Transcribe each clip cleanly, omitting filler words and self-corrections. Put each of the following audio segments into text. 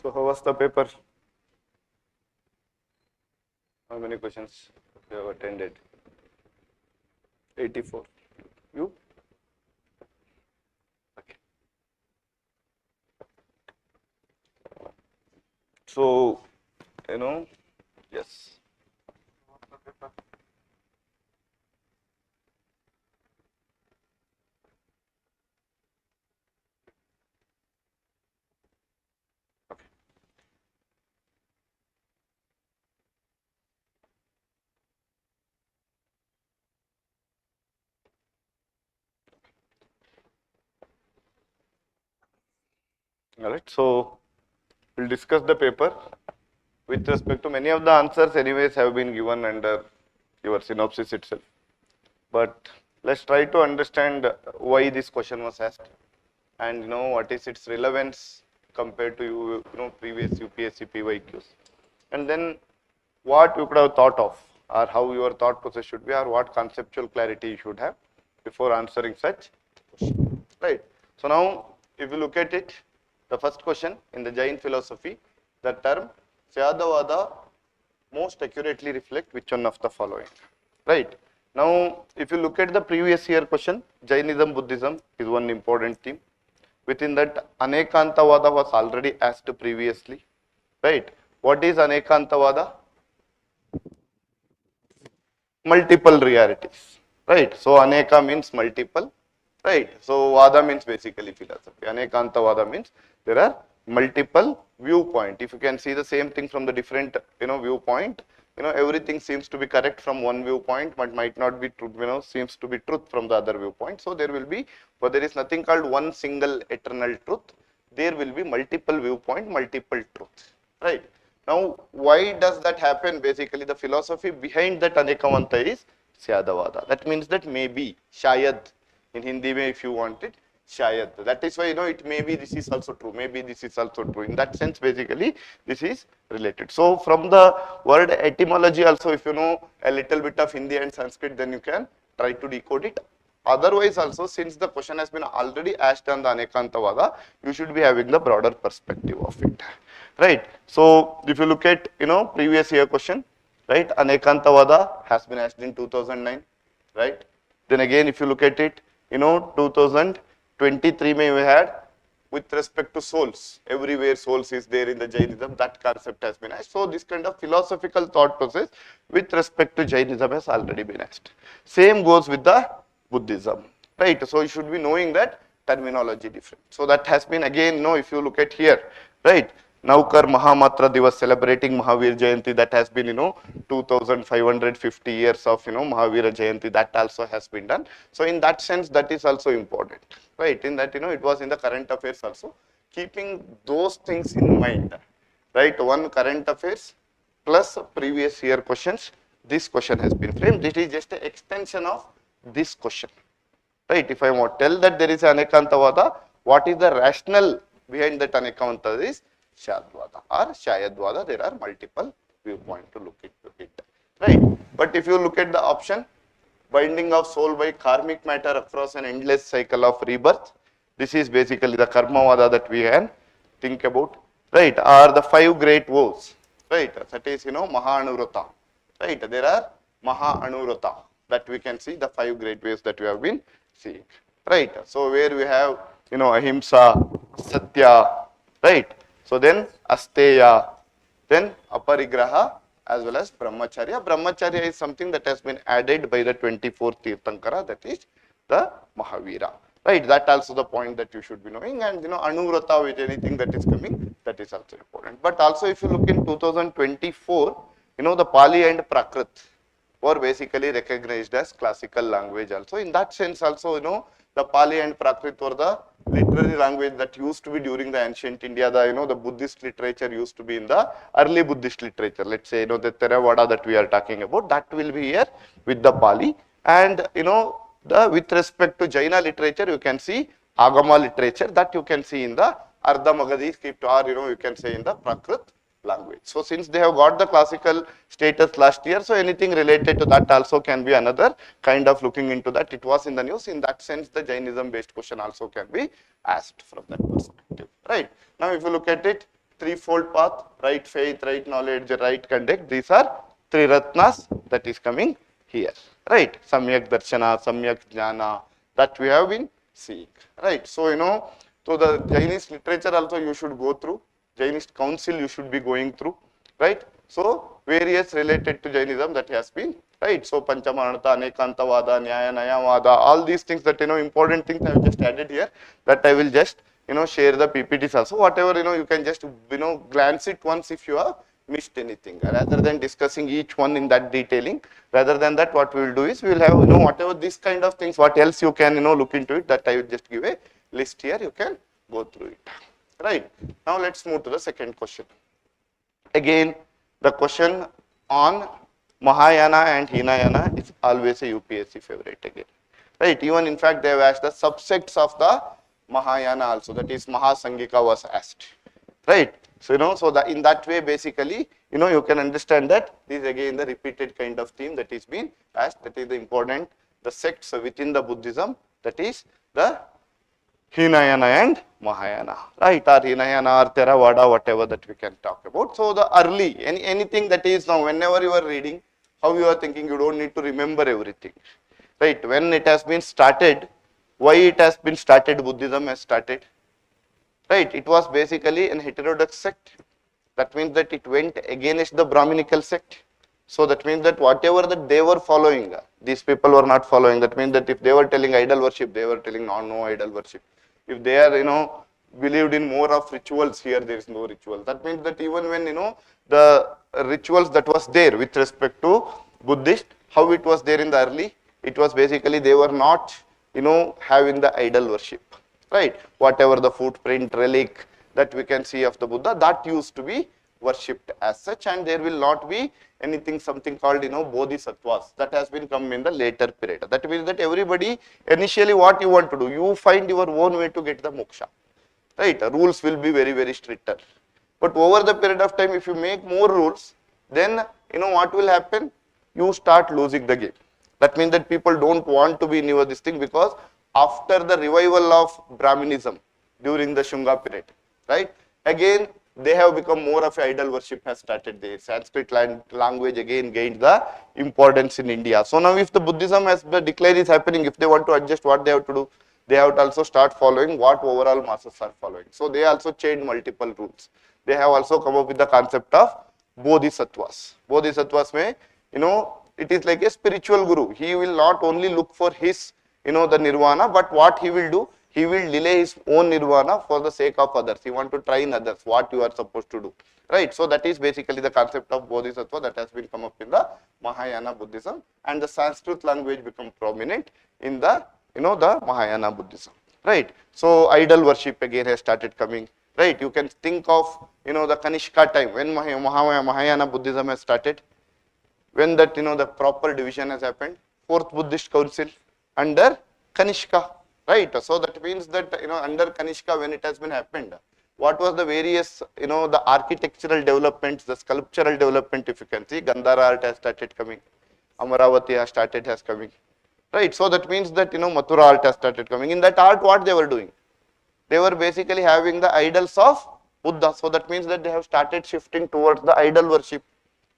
So how was the paper? How many questions you have attended? 84. You? Okay. So, yes. Okay. All right. So, we'll discuss the paper with respect to many of the answers anyways have been given under your synopsis itself. But let's try to understand why this question was asked and what is its relevance compared to previous UPSC PYQs, and then what you could have thought of or how your thought process should be or what conceptual clarity you should have before answering such question. Right. So now if you look at it, the first question in the Jain philosophy, the term Syadavada most accurately reflect which one of the following. Right. Now if you look at the previous year question, Jainism, Buddhism is one important theme. Within that, Anekantavada was already asked previously. Right. What is Anekantavada? Multiple realities. Right. So Aneka means multiple. Right. So Vada means basically philosophy. Anekantavada means there are multiple viewpoint. If you can see the same thing from the different viewpoint, everything seems to be correct from one viewpoint, but might not be true. Seems to be truth from the other viewpoint. So there will be, but there is nothing called one single eternal truth. There will be multiple viewpoint, multiple truth. Right. Now, why does that happen? Basically, the philosophy behind that Anekamanta is Syadavada. That means that maybe, Shayad, in Hindi, if you want it, Shayad. That is why, it may be this is also true, maybe this is also true. In that sense, basically, this is related. So, from the word etymology also, if you know a little bit of Hindi and Sanskrit, then you can try to decode it. Otherwise also, since the question has been already asked on the Anekantavada, you should be having the broader perspective of it. Right. So, if you look at, previous year question, right, Anekantavada has been asked in 2009, right. Then again, if you look at it, 2023 we had with respect to souls, everywhere souls is there in the Jainism, that concept has been asked. So, this kind of philosophical thought process with respect to Jainism has already been asked. Same goes with the Buddhism, right. So, you should be knowing that terminology different. So, that has been again, if you look at here, right. Naukar Mahamatra Divas celebrating Mahavir Jayanti, that has been 2550 years of Mahavira Jayanti, that also has been done. So in that sense, that is also important, right? In that it was in the current affairs also, keeping those things in mind, right? One current affairs plus previous year questions, this question has been framed. This is just an extension of this question, right? If I want to tell that there is Anekantavada, what is the rationale behind that Anekantavada is Syadvada or Shayadvada, there are multiple viewpoints to look into it, right? But if you look at the option, binding of soul by karmic matter across an endless cycle of rebirth, this is basically the Karmavada that we can think about, right? Are the 5 great vows, right? That is, Mahanurata, right? There are Mahanurata that we can see the 5 great ways that we have been seeing, right? So where we have, Ahimsa, Satya, right? So then Asteya, then Aparigraha as well as Brahmacharya. Brahmacharya is something that has been added by the 24th Tirthankara, that is the Mahavira. Right, that also the point that you should be knowing, and Anurata with anything that is coming, that is also important. But also if you look in 2024, the Pali and Prakrit were basically recognized as classical language also. In that sense also, the Pali and Prakrit were the literary language that used to be during the ancient India. The Buddhist literature used to be in the early Buddhist literature. Let's say, the Theravada that we are talking about, that will be here with the Pali. And, with respect to Jaina literature, you can see Agama literature, that you can see in the Ardha Magadhi script, or, you can say in the Prakrit language. So since they have got the classical status last year, so anything related to that also can be another kind of looking into that. It was in the news. In that sense, the Jainism based question also can be asked from that perspective, right? Now if you look at it, threefold path, right faith, right knowledge, right conduct. These are three ratnas that is coming here, right? Samyak darshana, samyak jnana, that we have been seeing, right? So, so the Jainist literature also you should go through, Jainist council you should be going through, right? So, various related to Jainism that has been, right? So, Panchamanata, Anekantavada, Nyaya, Nayavada, all these things that, important things I have just added here, that I will just, share the PPTs also, whatever, you can just, glance it once if you have missed anything, rather than discussing each one in that detailing. Rather than that, what we will do is, we will have, whatever this kind of things, what else you can, look into it, that I will just give a list here, you can go through it, right? Now, let's move to the second question. Again, the question on Mahayana and Hinayana is always a UPSC favorite again, right? Even in fact, they have asked the subsects of the Mahayana also, that is Mahasangika was asked, right? So, so that in that way, basically, you can understand that this is again the repeated kind of theme that is being asked, that is the important, the sects within the Buddhism, that is the Hinayana and Mahayana, right? Or Hinayana or Theravada, whatever that we can talk about. So, the early, anything that is now, whenever you are reading, how you are thinking, you don't need to remember everything, right? When it has been started, why it has been started, Buddhism has started, right? It was basically an heterodox sect. That means that it went against the Brahminical sect. So that means that whatever that they were following, these people were not following. That means that if they were telling idol worship, they were telling no idol worship. If they are, believed in more of rituals, here there is no ritual. That means that even when, the rituals that was there with respect to Buddhist, how it was there in the early, it was basically they were not, having the idol worship, right? Whatever the footprint, relic that we can see of the Buddha, that used to be worshipped as such, and there will not be anything, something called, bodhisattvas, that has been come in the later period. That means that everybody, initially what you want to do, you find your own way to get the moksha, right? Rules will be very, very stricter. But over the period of time, if you make more rules, then, what will happen? You start losing the game. That means that people don't want to be near this thing, because after the revival of Brahminism during the Shunga period, right? Again, they have become more of idol worship has started there. Sanskrit language again gained the importance in India. So now if the Buddhism as the decline is happening, if they want to adjust, what they have to do? They have to also start following what overall masses are following. So they also changed multiple rules. They have also come up with the concept of bodhisattvas. Bodhisattvas may, it is like a spiritual guru. He will not only look for his, the nirvana, but what he will do? He will delay his own nirvana for the sake of others. He wants to train others what you are supposed to do, right? So that is basically the concept of bodhisattva that has been come up in the Mahayana Buddhism, and the Sanskrit language become prominent in the, the Mahayana Buddhism, right? So idol worship again has started coming, right? You can think of, the Kanishka time when Mahayana Buddhism has started, when that, the proper division has happened, 4th Buddhist Council under Kanishka. Right, so that means that, under Kanishka when it has been happened, what was the various, the architectural developments, the sculptural development, if you can see, Gandhara art has started coming, Amaravati has coming, right? So that means that, Mathura art has started coming. In that art, what they were doing? They were basically having the idols of Buddha. So that means that they have started shifting towards the idol worship,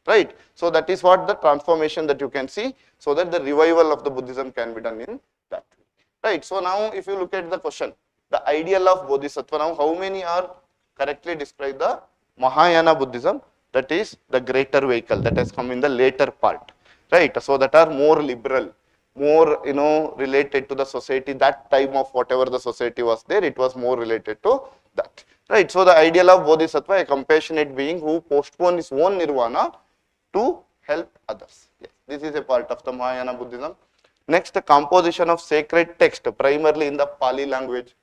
right? So that is what the transformation that you can see, so that the revival of the Buddhism can be done in that way. Right, so now if you look at the question, the ideal of Bodhisattva, now how many are correctly described the Mahayana Buddhism, that is the greater vehicle that has come in the later part, right? So that are more liberal, more, related to the society, that time of whatever the society was there, it was more related to that, right? So the ideal of Bodhisattva, a compassionate being who postpones his own nirvana to help others. Yes, this is a part of the Mahayana Buddhism. Next, the composition of sacred text, primarily in the Pali language.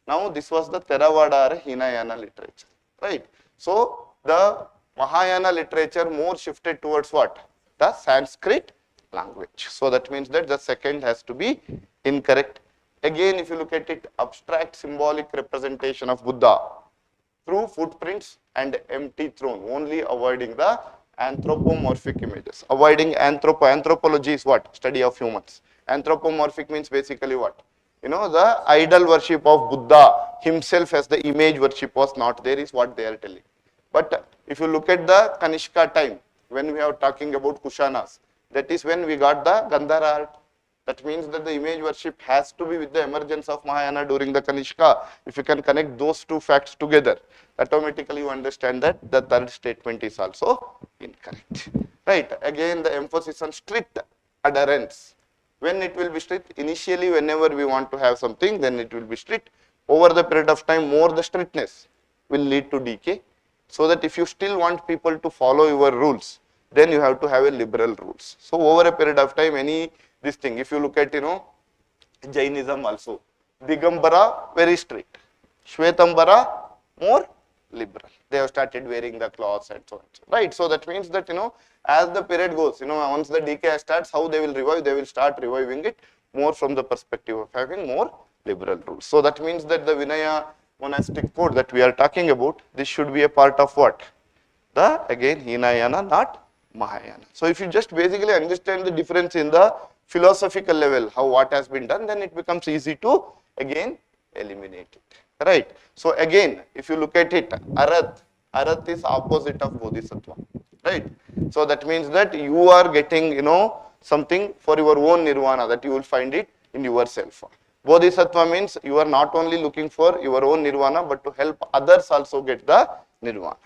Now, this was the Theravada or Hinayana literature, right? So, the Mahayana literature more shifted towards what? The Sanskrit language. So, that means that the second has to be incorrect. Again, if you look at it, abstract symbolic representation of Buddha through footprints and empty throne, only avoiding the anthropomorphic images. Avoiding anthropology is what? Study of humans. Anthropomorphic means basically what? The idol worship of Buddha himself as the image worship was not there, is what they are telling. But if you look at the Kanishka time, when we are talking about Kushanas, that is when we got the Gandhara art. That means that the image worship has to be with the emergence of Mahayana during the Kanishka. If you can connect those two facts together, automatically you understand that the third statement is also incorrect. Right? Again, the emphasis on strict adherence. When it will be strict? Initially, whenever we want to have something, then it will be strict. Over the period of time, more the strictness will lead to decay. So that if you still want people to follow your rules, then you have to have a liberal rules. So over a period of time, this thing, if you look at, Jainism also, Digambara, very strict. Shvetambara, more liberal. They have started wearing the cloths and so on. Right. So that means that, as the period goes, once the decay starts, how they will revive? They will start reviving it more from the perspective of having more liberal rules. So that means that the Vinaya monastic code that we are talking about, this should be a part of what? The, again, Hinayana, not Mahayana. So if you just basically understand the difference in the philosophical level, how what has been done, then it becomes easy to, again, eliminate it. Right. So again, if you look at it, Arath is opposite of Bodhisattva. Right. So that means that you are getting, something for your own nirvana, that you will find it in yourself. Bodhisattva means you are not only looking for your own nirvana, but to help others also get the nirvana.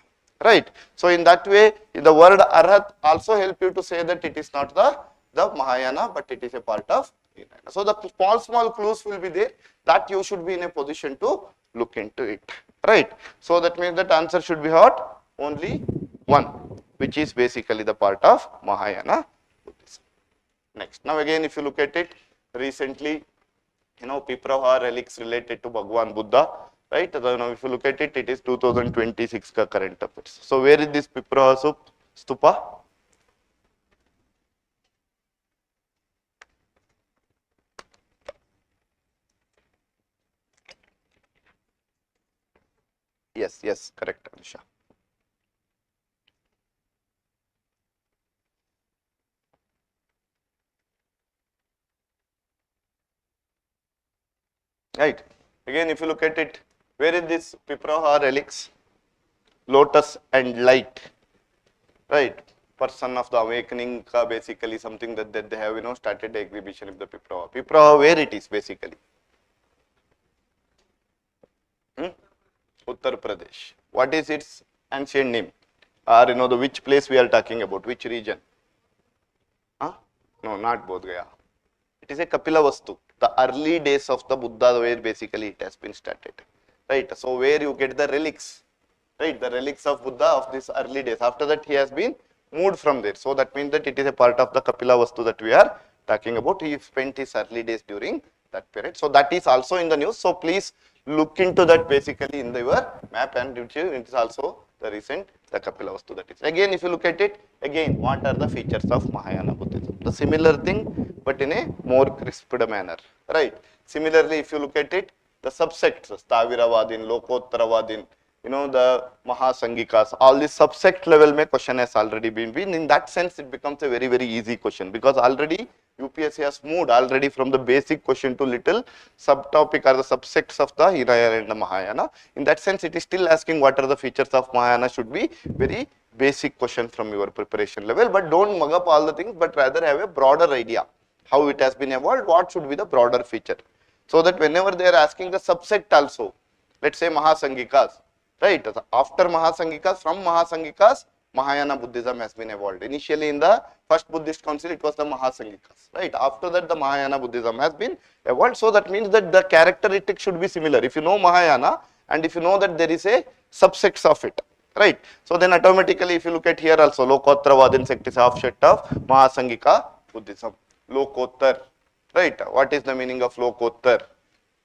Right. So in that way, the word Arhat also help you to say that it is not the Mahayana, but it is a part of Hinayana. So the small clues will be there that you should be in a position to look into it. Right. So that means that answer should be what? Only one, which is basically the part of Mahayana Buddhism. Next. Now again, if you look at it, recently, Piprava relics related to Bhagwan Buddha. Right. So now if you look at it, it is 2026 ka current affairs. So where is this Piprava stupa? Yes, correct, Anusha. Right. Again, if you look at it, where is this Piprava relics? Lotus and light. Right. Person of the awakening, basically something that they have, started the exhibition of the Piprava. Piprava, where it is basically? Uttar Pradesh. What is its ancient name? Or the which place we are talking about, which region? No, not Bodh Gaya. It is a Kapila Vastu, the early days of the Buddha, where basically it has been started. Right. So where you get the relics, right? The relics of Buddha of these early days. After that, he has been moved from there. So that means that it is a part of the Kapila Vastu that we are talking about. He spent his early days during that period. So that is also in the news. So please look into that basically in your map, and it is also the recent the Kapila Vastu that is. Again, if you look at it, again, what are the features of Mahayana Buddhism? The similar thing, but in a more crisped manner. Right. Similarly, if you look at it, the subsects, Stavirawadin, Lokottaravadin, the Mahasangikas, all these subsect level mein question has already been. In that sense, it becomes a very, very easy question, because already UPSC has moved already from the basic question to little subtopic or the subsects of the Hinayana and the Mahayana. In that sense, it is still asking what are the features of Mahayana should be very basic question from your preparation level, but don't mug up all the things, but rather have a broader idea how it has been evolved, what should be the broader feature. So that whenever they are asking the subsect also, let's say Mahasangikas, right? After Mahasangikas, from Mahasangikas, Mahayana Buddhism has been evolved. Initially in the first Buddhist council, it was the Mahasangikas, right? After that, the Mahayana Buddhism has been evolved. So that means that the characteristic should be similar. If you know Mahayana, and if you know that there is a subsects of it, right? So then automatically, if you look at here also, Lokottaravadin sect is offshoot of Mahasangika Buddhism. Lokottar, right? What is the meaning of Lokottar?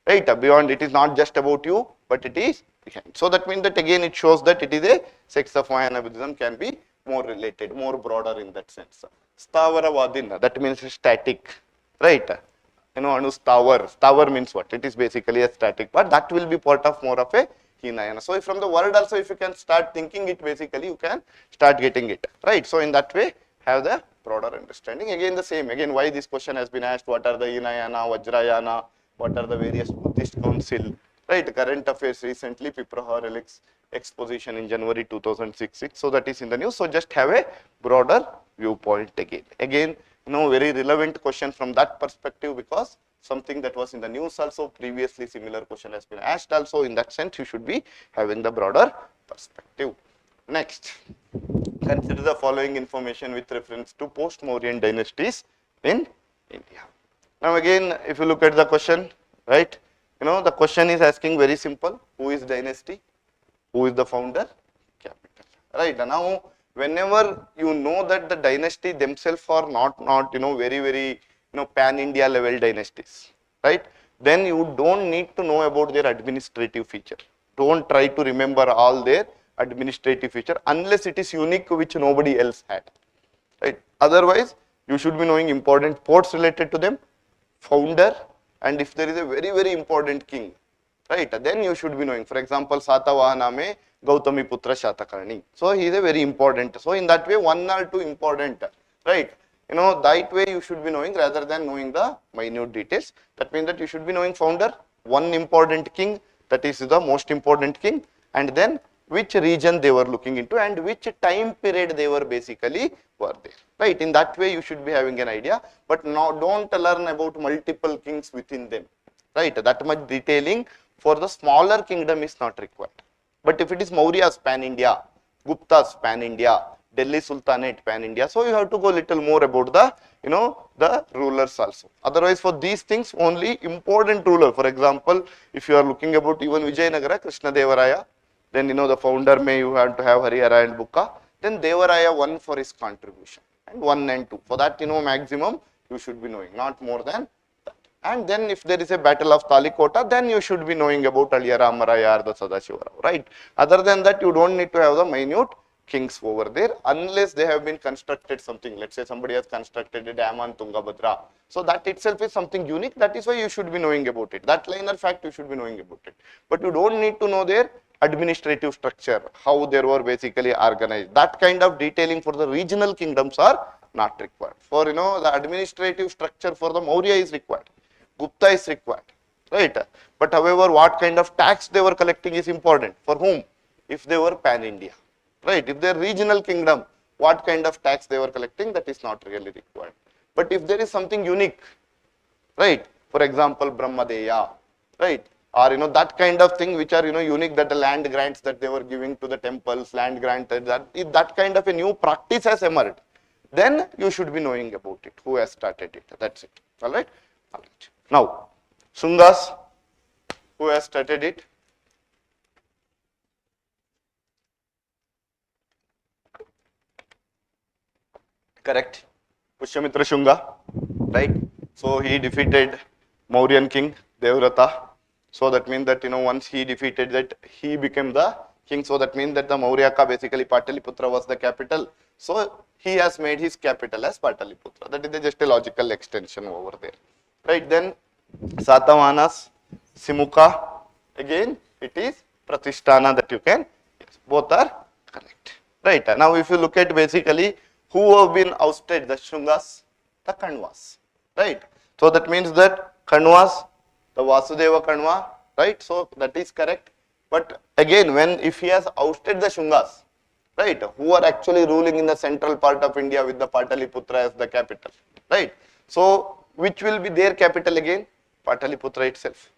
Right? Beyond, it is not just about you, but it is behind. So that means that again it shows that it is a sects of Mahayana Buddhism can be more related, more broader in that sense. Stavaravadin, that means static, right? Anustavar. Stavar means what? It is basically a static part. That will be part of more of a Hinayana. So from the word also, if you can start thinking it, basically you can start getting it, right? So in that way, have the broader understanding. Again the same, again why this question has been asked, what are the Hinayana, Vajrayana, what are the various Buddhist council, right? Current affairs recently, Piprava relics, exposition in January 2006. So that is in the news. So just have a broader viewpoint again. Again, very relevant question from that perspective, because something that was in the news also previously, similar question has been asked also. In that sense, you should be having the broader perspective. Next, consider the following information with reference to post-Mauryan dynasties in India. Now again, if you look at the question, right, the question is asking very simple: who is dynasty? Who is the founder? Capital. Right. Now, whenever you know that the dynasty themselves are not very pan-India level dynasties, right? Then you don't need to know about their administrative feature. Don't try to remember all their administrative feature unless it is unique, which nobody else had, right? Otherwise, you should be knowing important ports related to them, founder, and if there is a very important king, right, then you should be knowing. For example, Satavahana mein Gautami Putra Shatakarni. So he is a very important. So in that way, one or two important, right? That way you should be knowing rather than knowing the minute details. That means that you should be knowing founder, one important king, that is the most important king, and then which region they were looking into and which time period they were basically were there, right? In that way you should be having an idea, but now don't learn about multiple kings within them, right? That much detailing for the smaller kingdom is not required. But if it is Maurya's pan-India, Gupta's pan-India, Delhi Sultanate pan-India, so you have to go little more about the, the rulers also. Otherwise, for these things, only important ruler. For example, if you are looking about even Vijayanagara, Krishna Devaraya, then the founder may you have to have Harihara and Bukka. Then Devaraya 1 for his contribution, and 1 and 2. For that, maximum you should be knowing, not more than that. And then if there is a battle of Talikota, then you should be knowing about Aliyara, Amaraya, or the Sadashivarao, right? Other than that, you don't need to have the minute kings over there unless they have been constructed something. Let's say somebody has constructed a dam on Tungabhadra. So that itself is something unique. That is why you should be knowing about it. That liner fact you should be knowing about it. But you don't need to know their administrative structure, how they were basically organized. That kind of detailing for the regional kingdoms are not required. For the administrative structure for the Maurya is required. Gupta is required, right? But however, what kind of tax they were collecting is important. For whom? If they were pan-India, right? If they are regional kingdom, what kind of tax they were collecting, that is not really required. But if there is something unique, right? For example, Brahmadeya, right? Or that kind of thing which are unique, that the land grants that they were giving to the temples, land granted, that if that kind of a new practice has emerged, then you should be knowing about it, who has started it. That's it. All right. Now, Shungas, who has started it? Correct. Pushyamitra Shunga, right? So he defeated Mauryan king Devrata. So that means that once he defeated that, he became the king. So that means that the Maurya ka basically Pataliputra was the capital. So he has made his capital as Pataliputra. That is just a logical extension over there, right? Then Satavahanas, Simukha, again it is Pratisthana that you can. Yes, both are correct, right? Now if you look at basically who have been ousted, the Shungas, the Kanvas, right? So that means that Kanvas, the Vasudeva Kanva, right? So that is correct. But again, if he has ousted the Shungas, right, who are actually ruling in the central part of India with the Pataliputra as the capital, right? So which will be their capital again? Pataliputra itself.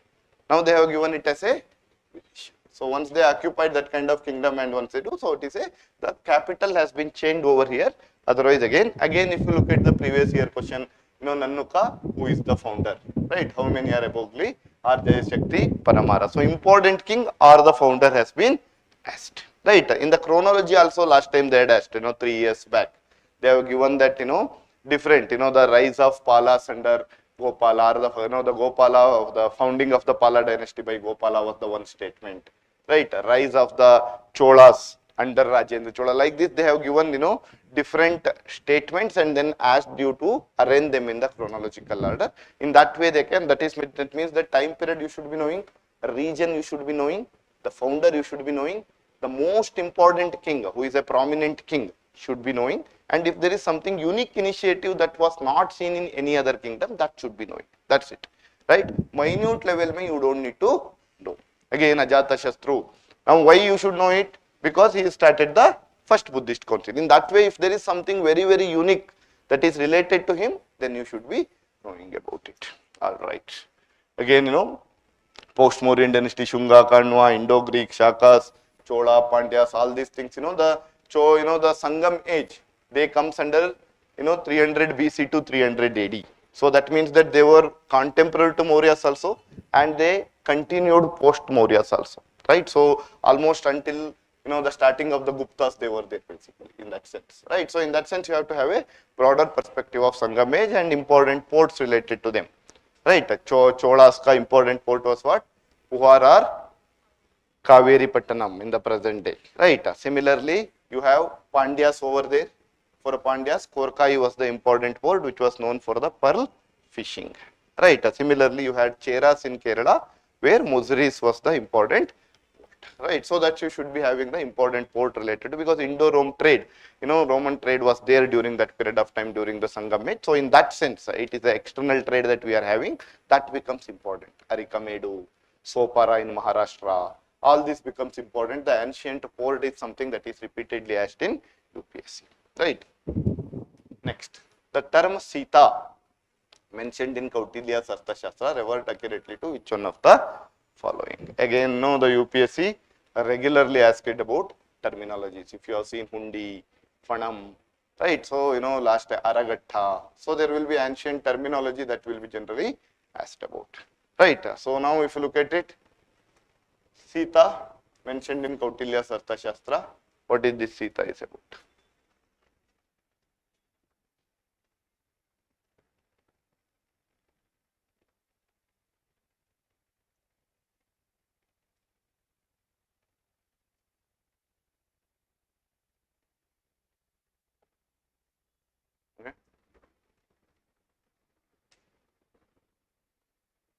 Now they have given it as a village. So once they occupied that kind of kingdom and once they do, so it is the capital has been changed over here. Otherwise again if you look at the previous year question, Nannuka, who is the founder, right? How many are abovely? Or Jayashakti Paramara. So important king or the founder has been asked, right? In the chronology also last time they had asked, 3 years back. They have given that, different, the rise of Palas under Gopala, or the Gopala of the founding of the Pala dynasty by Gopala was the one statement, right? Rise of the Cholas under Rajendra Chola. Like this, they have given, different statements and then asked you to arrange them in the chronological order. In that way, they can. That means the time period you should be knowing, region you should be knowing, the founder you should be knowing, the most important king who is a prominent king should be knowing, and if there is something unique initiative that was not seen in any other kingdom, that should be knowing. That's it, right? Minute level mein you don't need to know. Again, Ajata Shastru, Now why you should know it? Because he started the first Buddhist council. In that way, if there is something very, very unique that is related to him, then you should be knowing about it. All right. Again, Post-Mauryan dynasty, Shunga, Kanwa, Indo-Greek, Shakas, Chola, Pandyas, all these things, the Sangam age, they comes under, 300 BC to 300 AD. So that means that they were contemporary to Mauryas also, and they continued post-Mauryas also, right? So almost until, the starting of the Guptas, they were there basically in that sense, right? So in that sense, you have to have a broader perspective of Sangam age and important ports related to them. Right, Chola's important port was what? Puhar or Kaveri Pattanam in the present day. Right. Similarly, you have Pandyas over there. For Pandyas, Korkai was the important port which was known for the pearl fishing. Right. Similarly, you had Cheras in Kerala where Muziris was the important port. Right. So that you should be having the important port related to, because Indo-Rome trade, Roman trade was there during that period of time during the Sangam age. So in that sense, it is the external trade that we are having that becomes important. Arikamedu, Sopara in Maharashtra, all this becomes important. The ancient port is something that is repeatedly asked in UPSC. Right. Next, the term Sita mentioned in Kautilya's Arthashastra revert accurately to which one of the following? Again, the UPSC regularly asked about terminologies. If you have seen Hundi, Fanam, right? So, last Aragatta. So, there will be ancient terminology that will be generally asked about, right? So, now if you look at it, Sita mentioned in Kautilya's Arthashastra, what is this Sita is about?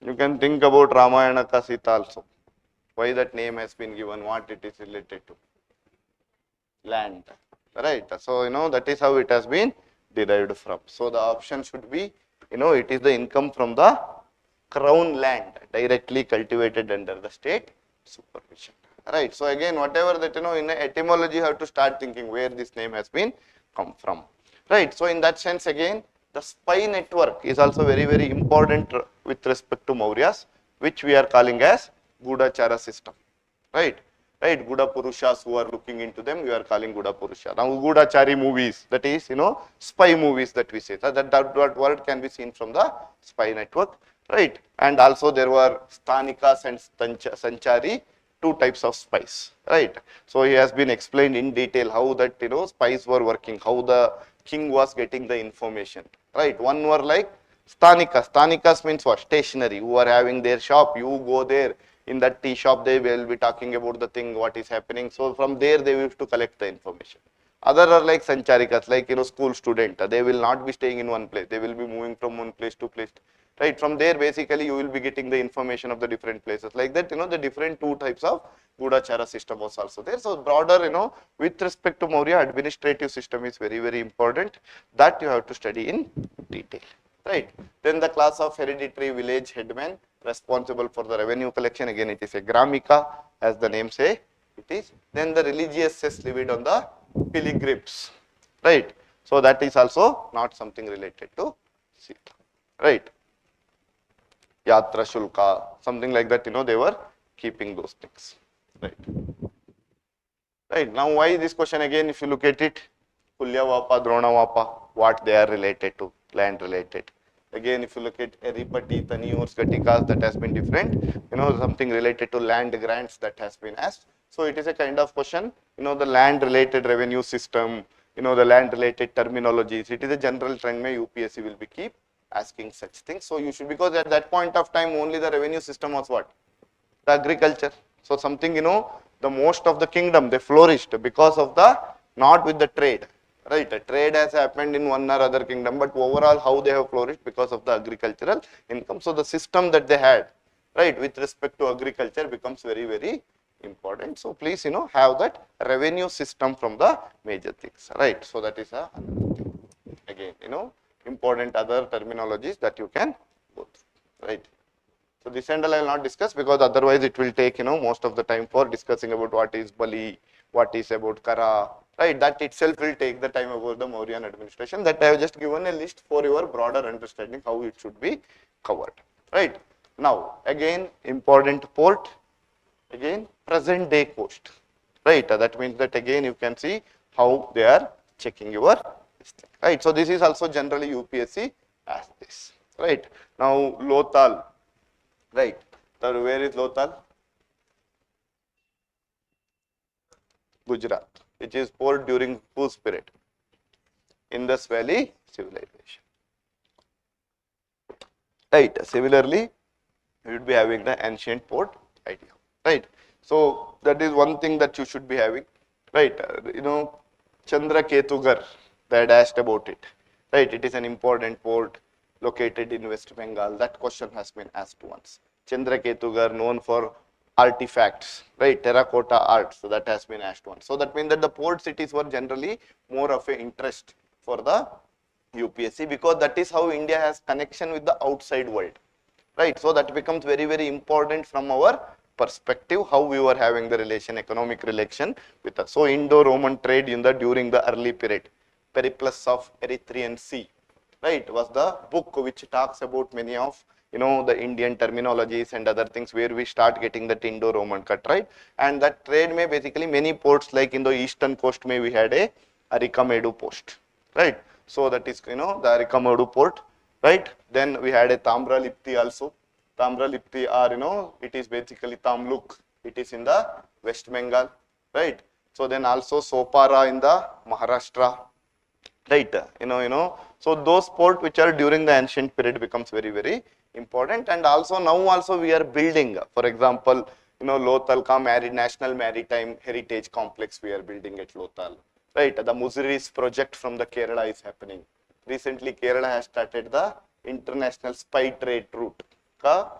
You can think about Ramayana ka Sita also. Why that name has been given, what it is related to? Land, right? So, that is how it has been derived from. So, the option should be, it is the income from the crown land directly cultivated under the state supervision, right? So, again, whatever that, in etymology, you have to start thinking where this name has been come from, right? So, in that sense, again, the spy network is also very, very important with respect to Mauryas, which we are calling as Gudachara system, right? Right, Guda Purushas who are looking into them, we are calling Guda Purusha. Now, Gudachari movies, that is, spy movies that we say. That word can be seen from the spy network, right? And also there were Sthanikas and Sanchari, two types of spies, right? So, he has been explained in detail how that, spies were working, how the king was getting the information, right? One were like Sthanikas. Sthanikas means what? Stationary, who are having their shop, you go there. In that tea shop, they will be talking about the thing, what is happening. So, from there, they will have to collect the information. Other are like Sancharikas, like, school student. They will not be staying in one place. They will be moving from one place to place, right? From there, basically, you will be getting the information of the different places. Like that, the different two types of Gudachara system was also there. So, broader, with respect to Maurya, administrative system is very, very important. That you have to study in detail, right? Then the class of hereditary village headman, responsible for the revenue collection. Again, it is a Gramika, as the name say it is. Then the religious cess levied on the pilgrims, right? So, that is also not something related to Sita, right? Yatra Shulka, something like that, they were keeping those things, right? Right, now why this question again, if you look at it, Kulya Vapa, Drona Vapa, what they are related to, land related. Again, if you look at Eripati, Taniurs, Gatikas, that has been different, something related to land grants that has been asked. So, it is a kind of question, the land related revenue system, the land related terminologies. It is a general trend where UPSC will be keep asking such things. So, you should, because at that point of time, only the revenue system was what? The agriculture. So, something, the most of the kingdom, they flourished because of the, not with the trade. Right, a trade has happened in one or other kingdom, but overall how they have flourished because of the agricultural income. So, the system that they had, right, with respect to agriculture becomes very, very important. So, please, have that revenue system from the major things, right. So, that is another thing. Again, important other terminologies that you can go through, right. So this and all I will not discuss, because otherwise it will take most of the time for discussing about what is Bali, what is about Kara, right? That itself will take the time about the Mauryan administration. That I have just given a list for your broader understanding how it should be covered, right? Now again, important port, again present day coast, right? That means that again you can see how they are checking your listing, right? So this is also generally UPSC as this, right? Now Lothal, right? So where is Lothal? Gujarat, which is port during whose period? Indus Valley civilization, right? Similarly, you would be having the ancient port idea, right? So that is one thing that you should be having, right? Chandra Ketugar, they had asked about it, right? It is an important port located in West Bengal. That question has been asked once. Chandra Ketugar, known for artifacts, right? Terracotta art, so that has been asked once. So that means that the port cities were generally more of an interest for the UPSC, because that is how India has connection with the outside world, right? So that becomes very, very important from our perspective, how we were having the relation, economic relation with us. So Indo-Roman trade during the early period, Periplus of Erythraean Sea, right, was the book which talks about many of the Indian terminologies and other things, where we start getting that Indo-Roman cut, right? And that trade may basically many ports, like in the eastern coast may we had a Arikamedu post, right? So that is the Arikamedu port, right? Then we had a Tamralipti also. Tamralipti are it is basically Tamluk. It is in the West Bengal, right? So then also Sopara in the Maharashtra, right? So those ports which are during the ancient period becomes very, very important. And also now also we are building, for example, Lothal National Maritime Heritage Complex we are building at Lothal, right? The Muziris project from the Kerala is happening. Recently Kerala has started the international spy trade route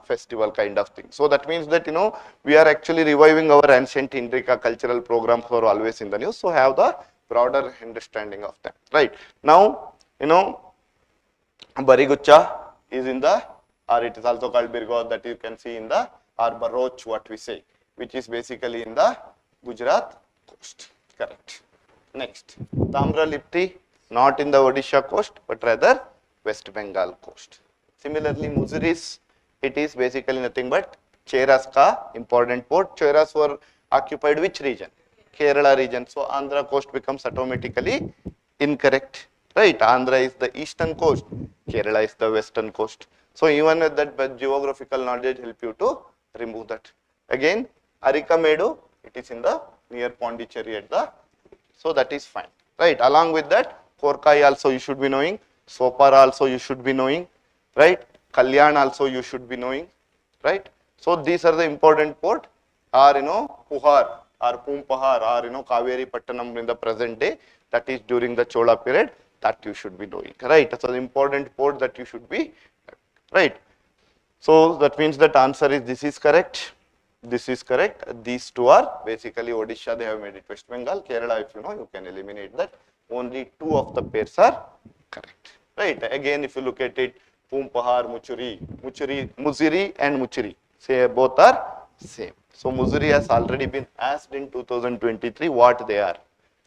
festival kind of thing. So that means that we are actually reviving our ancient Indrika cultural programs for always in the news. So have the broader understanding of them, right? Now Barigucha is in the, or it is also called Birgaud, that you can see in the, or Baroch what we say, which is basically in the Gujarat coast, correct. Next, Tamralipti, not in the Odisha coast, but rather West Bengal coast. Similarly, Muziris, it is basically nothing but Cheras ka important port. Cheras were occupied which region? Kerala region. So Andhra coast becomes automatically incorrect, right? Andhra is the eastern coast, Kerala is the western coast. So even with that geographical knowledge help you to remove that. Again, Arikamedu, it is in the near Pondicherry at the, so that is fine, right? Along with that, Korkai also you should be knowing, Sopara also you should be knowing, right? Kalyan also you should be knowing, right? So these are the important port, or Puhar or Pumpahar or Kaveri Pattanam in the present day, that is during the Chola period, that you should be knowing, right? So the important port that you should be, right? So that means that answer is this is correct, this is correct. These two are basically Odisha, they have made it West Bengal. Kerala, if you can eliminate that. Only two of the pairs are correct, right? Again, if you look at it, Pumpahar, Muziri and Muchiri, say both are same. So Muziri has already been asked in 2023 what they are,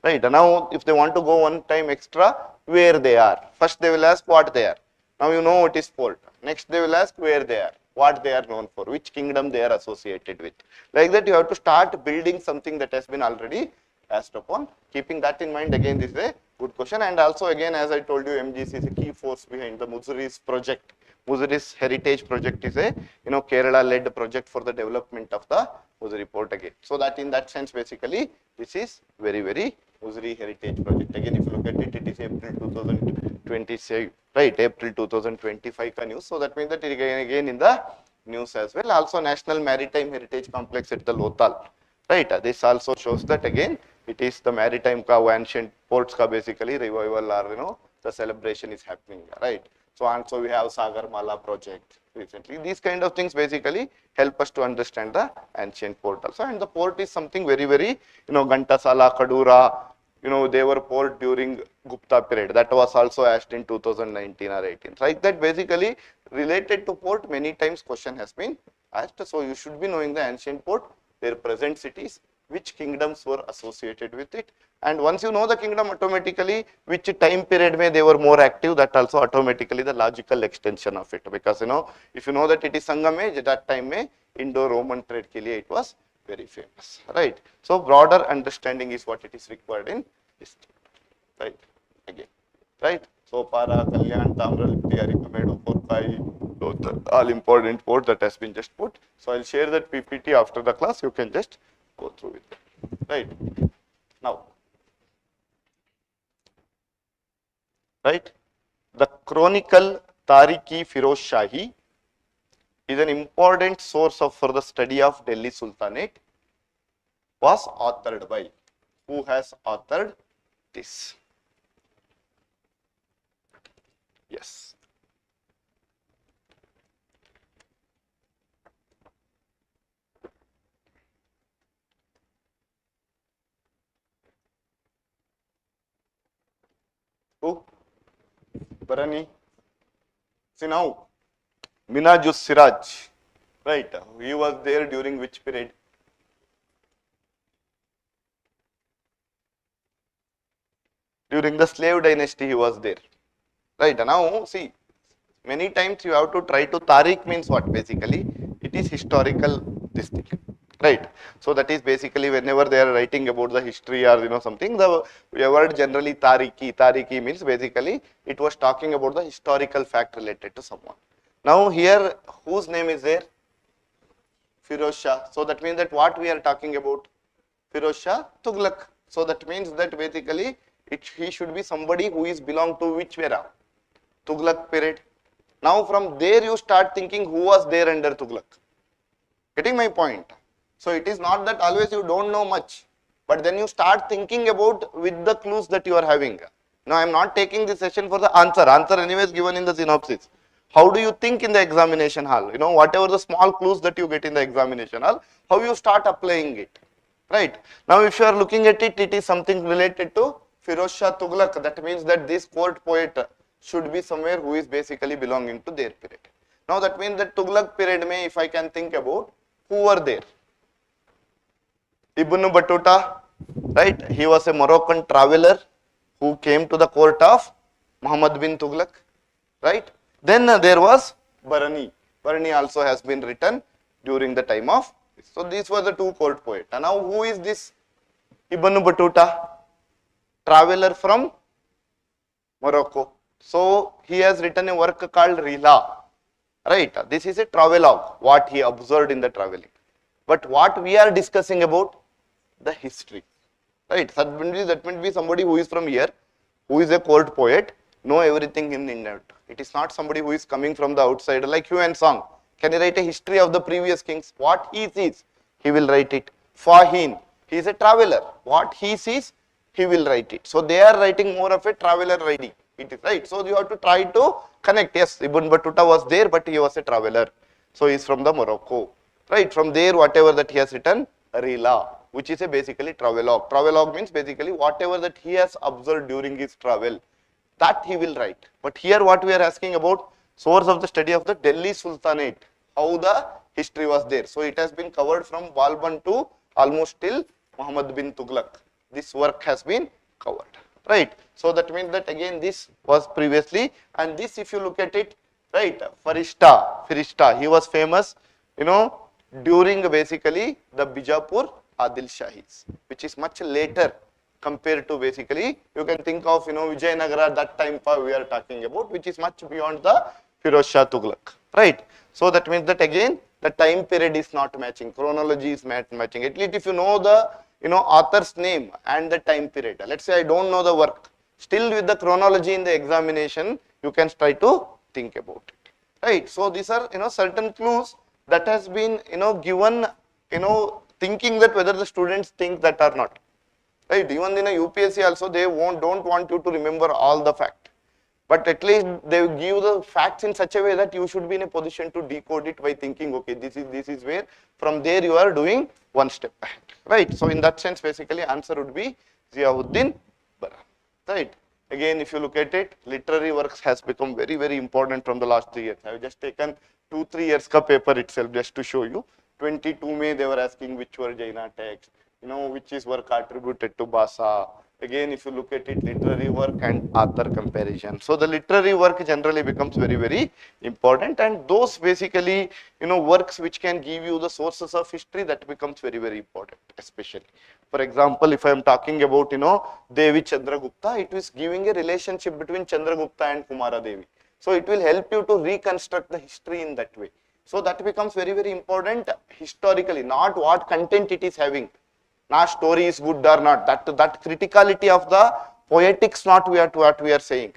right? Now if they want to go one time extra, where they are. First they will ask what they are. Now you know what is port. Next they will ask where they are, what they are known for, which kingdom they are associated with. Like that you have to start building something that has been already asked upon. Keeping that in mind, again this is a good question. And also again, as I told you, MGC is a key force behind the Muziris project. Muziris Heritage Project is a Kerala led project for the development of the Muziri port again. So that in that sense basically this is very, very Muziri Heritage Project. Again if you look at it, it is April 2026, right? April 2025 news. So that means that again in the news as well. Also National Maritime Heritage Complex at the Lothal, right? This also shows that again it is the maritime ancient ports basically revival, or the celebration is happening, right? So also we have Sagarmala project recently. These kind of things basically help us to understand the ancient port also. And the port is something very, very Ghantasala, Kadura, they were poured during Gupta period. That was also asked in 2019 or 18. Like that, basically related to port, many times question has been asked. So you should be knowing the ancient port, their present cities, which kingdoms were associated with it. And once you know the kingdom, automatically which time period may they were more active, that also automatically the logical extension of it. Because if you know that it is Sangam age, that time may Indo-Roman trade ke liye it was very famous, right? So broader understanding is what it is required in this, right? Again, right? So Para, Kalyan, Tamralipti, Arikamedo, Porkai, all important port that has been just put. So I'll share that PPT after the class. You can just go through it, right? Now, right? The chronicle Tariki Firoz Shahi is an important source for the study of Delhi Sultanate. Was authored by, who has authored this? Yes. Who? Barani. See now, Minajus Siraj, right? He was there during which period? During the slave dynasty he was there, right? Now see, many times you have to try to, Tariq means what? Basically it is historical this thing, right? So that is basically whenever they are writing about the history or something, the word generally Tariki means basically it was talking about the historical fact related to someone. Now here whose name is there? Firoz Shah. So that means that what we are talking about? Firoz Shah Tughlaq. So that means that basically he should be somebody who is belong to which era? Tughlaq period. Now from there you start thinking who was there under Tughlaq. Getting my point? So it is not that always you don't know much, but then you start thinking about with the clues that you are having. Now I am not taking this session for the answer. Answer anyway is given in the synopsis. How do you think in the examination hall? Whatever the small clues that you get in the examination hall, how you start applying it, right? Now if you are looking at it, it is something related to Firoz Shah Tughlaq. That means that this court poet should be somewhere who is basically belonging to their period. Now that means that Tughlaq period may, if I can think about who were there. Ibn Battuta, right? He was a Moroccan traveler who came to the court of Muhammad bin Tughlaq, right? Then there was Barani. Barani also has been written during the time of. So these were the two court poets. And now who is this Ibn Battuta? Traveler from Morocco. So he has written a work called Rihla, right? This is a travelogue, what he observed in the traveling. But what we are discussing about? The history, right? That means be somebody who is from here, who is a court poet, know everything in and out. It is not somebody who is coming from the outside like Hugh and Song. Can he write a history of the previous kings? What he sees, he will write it. Fahin, he is a traveler. What he sees, he will write it. So they are writing more of a traveler writing. It is right. So you have to try to connect. Yes, Ibn Battuta was there, but he was a traveler. So he is from the Morocco, right? From there, whatever that he has written, Rila, which is a basically travelogue. Travelogue means basically whatever that he has observed during his travel, that he will write. But here what we are asking about, source of the study of the Delhi Sultanate, how the history was there. So it has been covered from Balban to almost till Muhammad bin Tughlaq. This work has been covered, right? So that means that again this was previously, and this if you look at it, right, Firishta, he was famous, during basically the Bijapur Adil Shahis, which is much later compared to basically, you can think of, Vijayanagara, that time we are talking about, which is much beyond the Firoz Shah Tughlaq, right? So that means that again, the time period is not matching, chronology is matching. At least if you know the, author's name and the time period. Let's say I don't know the work, still with the chronology in the examination, you can try to think about it, right? So these are, certain clues that has been, given, thinking that whether the students think that or not, right? Even in a UPSC also, they don't want you to remember all the fact, but at least they give the facts in such a way that you should be in a position to decode it by thinking, okay, this is where, from there you are doing one step ahead, right? So in that sense, basically answer would be Ziauddin right? Again, if you look at it, literary works has become very, very important from the last 3 years. I have just taken 2-3 years ka paper itself just to show you. 22 May they were asking which were Jaina texts, which is work attributed to Basa. Again, if you look at it, literary work and author comparison. So the literary work generally becomes very, very important, and those basically, works which can give you the sources of history, that becomes very, very important, especially. For example, if I am talking about, Devi Chandragupta, it is giving a relationship between Chandragupta and Kumara Devi. So it will help you to reconstruct the history in that way. So that becomes very, very important historically, not what content it is having. Not story is good or not. That criticality of the poetics, not what we are saying.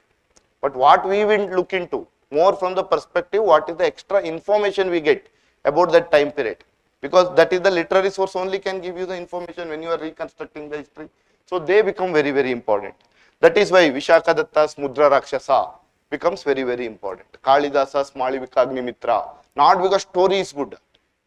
But what we will look into, more from the perspective, what is the extra information we get about that time period. Because that is the literary source only can give you the information when you are reconstructing the history. So they become very, very important. That is why Vishakadatta's Mudra Rakshasa becomes very, very important. Kalidasa's Malivika Agnimitra, not because story is good.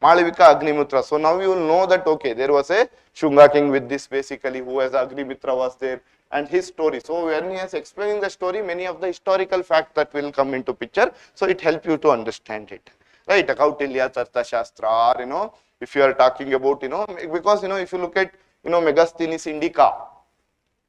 Malavika Agnimitra. So now you will know that, okay, there was a Shunga king with this basically, who as Agnimitra was there, and his story. So when he is explaining the story, many of the historical facts that will come into picture. So it helps you to understand it. Right? Kautilya Charta Shastra, or, if you are talking about, because, if you look at, Megasthenes Indica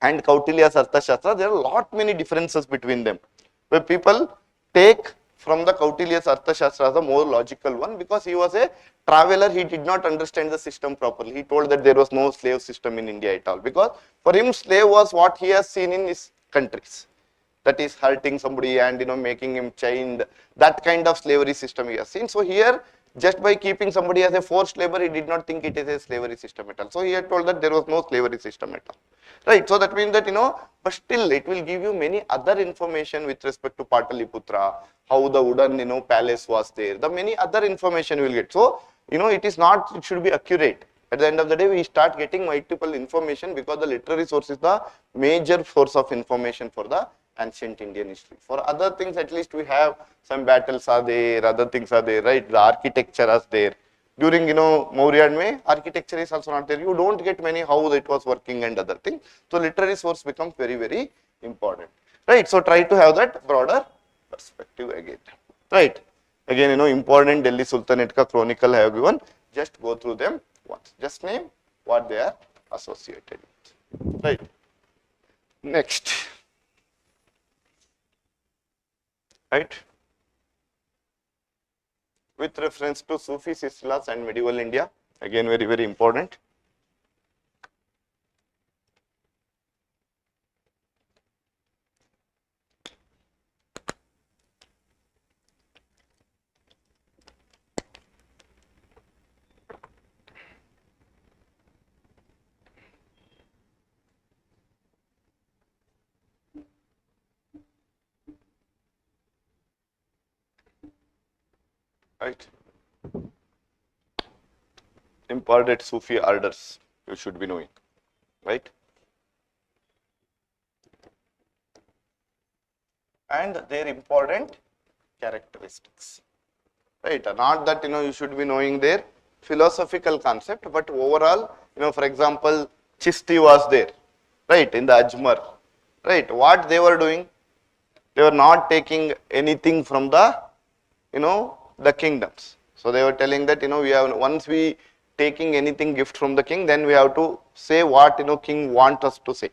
and Kautilya's Arthashastra, there are a lot many differences between them. Where people take from the Kautilya's Arthashastra as a more logical one, because he was a traveler, he did not understand the system properly. He told that there was no slave system in India at all, because for him slave was what he has seen in his countries. That is hurting somebody and making him chained, that kind of slavery system he has seen. So here, just by keeping somebody as a forced labor, he did not think it is a slavery system at all. So he had told that there was no slavery system at all. Right, so that means that, but still it will give you many other information with respect to Pataliputra, how the wooden, palace was there, the many other information you will get. So, it is not, it should be accurate. At the end of the day, we start getting multiple information, because the literary source is the major source of information for the ancient Indian history. For other things, at least we have some battles are there, other things are there, right? The architecture is there. During, Mauryan May, architecture is also not there. You don't get many how it was working and other things. So literary source becomes very, very important. Right? So try to have that broader perspective again. Right? Again, important Delhi Sultanate ka chronicle I have given. Just go through them once. Just name what they are associated with. Right? Next. Right? With reference to Sufi Silsilas and medieval India, again very, very important. Right? Important Sufi orders you should be knowing, right? And their important characteristics, right? Not that you should be knowing their philosophical concept, but overall, for example, Chisti was there, right, in the Ajmer, right? What they were doing? They were not taking anything from the, the kingdoms. So they were telling that, we have, once we taking anything gift from the king, then we have to say what, king want us to say.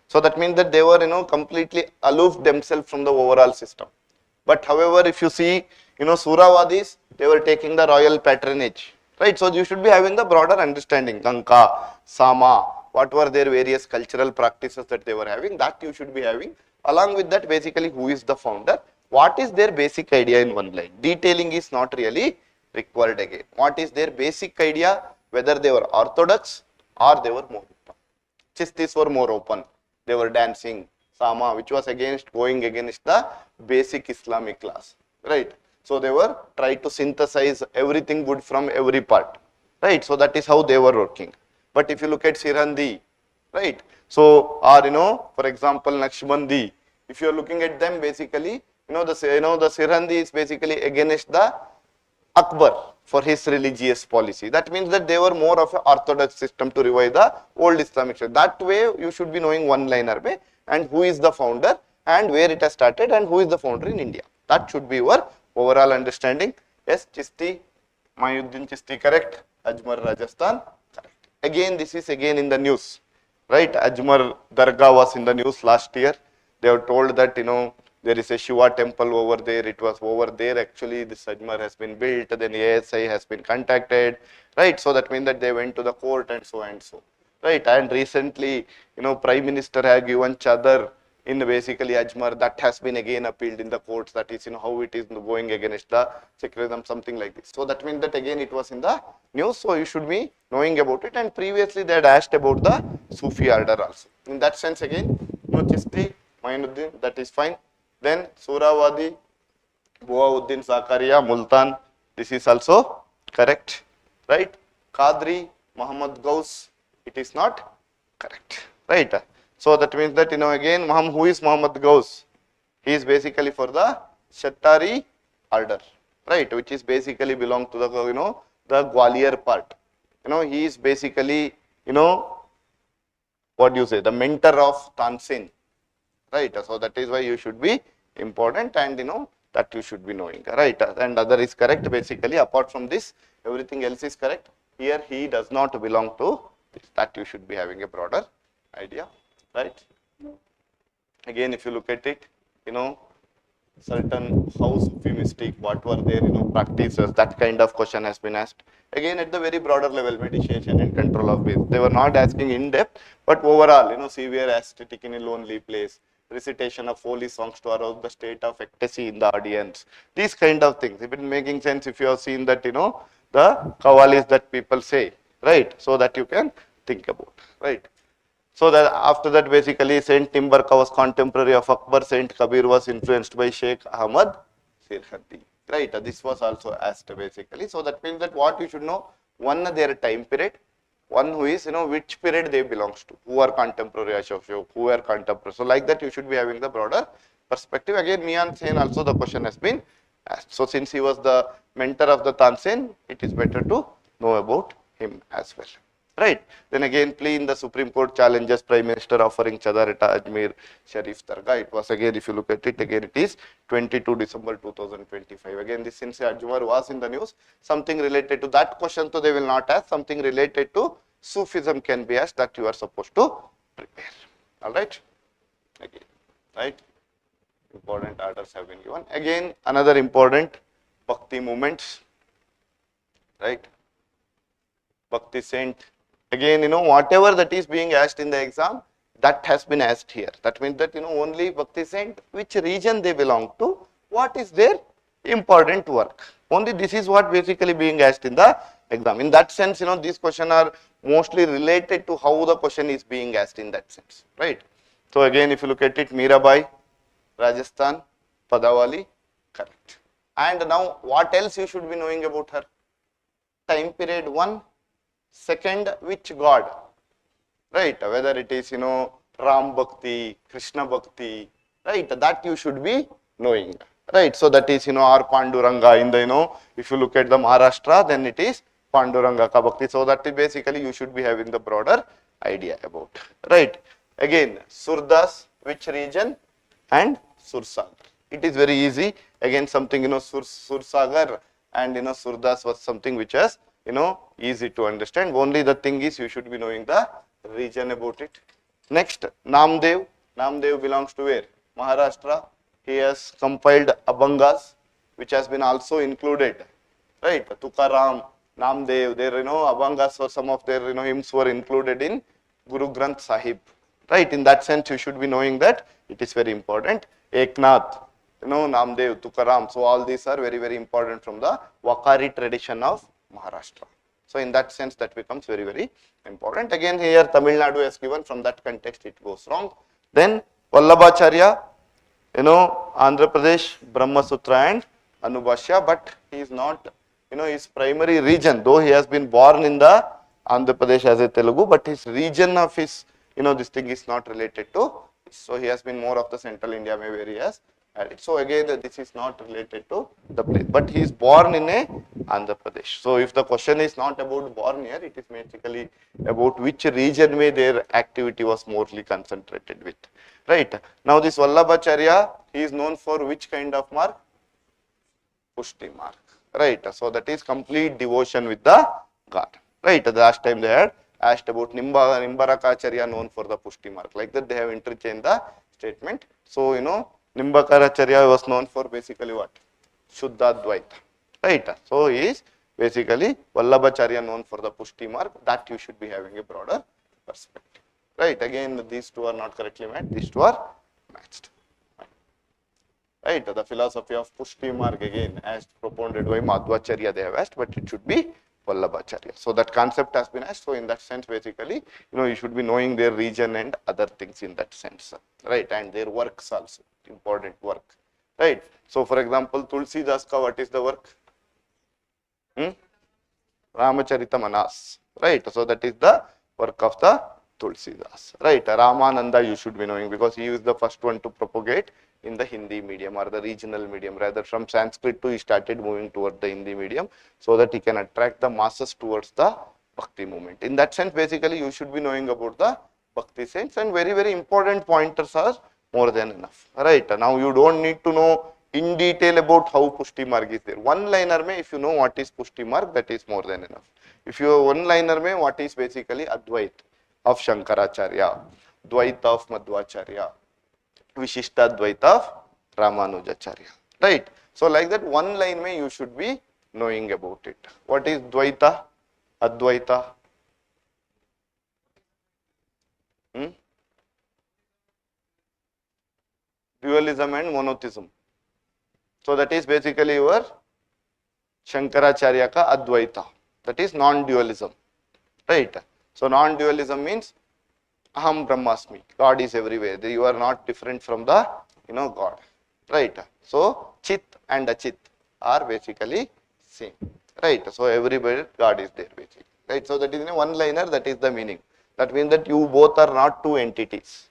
So that means that they were, completely aloof themselves from the overall system. But however, if you see, Suravadis, they were taking the royal patronage, right? So you should be having the broader understanding. Ganka, Sama, what were their various cultural practices that they were having, that you should be having. Along with that, basically, who is the founder? What is their basic idea in one line? Detailing is not really required again. What is their basic idea? Whether they were orthodox or they were more open. Chistis were more open. They were dancing. Sama, which was going against the basic Islamic class. Right? So they were trying to synthesize everything good from every part. Right? So that is how they were working. But if you look at Sirhandi, right? So, or for example, Naqshbandi, if you are looking at them, basically, the Sirhandi is basically against the Akbar for his religious policy. That means that they were more of an orthodox system to revive the old Islamic system. That way you should be knowing one liner way and who is the founder and where it has started and who is the founder in India. That should be your overall understanding. Yes, Chishti, Mayuddin Chishti, correct. Ajmer, Rajasthan, correct. Again, this is again in the news, right? Ajmer Dargah was in the news last year. They were told that, there is a Shiva temple over there. It was over there. Actually, this Ajmer has been built. Then ASI has been contacted, right? So that means that they went to the court and so and so, right? And recently, Prime Minister had given chadar in basically Ajmer. That has been again appealed in the courts. That is, how it is going against the secularism, something like this. So that means that again it was in the news. So you should be knowing about it. And previously they had asked about the Sufi order also. In that sense, again, Chishti, Mainuddin, that is fine. Then Suravadi, Buauddin Zakaria, Multan, this is also correct, right? Qadri, Muhammad Ghaus, it is not correct, right? So that means that, again, who is Muhammad Ghaus? He is basically for the Shattari order, right? Which is basically belong to the, the Gwalior part. He is basically, what do you say, the mentor of Tansin, right? So that is why you should be important and, that you should be knowing, right? And other is correct. Basically, apart from this, everything else is correct. Here, he does not belong to this. That you should be having a broader idea, right? Again, if you look at it, certain how Sufi mystic, what were their, practices, that kind of question has been asked. Again, at the very broader level, meditation and control of will. They were not asking in depth, but overall, severe aesthetic in a lonely place, recitation of holy songs to arouse the state of ecstasy in the audience. These kind of things. If it making sense, if you have seen that, the qawwalis that people say, right? So that you can think about, right? So that after that, basically, Saint Timberka was contemporary of Akbar. Saint Kabir was influenced by Sheikh Ahmad Sirhandi, right? This was also asked basically. So that means that what you should know, one, their time period, one who is, which period they belongs to, who are contemporary Ashok, who are contemporary. So like that, you should be having the broader perspective. Again, Mian Sen also the question has been asked. So since he was the mentor of the Tansen, it is better to know about him as well. Right. Then again, plea in the Supreme Court challenges Prime Minister offering chadar at Ajmer Sharif Dargah. It was again, if you look at it, again it is 22 December 2025. Again, this since Ajmer was in the news, something related to that question, so they will not ask. Something related to Sufism can be asked, that you are supposed to prepare. All right. Again, right. Important orders have been given. Again, another important Bhakti movements. Right. Bhakti saint. Again, whatever that is being asked in the exam, that has been asked here. That means that, only Bhakti saint, which region they belong to, what is their important work. Only this is what basically being asked in the exam. In that sense, these questions are mostly related to how the question is being asked in that sense, right? So again, if you look at it, Mirabai, Rajasthan, Padawali, correct. And now, what else you should be knowing about her? Time period 1. Second, which god, right? Whether it is, Ram Bhakti, Krishna Bhakti, right? That you should be knowing, right? So that is, or Panduranga in the, if you look at the Maharashtra, then it is Panduranga Ka Bhakti. So that is basically you should be having the broader idea about, right? Again, Surdas, which region? And Sursagar. It is very easy. Again, something, Sursagar and, Surdas was something which has, easy to understand. Only the thing is you should be knowing the region about it. Next, Namdev. Namdev belongs to where? Maharashtra. He has compiled Abhangas, which has been also included, right? Tukaram, Namdev, their, Abhangas or some of their, hymns were included in Guru Granth Sahib, right? In that sense, you should be knowing that it is very important. Eknath, Namdev, Tukaram. So all these are very, very important from the Wakari tradition of Maharashtra. So in that sense, that becomes very, very important. Again, here Tamil Nadu has given, from that context it goes wrong. Then Vallabhacharya, Andhra Pradesh, Brahma Sutra and Anubhashya, but he is not, his primary region, though he has been born in the Andhra Pradesh as a Telugu, but his region of his, this thing is not related to, so he has been more of the central India, maybe where he has added. So again, this is not related to the place, but he is born in a Andhra Pradesh. So if the question is not about born here, it is basically about which region where their activity was mostly concentrated with. Right. Now this Vallabhacharya, he is known for which kind of mark? Pushti mark. Right. So that is complete devotion with the God. Right. The last time they had asked about Nimbarakacharya, known for the Pushti mark. Like that they have interchanged the statement. So Nimbakaracharya was known for basically what? Shuddha Dvaita. Right. So he is basically Vallabhacharya, known for the Pushti mark. That you should be having a broader perspective. Right. Again, these two are not correctly matched. These two are matched. Right. The philosophy of Pushti mark, again, as propounded by Madhvacharya, they have asked, but it should be Vallabhacharya. So that concept has been asked. So in that sense, basically, you should be knowing their region and other things in that sense. Right. And their works also, important work. Right. So for example, Tulsidas ka, what is the work? Ramacharita Manas. Right. So that is the work of the Tulsidas. Right. Ramananda you should be knowing, because he is the first one to propagate in the Hindi medium or the regional medium. Rather, from Sanskrit to he started moving toward the Hindi medium, so that he can attract the masses towards the Bhakti movement. In that sense, basically you should be knowing about the Bhakti sense, and very, very important pointers are more than enough. Right. Now you don't need to know in detail about how Pushti marg is there. One liner mein, if you know what is Pushti marg, that is more than enough. If you one liner mein, what is basically Advait of Shankaracharya, Dvaita of Madhvacharya, Vishishta Dvaita of Ramanujacharya. Right. So like that, one line mein you should be knowing about it. What is Dvaita? Advaita? Dualism and monotheism. So that is basically your Shankaracharya ka Advaita. That is non-dualism. Right. So non-dualism means Aham Brahmasmi. God is everywhere. You are not different from the God. Right. So Chit and Achit are basically same. Right. So everywhere God is there basically. Right. So that is in a one-liner, that is the meaning. That means that you both are not two entities.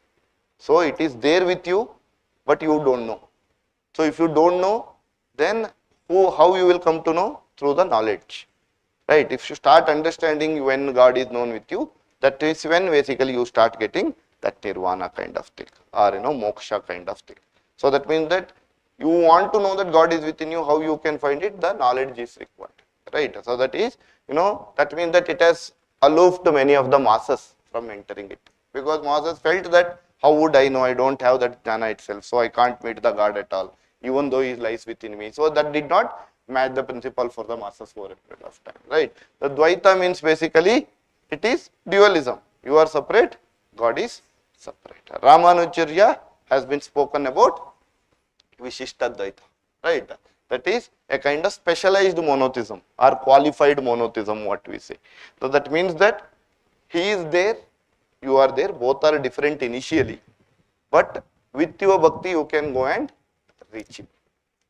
So it is there with you, but you don't know. So if you don't know, then how you will come to know? Through the knowledge. Right. If you start understanding when God is known with you, that is when basically you start getting that nirvana kind of thing, or moksha kind of thing. So that means that you want to know that God is within you. How you can find it? The knowledge is required. Right. So that is, that means that it has aloofed many of the masses from entering it, because masses felt that how would I know? I don't have that jnana itself, so I can't meet the God at all, even though he lies within me. So that did not match the principle for the masses for a period of time. Right. The Dvaita means basically it is dualism. You are separate, God is separate. Ramanujacharya has been spoken about Vishishta Dvaita. Right. That is a kind of specialized monotheism or qualified monotheism, what we say. So that means that he is there, you are there, both are different initially, but with your bhakti you can go and reach him.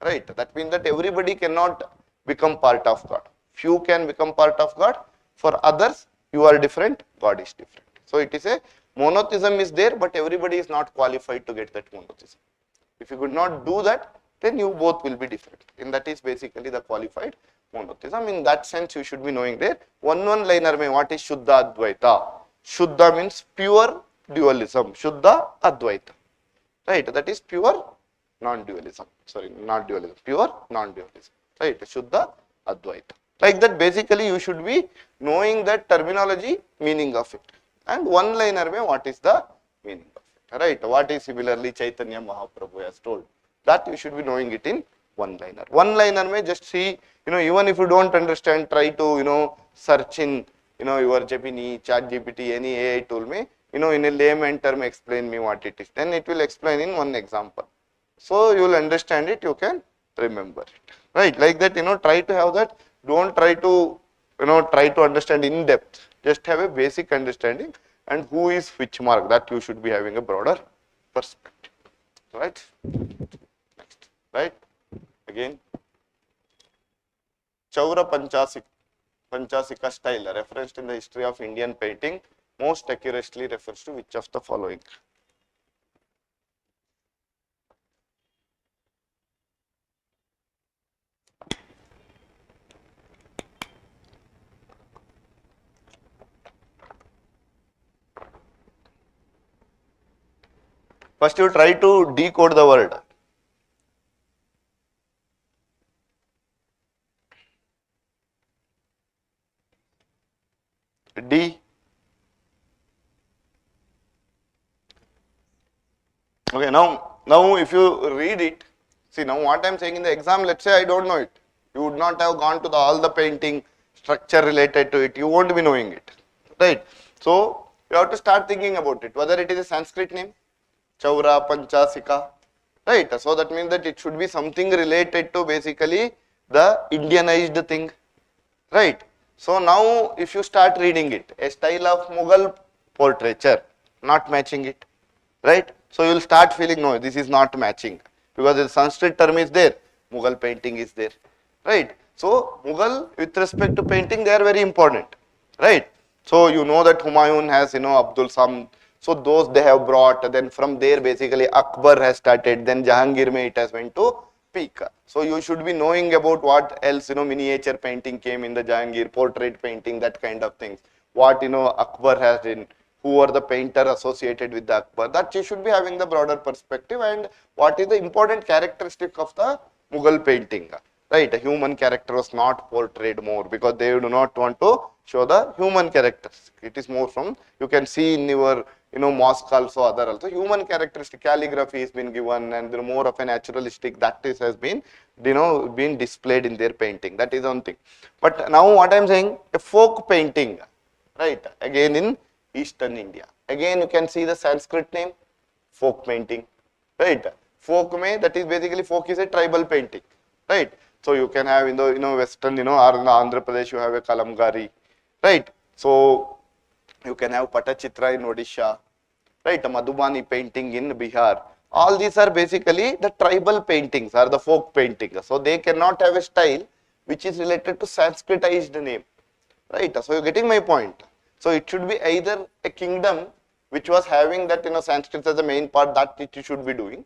Right. That means that everybody cannot become part of God. Few can become part of God. For others, you are different, God is different. So it is a monotheism is there, but everybody is not qualified to get that monotheism. If you could not do that, then you both will be different. And that is basically the qualified monotheism. In that sense, you should be knowing there. One liner mein, what is Shuddha Advaita? Shuddha means pure dualism. Shuddha Advaita. Right. That is pure non-dualism. Sorry, not dualism. Pure non-dualism. Right. Shuddha Advaita. Like that, basically you should be knowing that terminology, meaning of it. And one liner mein, what is the meaning of it. Right. What is similarly Chaitanya Mahaprabhu has told. That you should be knowing it in one liner. One liner mein just see, even if you don't understand, try to, search in, your Gemini, ChatGPT, any AI tool mein, in a layman term explain me what it is. Then it will explain in one example. So you will understand it, you can remember it. Right. Like that, try to have that. Don't try to, try to understand in depth. Just have a basic understanding, and who is which mark, that you should be having a broader perspective. Right. Next. Right. Again. Chaurapanchasika style, referenced in the history of Indian painting, most accurately refers to which of the following? First you try to decode the word. D. Okay, now if you read it, see now what I am saying in the exam, let's say I don't know it. You would not have gone to all the painting structure related to it. You won't be knowing it, right? So you have to start thinking about it. Whether it is a Sanskrit name, Chaurapanchasika, right? So that means that it should be something related to basically the Indianized thing, right? So now if you start reading it, a style of Mughal portraiture, not matching it, right? So you will start feeling, no, this is not matching because the Sanskrit term is there, Mughal painting is there, right? So Mughal with respect to painting, they are very important, right? So you know that Humayun has, Abdul Sam, so those they have brought, then from there basically Akbar has started, then Jahangir mein it has went to peak. So you should be knowing about what else, miniature painting came in the Jahangir, portrait painting, that kind of things. What, Akbar has in, who are the painter associated with the Akbar, that you should be having the broader perspective, and what is the important characteristic of the Mughal painting, right? A human character was not portrayed more because they do not want to show the human characters. It is more from, you can see in your, mosque also, other also, human characteristic, calligraphy has been given, and more of a naturalistic, that is has been, been displayed in their painting. That is one thing. But now what I am saying, a folk painting, right? Again in Eastern India. Again you can see the Sanskrit name, folk painting, right? Folk mein, that is basically, folk is a tribal painting, right? So you can have in the, Western, or in the Andhra Pradesh, you have a Kalamgari, right? So you can have Patachitra in Odisha, right? Madhubani painting in Bihar. All these are basically the tribal paintings or the folk paintings. So they cannot have a style which is related to Sanskritized name, right? So you're getting my point. So it should be either a kingdom which was having that, Sanskrit as the main part, that it should be doing,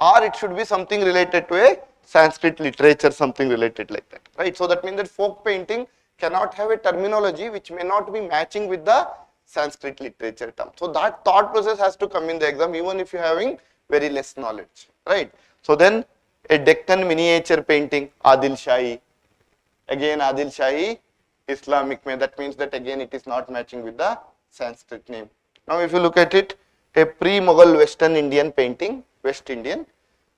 or it should be something related to a Sanskrit literature, something related like that, right? So that means that folk painting cannot have a terminology which may not be matching with the Sanskrit literature term. So that thought process has to come in the exam, even if you're having very less knowledge, right? So then a Deccan miniature painting, Adil Shahi, again Adil Shahi, Islamic mein, that means that again it is not matching with the Sanskrit name. Now if you look at it, a pre-Mughal Western Indian painting, West Indian,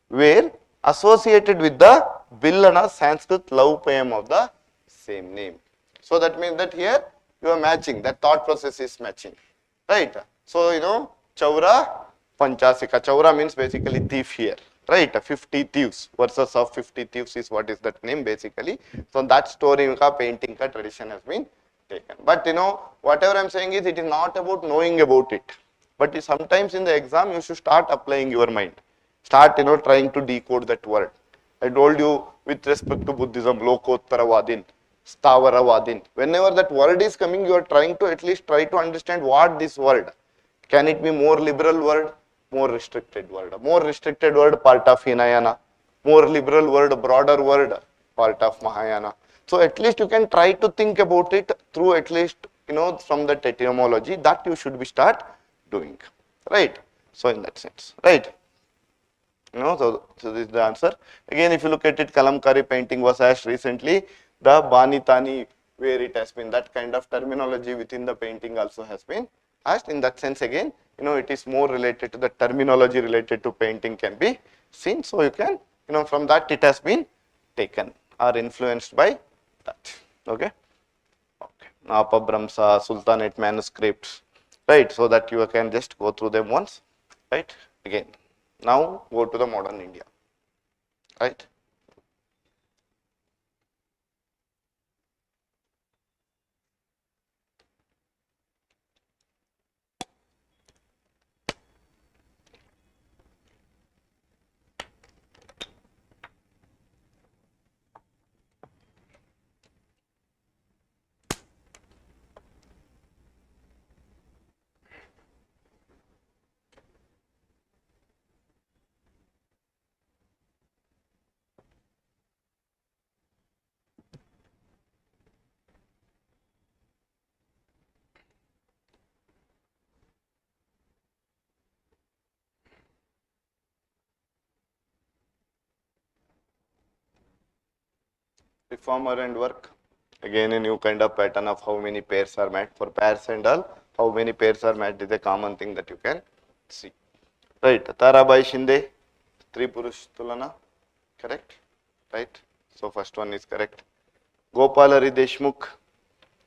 where associated with the Billana Sanskrit love poem of the same name. So that means that here you are matching, that thought process is matching, right? So Chaura Panchasika, Chaura means basically thief here, right? 50 thieves, versus of 50 thieves is what is that name basically. So that story ka painting ka tradition has been taken. But whatever I am saying is, it is not about knowing about it, but sometimes in the exam you should start applying your mind. Start trying to decode that word. I told you with respect to Buddhism, Lokottaravadin, Stavaravadin. Whenever that word is coming, you are trying to at least try to understand what this word. Can it be more liberal word, more restricted word? More restricted word, part of Hinayana. More liberal word, broader word, part of Mahayana. So at least you can try to think about it through at least, from the etymology, that you should be start doing, right? So in that sense, right? So this is the answer. Again, if you look at it, Kalamkari painting was asked recently. The Bani Tani, where it has been, that kind of terminology within the painting also has been asked. In that sense, again, it is more related to the terminology related to painting can be seen. So you can, from that it has been taken or influenced by that. Okay. Okay. Napa Brahmsa, Sultanate manuscripts, right? So that you can just go through them once, right? Again. Now go to the modern India, right? reformer and work. Again, a new kind of pattern of how many pairs are met. For pairs and all, how many pairs are met is a common thing that you can see. Right. Tarabai Shinde, Stri Purush Tulana, correct? Right. So first one is correct. Gopalari Deshmukh,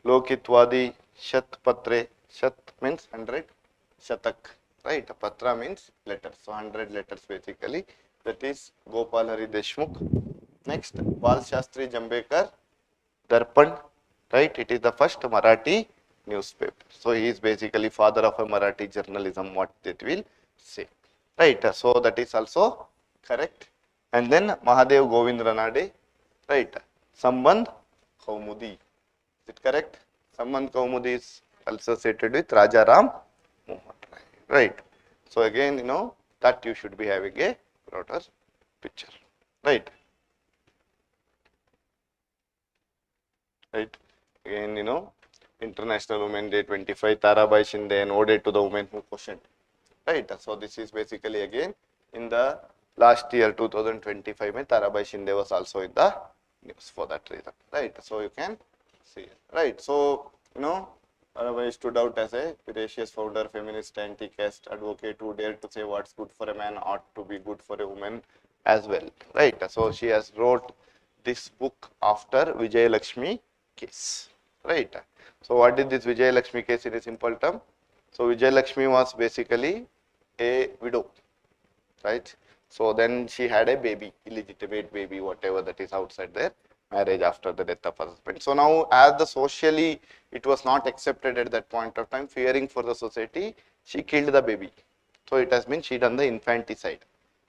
Lokitvadi, Shat Patre. Shat means 100, Shatak. Right. Patra means letters. So 100 letters basically. That is Gopalari Deshmukh. Next, Bal Shastri Jambekar, Darpan, right? It is the first Marathi newspaper. So he is basically father of a Marathi journalism, what it will say. Right. So that is also correct. And then Mahadev Govind Ranade, right? Sambandh Kaumudi. Is it correct? Sambandh Kaumudi is associated with Raja Ram Mohan Rai. Right. So again, you know, that you should be having a broader picture. Right. Right. Again, you know, International Women Day 25, Tarabai Shinde, an ode to the women who questioned. Right. So this is basically again in the last year 2025, Tarabai Shinde was also in the news for that reason. Right. So you can see it. Right. So, you know, Tarabai stood out as a veracious founder, feminist, anti-caste advocate who dared to say what's good for a man ought to be good for a woman as well. Right. So she has wrote this book after Vijay Lakshmi case, right? So what is this Vijay Lakshmi case in a simple term? So Vijay Lakshmi was basically a widow, right? So then she had a baby, illegitimate baby, whatever that is outside their marriage after the death of her husband. So now as the socially it was not accepted at that point of time, fearing for the society, she killed the baby. So it has been she done the infanticide.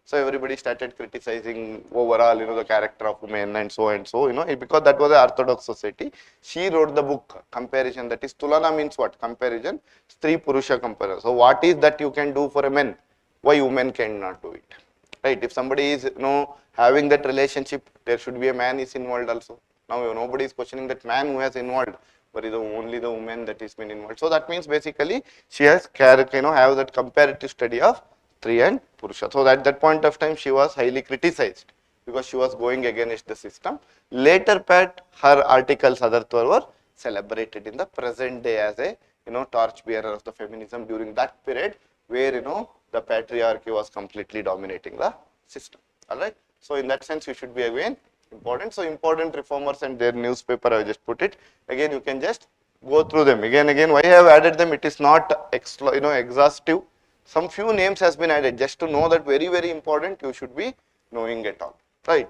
So everybody started criticizing overall, you know, the character of women and so, you know, because that was an orthodox society. She wrote the book comparison, that is Tulana means what? Comparison, Stri Purusha comparison. So what is that you can do for a man? Why women cannot do it? Right? If somebody is, you know, having that relationship, there should be a man is involved also. Now nobody is questioning that man who has involved, but is only the woman that is been involved. So that means basically she has, you know, have that comparative study of Stri and Purusha. So at that point of time, she was highly criticized because she was going against the system. Later part, her articles, Adartwar, were celebrated in the present day as a, you know, torch bearer of the feminism during that period where, you know, the patriarchy was completely dominating the system. All right. So in that sense, you should be again important. So important reformers and their newspaper, I just put it. Again, you can just go through them. Again, why I have added them? It is not, you know, exhaustive. Some few names has been added just to know that very, very important, you should be knowing it all, right?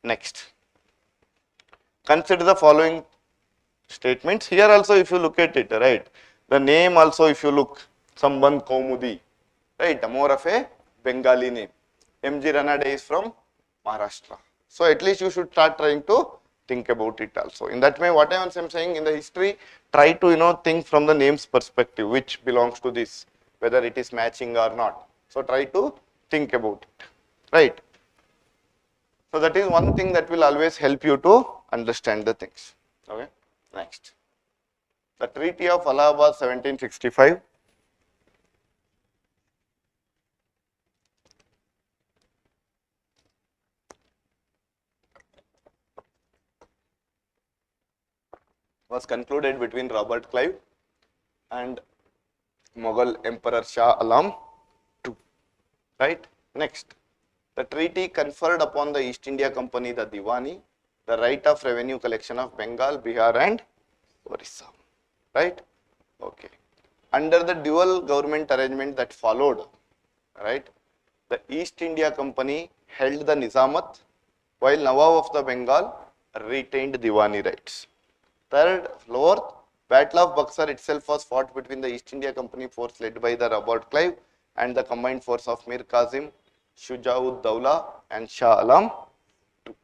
Next, consider the following statements. Here also if you look at it, right, the name also if you look, Sambandh Kaumudi, right, more of a Bengali name. M.G. Ranade is from Maharashtra. So at least you should start trying to think about it also. In that way, what I am saying in the history, try to, you know, think from the names perspective, which belongs to this, whether it is matching or not. So try to think about it, right? So that is one thing that will always help you to understand the things. Okay. Next, the Treaty of Allahabad 1765. Was concluded between Robert Clive and Mughal Emperor Shah Alam II, right? Next, the treaty conferred upon the East India Company, the Diwani, the right of revenue collection of Bengal, Bihar and Orissa, right? Okay. Under the dual government arrangement that followed, right, the East India Company held the Nizamat while Nawab of the Bengal retained Diwani rights. Third, fourth, Battle of Buxar itself was fought between the East India Company force led by the Robert Clive and the combined force of Mir Kazim, Shuja'ud-Dawla and Shah Alam II.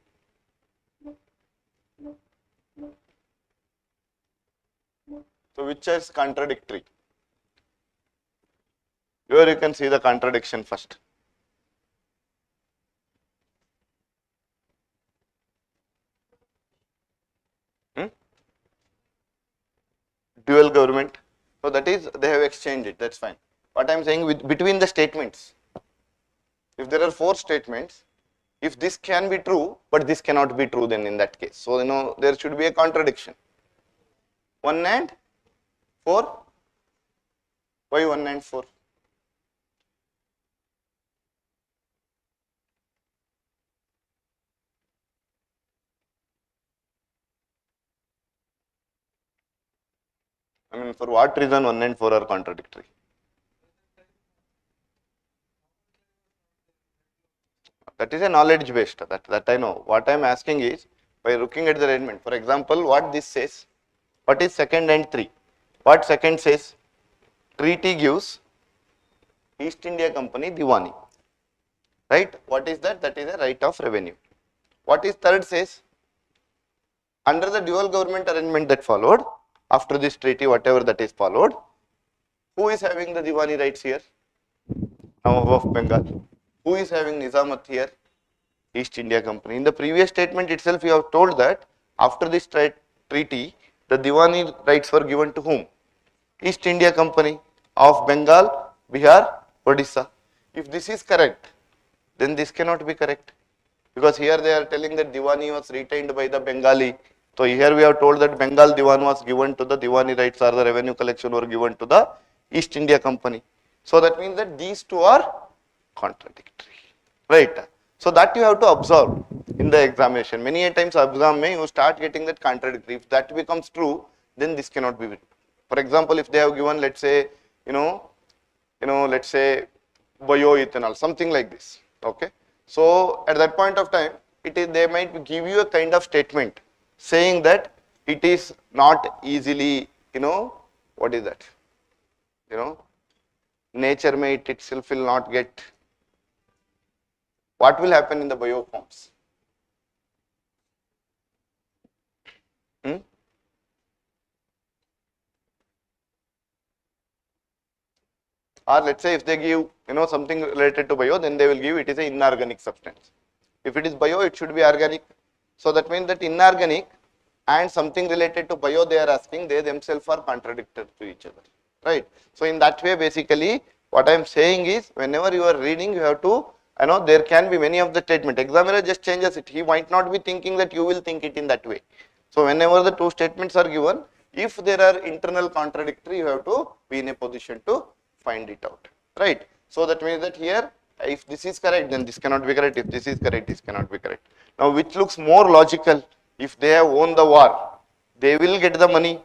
So which is contradictory? Here you can see the contradiction first. Dual government. So that is, they have exchanged it, that's fine. What I am saying, with between the statements, if there are 4 statements, If this can be true, but this cannot be true, then in that case. So, there should be a contradiction. 1 and 4. Why 1 and 4? I mean, for what reason 1 and 4 are contradictory? That is a knowledge based, that I know. What I am asking is, by looking at the arrangement, for example, what this says, what is 2nd and 3? What 2nd says? Treaty gives East India Company Diwani, right? What is that? That is a right of revenue. What is 3rd says? Under the dual government arrangement that followed, after this treaty, whatever that is followed, who is having the Diwani rights here? Nawab of Bengal. Who is having Nizamat here? East India Company. In the previous statement itself, you have told that after this treaty, the Diwani rights were given to whom? East India Company of Bengal, Bihar, Odisha. If this is correct, then this cannot be correct, because here they are telling that Diwani was retained by the Bengali. So here we have told that Bengal Diwan was given to the Diwani rights, or the revenue collection were given to the East India Company. So that means that these two are contradictory, right? So that you have to observe in the examination. Many a times exam may you start getting that contradictory. If that becomes true, then this cannot be. For example, if they have given, let's say, let's say bioethanol, something like this. Okay. So at that point of time, they might give you a kind of statement saying that it is not easily, what is that? Nature may it itself will not get. What will happen in the bioforms? Or let's say if they give, something related to bio, then they will give it is an inorganic substance. If it is bio, it should be organic. So that means that inorganic and something related to bio, they are asking, they themselves are contradictory to each other, right? So in that way, basically, what I am saying is, whenever you are reading, you have to, there can be many of the statement. Examiner just changes it. He might not be thinking that you will think it in that way. So whenever the two statements are given, if there are internal contradictory, you have to be in a position to find it out, right? So that means that here, if this is correct, then this cannot be correct. If this is correct, this cannot be correct. Now, which looks more logical? If they have won the war, they will get the money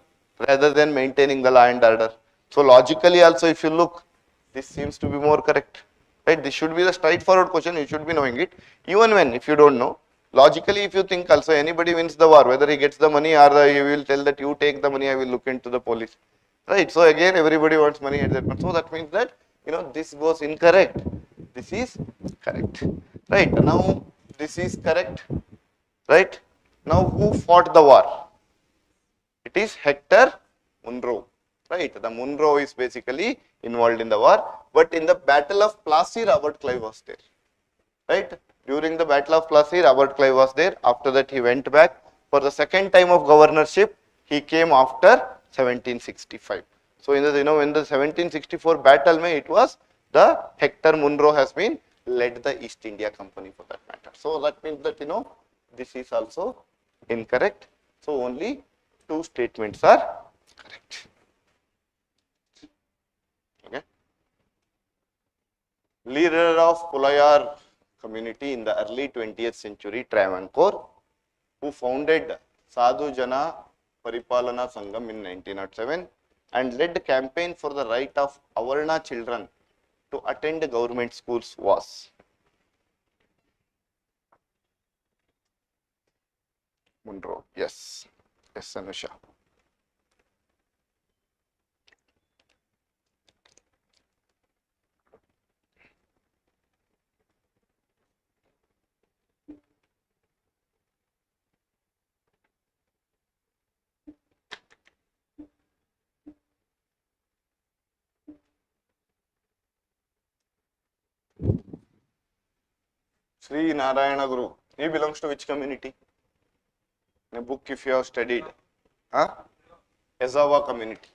rather than maintaining the law and order. So logically also, if you look, this seems to be more correct, right? This should be the straightforward question. You should be knowing it. Even when, if you don't know, logically, if you think also anybody wins the war, whether he gets the money or he will tell that you take the money, I will look into the police, right? So again, everybody wants money at that point. So that means that, this goes incorrect. This is correct, right? Now, this is correct, right? Now, who fought the war? It is Hector Munro, right? The Munro is basically involved in the war, but in the Battle of Plassey, Robert Clive was there, right? During the Battle of Plassey, Robert Clive was there. After that, he went back for the second time of governorship. He came after 1765. So in the, when the 1764 battle, it was the Hector Munro has been led the East India Company for that matter. So that means that, this is also incorrect. So only two statements are correct. Okay. Leader of Pulayar community in the early 20th century, Travancore, who founded Sadhu Jana Paripalana Sangam in 1907 and led the campaign for the right of Avarna children to attend government schools was Munro. Yes. Yes, Anusha. Sri Narayana Guru. He belongs to which community? In a book, if you have studied, Ezawa community,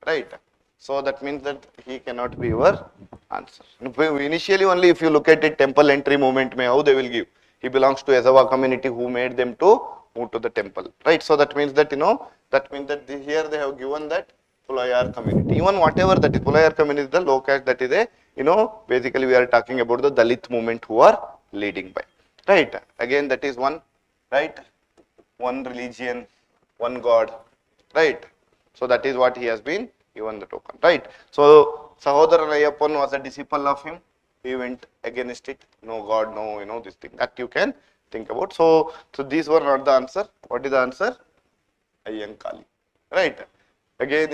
right? So that means that he cannot be your answer. Initially, only if you look at it, temple entry movement, how they will give. He belongs to Ezava community who made them to move to the temple, right? So that means that, here they have given that Pulayar community. Even whatever that is, Pulayar community is the low caste, that is a, basically we are talking about the Dalit movement who are leading by, right? Again, that is one, right? One religion, one God, right? So that is what he has been given the token, right? So Sahodara Ayappan was a disciple of him. He went against it. No God, no, this thing that you can think about. So these were not the answer. What is the answer? Ayyankali, right? Again,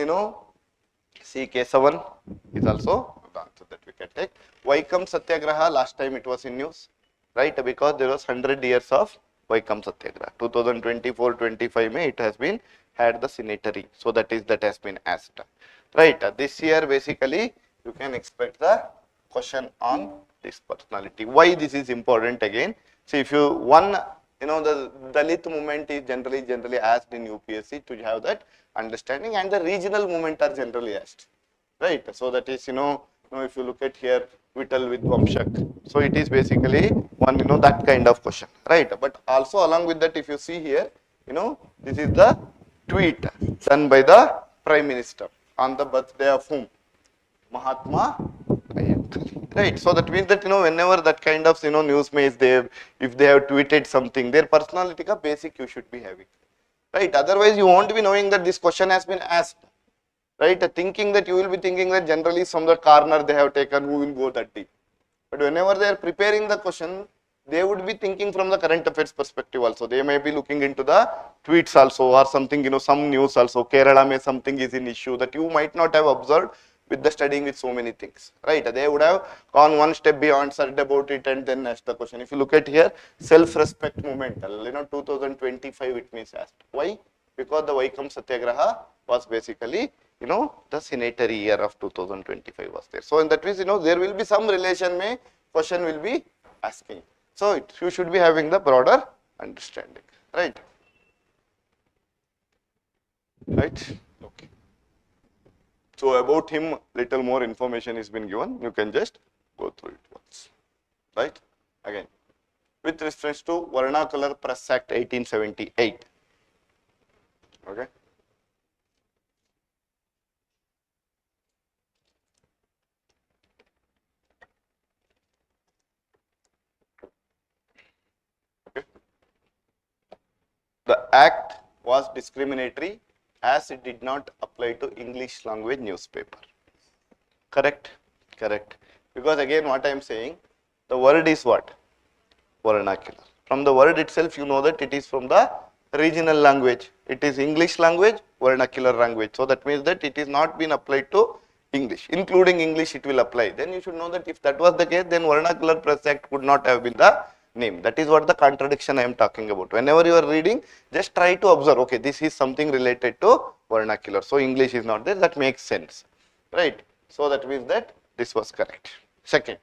C. Kesavan is also the answer that we can take. Vaikam Satyagraha, last time it was in news, right? Because there was 100 years of Vaikam Satyagraha. 2024-25 May, it has been had the signatory. So that has been asked, right? This year, basically, you can expect the question on this personality. Why this is important again? See, if you the Dalit movement is generally asked in UPSC to have that understanding, and the regional movement are generally asked, right? So that is, if you look at here, Vittal with Vamshak, so it is basically one, that kind of question, right? But also along with that, if you see here, this is the tweet done by the Prime Minister on the birthday of whom? Mahatma Ayyankali, right? So that means that, whenever that kind of, news may is there, if they have tweeted something, their personality ka basic you should be having, right? Otherwise, you won't be knowing that this question has been asked, right? Thinking that you will be thinking that generally from the corner they have taken, who will go that deep. But whenever they are preparing the question, they would be thinking from the current affairs perspective also. They may be looking into the tweets also, or something, some news also. Kerala may something is an issue that you might not have observed with the studying with so many things, right? They would have gone one step beyond, searched about it, and then asked the question. If you look at here, self-respect movement, 2025 it means asked. Why? Because the Vaikam Satyagraha was basically, the signatory year of 2025 was there. So in that means, there will be some relation, may question will be asking. So you should be having the broader understanding, right? Right? Okay. So about him, little more information has been given. You can just go through it once, right? Again, with reference to Vernacular Press Act 1878. Okay. Okay. The act was discriminatory as it did not apply to English language newspaper. Correct? Correct. Because again, what I am saying, the word is what? Vernacular. From the word itself, you know that it is from the regional language. It is English language, vernacular language. So that means that it is not been applied to English. Including English, it will apply. Then you should know that if that was the case, then Vernacular Press Act would not have been the name. That is what the contradiction I am talking about. Whenever you are reading, just try to observe, okay, this is something related to vernacular. So English is not there. That makes sense, right? So that means that this was correct. Second,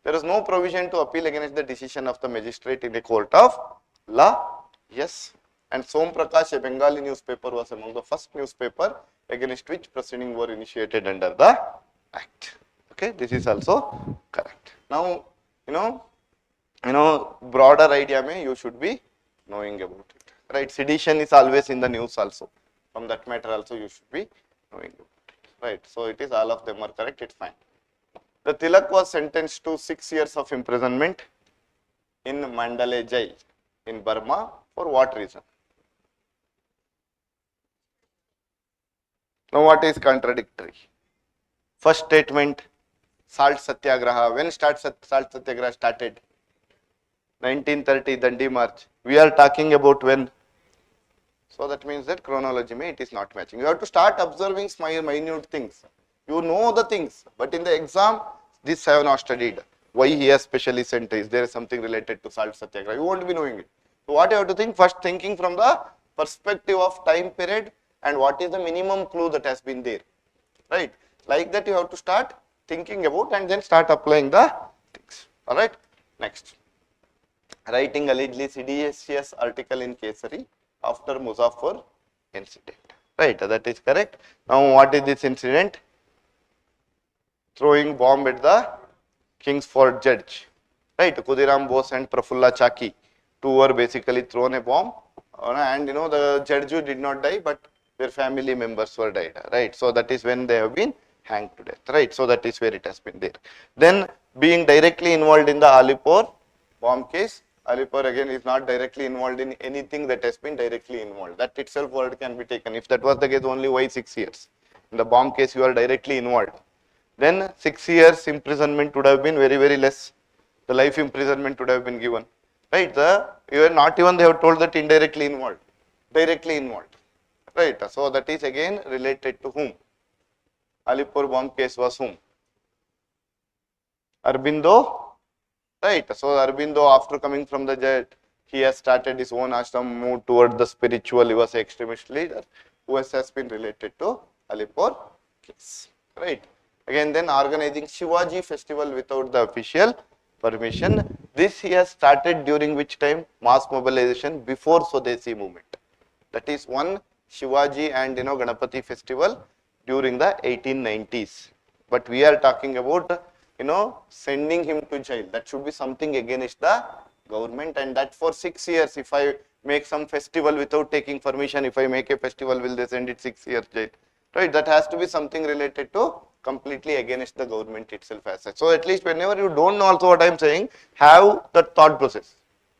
there is no provision to appeal against the decision of the magistrate in a court of law. Yes. And Som Prakash, a Bengali newspaper, was among the first newspaper against which proceedings were initiated under the act. Okay, this is also correct. Now, broader idea may you should be knowing about it, right? Sedition is always in the news also. From that matter also you should be knowing about it, right? So it is all of them are correct, it's fine. The Tilak was sentenced to 6 years of imprisonment in Mandalay jail in Burma. For what reason? Now what is contradictory? First statement, Salt Satyagraha. When Salt Satyagraha started? 1930, Dandi March. We are talking about when? So that means that chronology may it is not matching. You have to start observing minute things. You know the things, but in the exam, this I have not studied. Why he has specially sent? Is there something related to Salt Satyagraha? You won't be knowing it. So what you have to think? First thinking from the perspective of time period and what is the minimum clue that has been there, right? Like that you have to start thinking about and then start applying the things. All right. Next, writing allegedly seditious article in Kesari after Muzaffar incident. Right, that is correct. Now what is this incident? Throwing bomb at the Kingsford judge. right? Khudiram Bose and Prafulla Chaki, two were basically thrown a bomb, and the judge did not die, but their family members were died, right? So that is when they have been hanged to death, right? So that is where it has been there. Then being directly involved in the Alipore bomb case, Alipore again is not directly involved in anything that has been directly involved. That itself word can be taken. If that was the case, only why 6 years? In the bomb case, you are directly involved. Then 6 years imprisonment would have been very, very less. The life imprisonment would have been given, right? Not even they have told that indirectly involved, directly involved, right? So that is again related to whom? Alipore bomb case was whom? Aurobindo, right? So Aurobindo, after coming from the jail, he has started his own ashram, moved toward the spiritual. He was an extremist leader who has been related to Alipore case, right? Again, then organizing Shivaji festival without the official permission. This he has started during which time? Mass mobilization before Swadeshi movement. That is one Shivaji and Ganapati festival during the 1890s. But we are talking about sending him to jail. That should be something against the government, and that for 6 years. If I make some festival without taking permission, if I make a festival, will they send it 6 years jail? Right? That has to be something related to completely against the government itself as such. So at least whenever you don't know also what I am saying, have the thought process,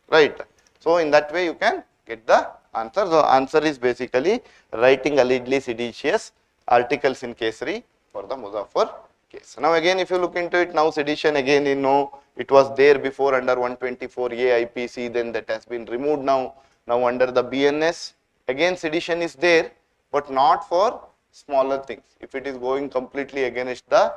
right? So in that way you can get the answer. The answer is basically writing allegedly seditious articles in Kesari for the Muzaffar case. Now again, if you look into it, now sedition again, it was there before under 124A IPC, then that has been removed now. Now under the BNS, again sedition is there, but not for smaller things. If it is going completely against the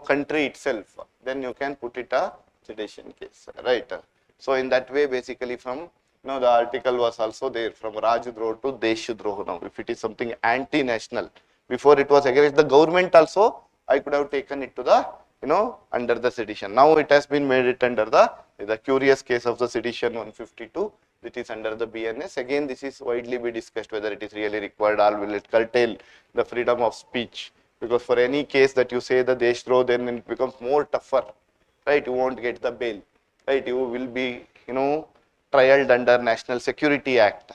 country itself, then you can put it a sedition case, right? So in that way, basically from the article was also there, from Rajdroh to Deshdroh. Now if it is something anti-national, before it was against the government also, I could have taken it to the under the sedition. Now it has been made it under the curious case of the sedition 152. It is under the BNS. Again, this is widely be discussed whether it is really required or will it curtail the freedom of speech. Because for any case that you say the Deshdroh, then it becomes more tougher, right? You won't get the bail, right? You will be, trialed under National Security Act,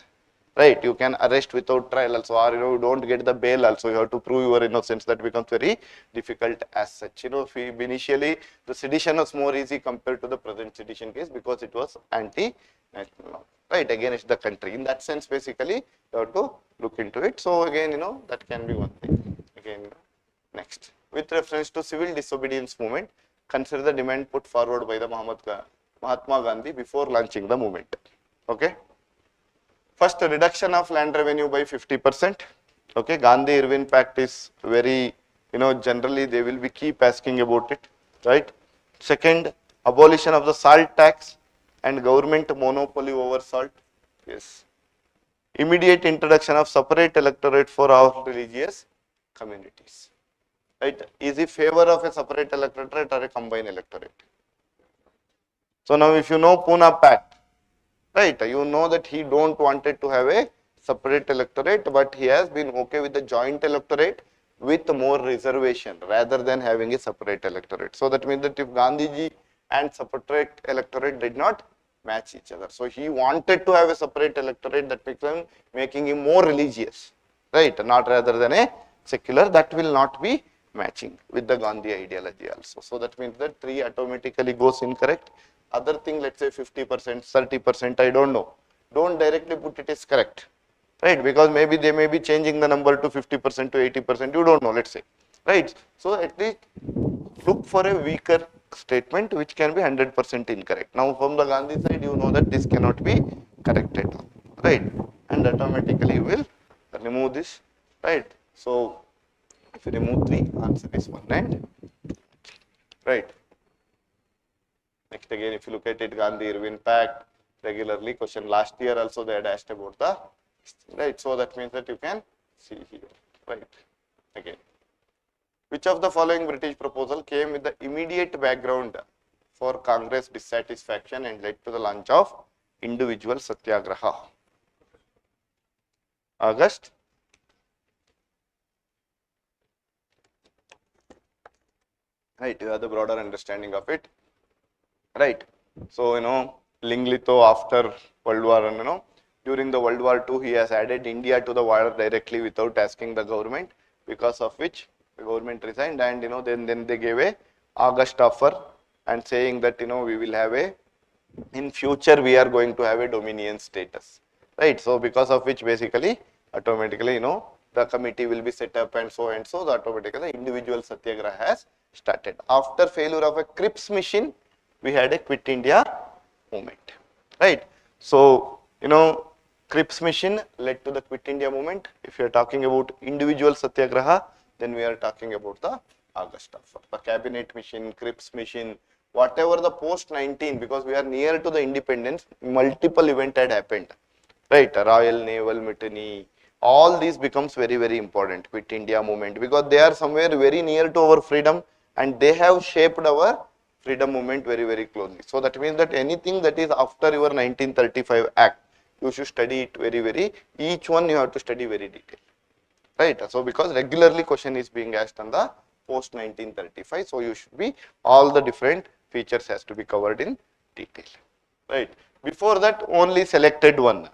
right? You can arrest without trial also, or you don't get the bail also. You have to prove your innocence. That becomes very difficult as such. If initially the sedition was more easy compared to the present sedition case because it was anti-national law, right, against the country. In that sense, basically, you have to look into it. So again, that can be one thing. Again, next, with reference to civil disobedience movement, consider the demand put forward by the Mahatma Gandhi before launching the movement. Okay. First, reduction of land revenue by 50%. Okay, Gandhi-Irwin Pact is very, generally they will be keep asking about it, right? Second, abolition of the salt tax and government monopoly over salt. Yes. Immediate introduction of separate electorate for our religious communities. Right? Is in favor of a separate electorate or a combined electorate? So now if you know Pune Pact, right, you know that he don't wanted to have a separate electorate, but he has been okay with the joint electorate with more reservation rather than having a separate electorate. So that means that if Gandhiji and separate electorate did not match each other, so he wanted to have a separate electorate that became making him more religious, right, not rather than a secular. That will not be matching with the Gandhi ideology also. So that means that 3 automatically goes incorrect. Other thing, let's say 50%, 30%, I don't know. Don't directly put it as correct, right? Because maybe they may be changing the number to 50% to 80%. You don't know, let's say, right? So at least look for a weaker statement which can be 100% incorrect. Now from the Gandhi side, you know that this cannot be corrected, right? And automatically you will remove this, right? So if you remove 3, answer is 1 and right. Next again, if you look at it, Gandhi-Irwin Pact, regularly question last year also they had asked about the, right? So that means that you can see here, right? Again, which of the following British proposal came with the immediate background for Congress dissatisfaction and led to the launch of individual satyagraha? August. Right, you have the broader understanding of it. Right. So, Linglito after World War I, during the World War II, he has added India to the war directly without asking the government, because of which the government resigned, and then they gave a August offer and saying that we will have in future we are going to have a dominion status, right? So because of which basically automatically the committee will be set up, and so the automatically the individual satyagraha has started. After failure of a Cripps mission, we had a Quit India movement, right? So Cripps mission led to the Quit India movement. If you are talking about individual satyagraha, then we are talking about the August offer. The cabinet mission, Cripps mission, whatever the post 19, because we are near to the independence, multiple event had happened, right? Royal Naval Mutiny, all these becomes very, very important. Quit India movement, because they are somewhere very near to our freedom, and they have shaped our freedom movement very, very closely. So that means that anything that is after your 1935 act, you should study it very, very, each one you have to study very detailed, right? So because regularly question is being asked on the post 1935, so you should be, all the different features has to be covered in detail, right? Before that, only selected one,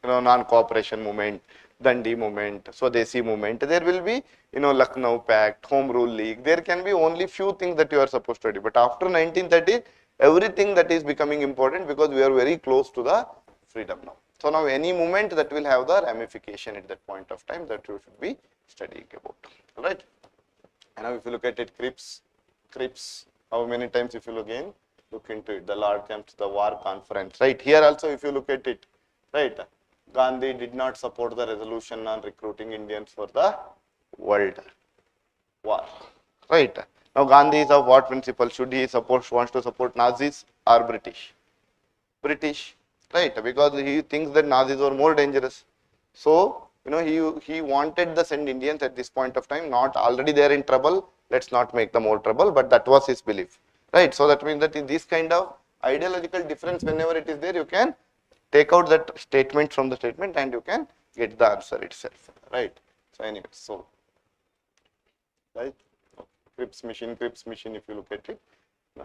non-cooperation movement, Dandi movement, Swadesi movement, there will be, Lucknow Pact, Home Rule League, there can be only few things that you are supposed to do, but after 1930, everything that is becoming important, because we are very close to the freedom now. So now any movement that will have the ramification at that point of time, that you should be studying about, right? And now if you look at it, Cripps, how many times if you again look into it, the Lord comes to the war conference, right? Here also if you look at it, right, Gandhi did not support the resolution on recruiting Indians for the world war, right? Now Gandhi is of what principle? Should he wants to support Nazis or British? British, right? Because he thinks that Nazis were more dangerous. So, he wanted the send Indians at this point of time, not already they are in trouble, let's not make them more trouble, but that was his belief, right? So that means that in this kind of ideological difference, whenever it is there, you can take out that statement from the statement and you can get the answer itself, right? So anyway, so, right, Cripps mission, if you look at it,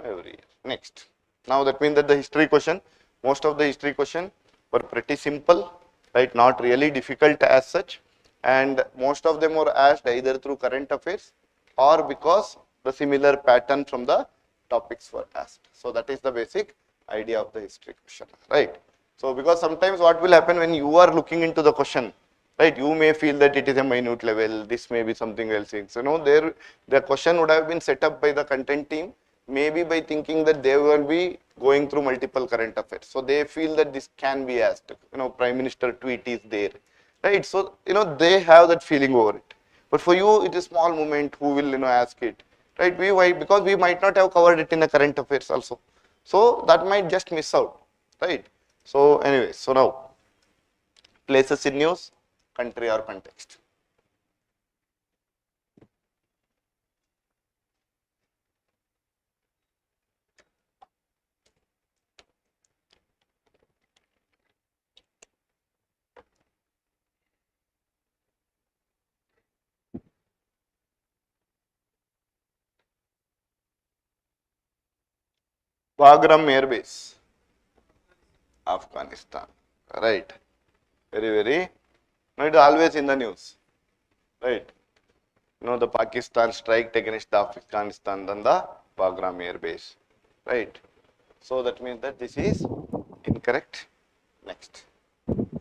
every year. Next. Now that means that the history question, most of the history question were pretty simple, right? Not really difficult as such, and most of them were asked either through current affairs or because the similar pattern from the topics were asked. So that is the basic idea of the history question, right? So because sometimes what will happen when you are looking into the question, right, you may feel that it is a minute level, this may be something else. So the question would have been set up by the content team, maybe by thinking that they will be going through multiple current affairs. So they feel that this can be asked, Prime Minister tweet is there, right? So, they have that feeling over it. But for you, it is small moment who will, ask it, right? Because we might not have covered it in the current affairs also. So that might just miss out, right? So anyway, so now, places in news, country or context. Bagram Air Base, Afghanistan, right? Very, very, no, it is always in the news, right? The Pakistan strike against the Afghanistan, then the Bagram Air Base, right? So that means that this is incorrect. Next,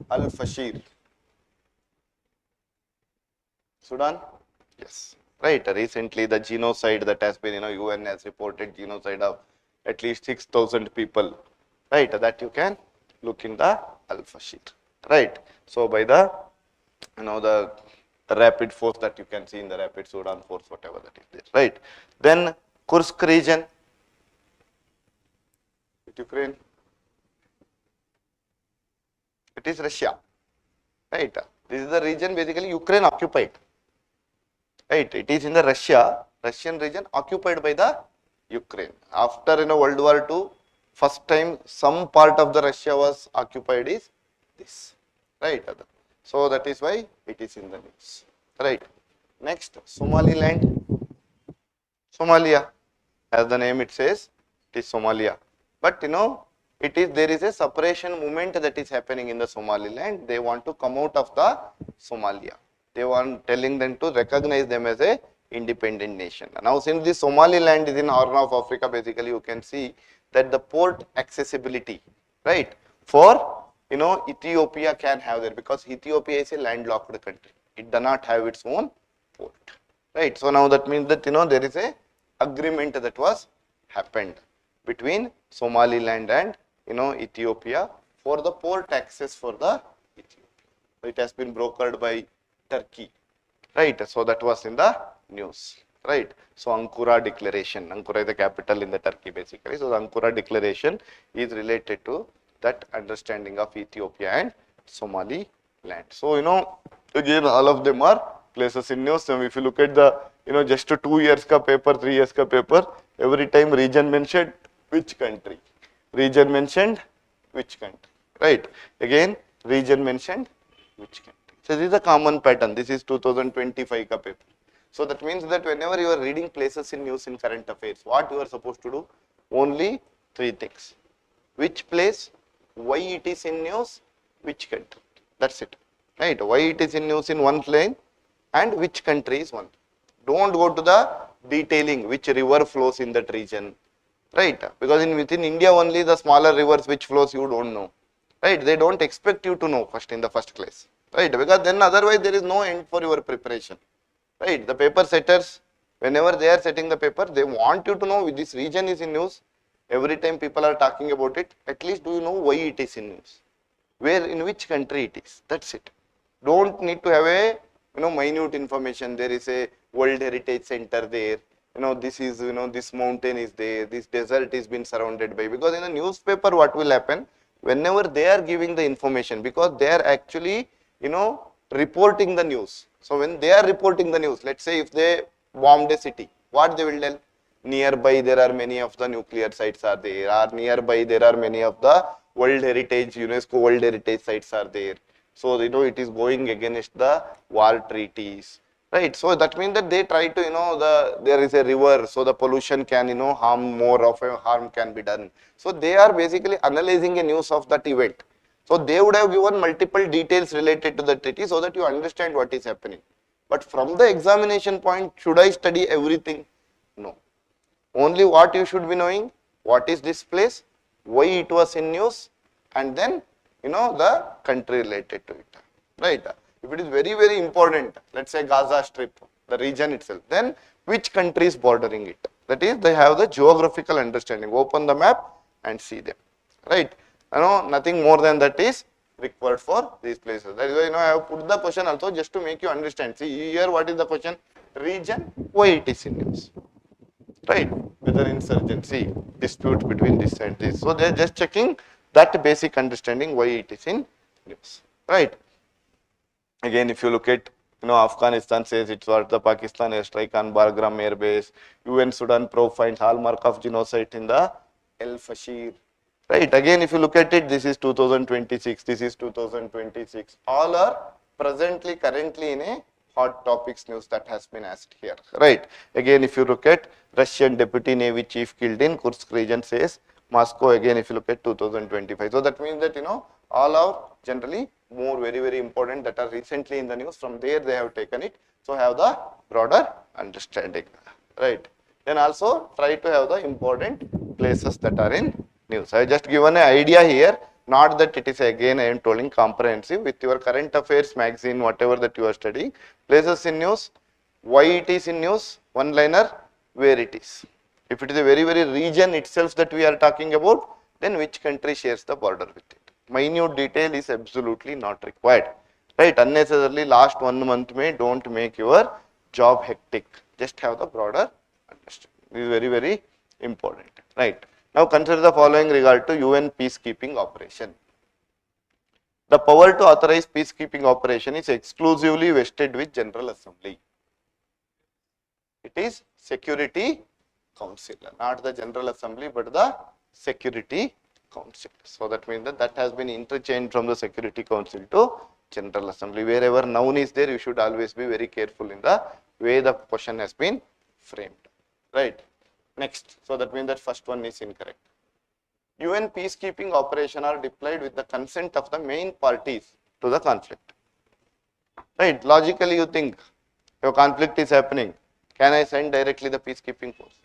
Al-Fashir, Sudan, yes, right? Recently, the genocide that has been, UN has reported genocide of at least 6,000 people, right? That you can look in the Al-Fashir, right? So by the, the rapid force that you can see in the rapid Sudan force, whatever that is there, right? Then Kursk region, Ukraine, it is Russia, right? This is the region basically Ukraine occupied, right? It is in the Russian region occupied by the Ukraine. After World War II, first time some part of the Russia was occupied is this, right? So that is why it is in the news, right? Next, Somaliland, Somalia, as the name it says, it is Somalia, but there is a separation movement that is happening in the Somaliland. They want to come out of the Somalia. They want telling them to recognize them as a independent nation. Now, since the Somaliland is in Horn of Africa, basically you can see that the port accessibility, right, for Ethiopia can have there, because Ethiopia is a landlocked country. It does not have its own port, right? So now that means that there is a agreement that was happened between Somaliland and Ethiopia for the port access for the Ethiopia. It has been brokered by Turkey, right? So that was in the news, right? So Ankara declaration, Ankara is the capital in the Turkey basically. So the Ankara declaration is related to that understanding of Ethiopia and Somaliland. So again all of them are places in news. So if you look at the just 2 years ka paper, 3 years ka paper, every time region mentioned which country, region mentioned which country, right? Again region mentioned which country. So this is a common pattern. This is 2025 ka paper. So that means that whenever you are reading places in news in current affairs, what you are supposed to do? Only 3 things. Which place, why it is in news, which country. That's it, right? Why it is in news in one line and which country is one. Don't go to the detailing which river flows in that region, right? Because within India only the smaller rivers which flows you don't know, right? They don't expect you to know first in the first class, right? Because then otherwise there is no end for your preparation, right? The paper setters, whenever they are setting the paper, they want you to know this region is in news. Every time people are talking about it, at least do you know why it is in news, where, in which country it is. That's it. Don't need to have a minute information. There is a World Heritage Center there. This is this mountain is there. This desert is been surrounded by. Because in the newspaper, what will happen whenever they are giving the information, because they are actually reporting the news. So when they are reporting the news, let's say if they bombed a city, what they will tell? Nearby there are many of the nuclear sites are there, or nearby there are many of the World Heritage, UNESCO World Heritage sites are there. So it is going against the war treaties, right? So that means that they try to there is a river, so the pollution can harm, more of a harm can be done. So they are basically analyzing a news of that event. So they would have given multiple details related to the treaty so that you understand what is happening. But from the examination point, should I study everything? No. Only what you should be knowing, what is this place, why it was in news, and then the country related to it, right? If it is very, very important, let's say Gaza Strip, the region itself, then which country is bordering it? That is, they have the geographical understanding. Open the map and see them, right? Nothing more than that is required for these places. That is why I have put the question also just to make you understand. See here, what is the question? Region, why it is in news, right? Whether insurgency, dispute between this and this. So they are just checking that basic understanding why it is in news, right? Again, if you look at Afghanistan says it's what the Pakistan airstrike on Bagram air base. UN Sudan probe finds hallmark of genocide in the El Fashir, right? Again, if you look at it, this is 2026, this is 2026. All are presently, currently in a hot topics news that has been asked here, right? Again, if you look at Russian Deputy Navy Chief killed in Kursk region says Moscow, again if you look at 2025. So that means that all are generally more very, very important that are recently in the news. From there they have taken it. So have the broader understanding, right? Then also try to have the important places that are in news. I have just given an idea here, not that it is again I am telling comprehensive. With your current affairs magazine, whatever that you are studying, places in news, why it is in news, one liner, where it is. If it is a very, very region itself that we are talking about, then which country shares the border with it. Minute detail is absolutely not required, right? Unnecessarily last 1 month may don't make your job hectic. Just have the broader understanding. This is very, very important, right? Now consider the following regard to UN peacekeeping operation. The power to authorize peacekeeping operation is exclusively vested with General Assembly. It is Security Council, not the General Assembly, but the Security Council. So that means that has been interchanged from the Security Council to General Assembly. Wherever noun is there, you should always be very careful in the way the question has been framed, right? Next, so that means that first one is incorrect. UN peacekeeping operation are deployed with the consent of the main parties to the conflict. Right, logically you think, if a conflict is happening, can I send directly the peacekeeping force?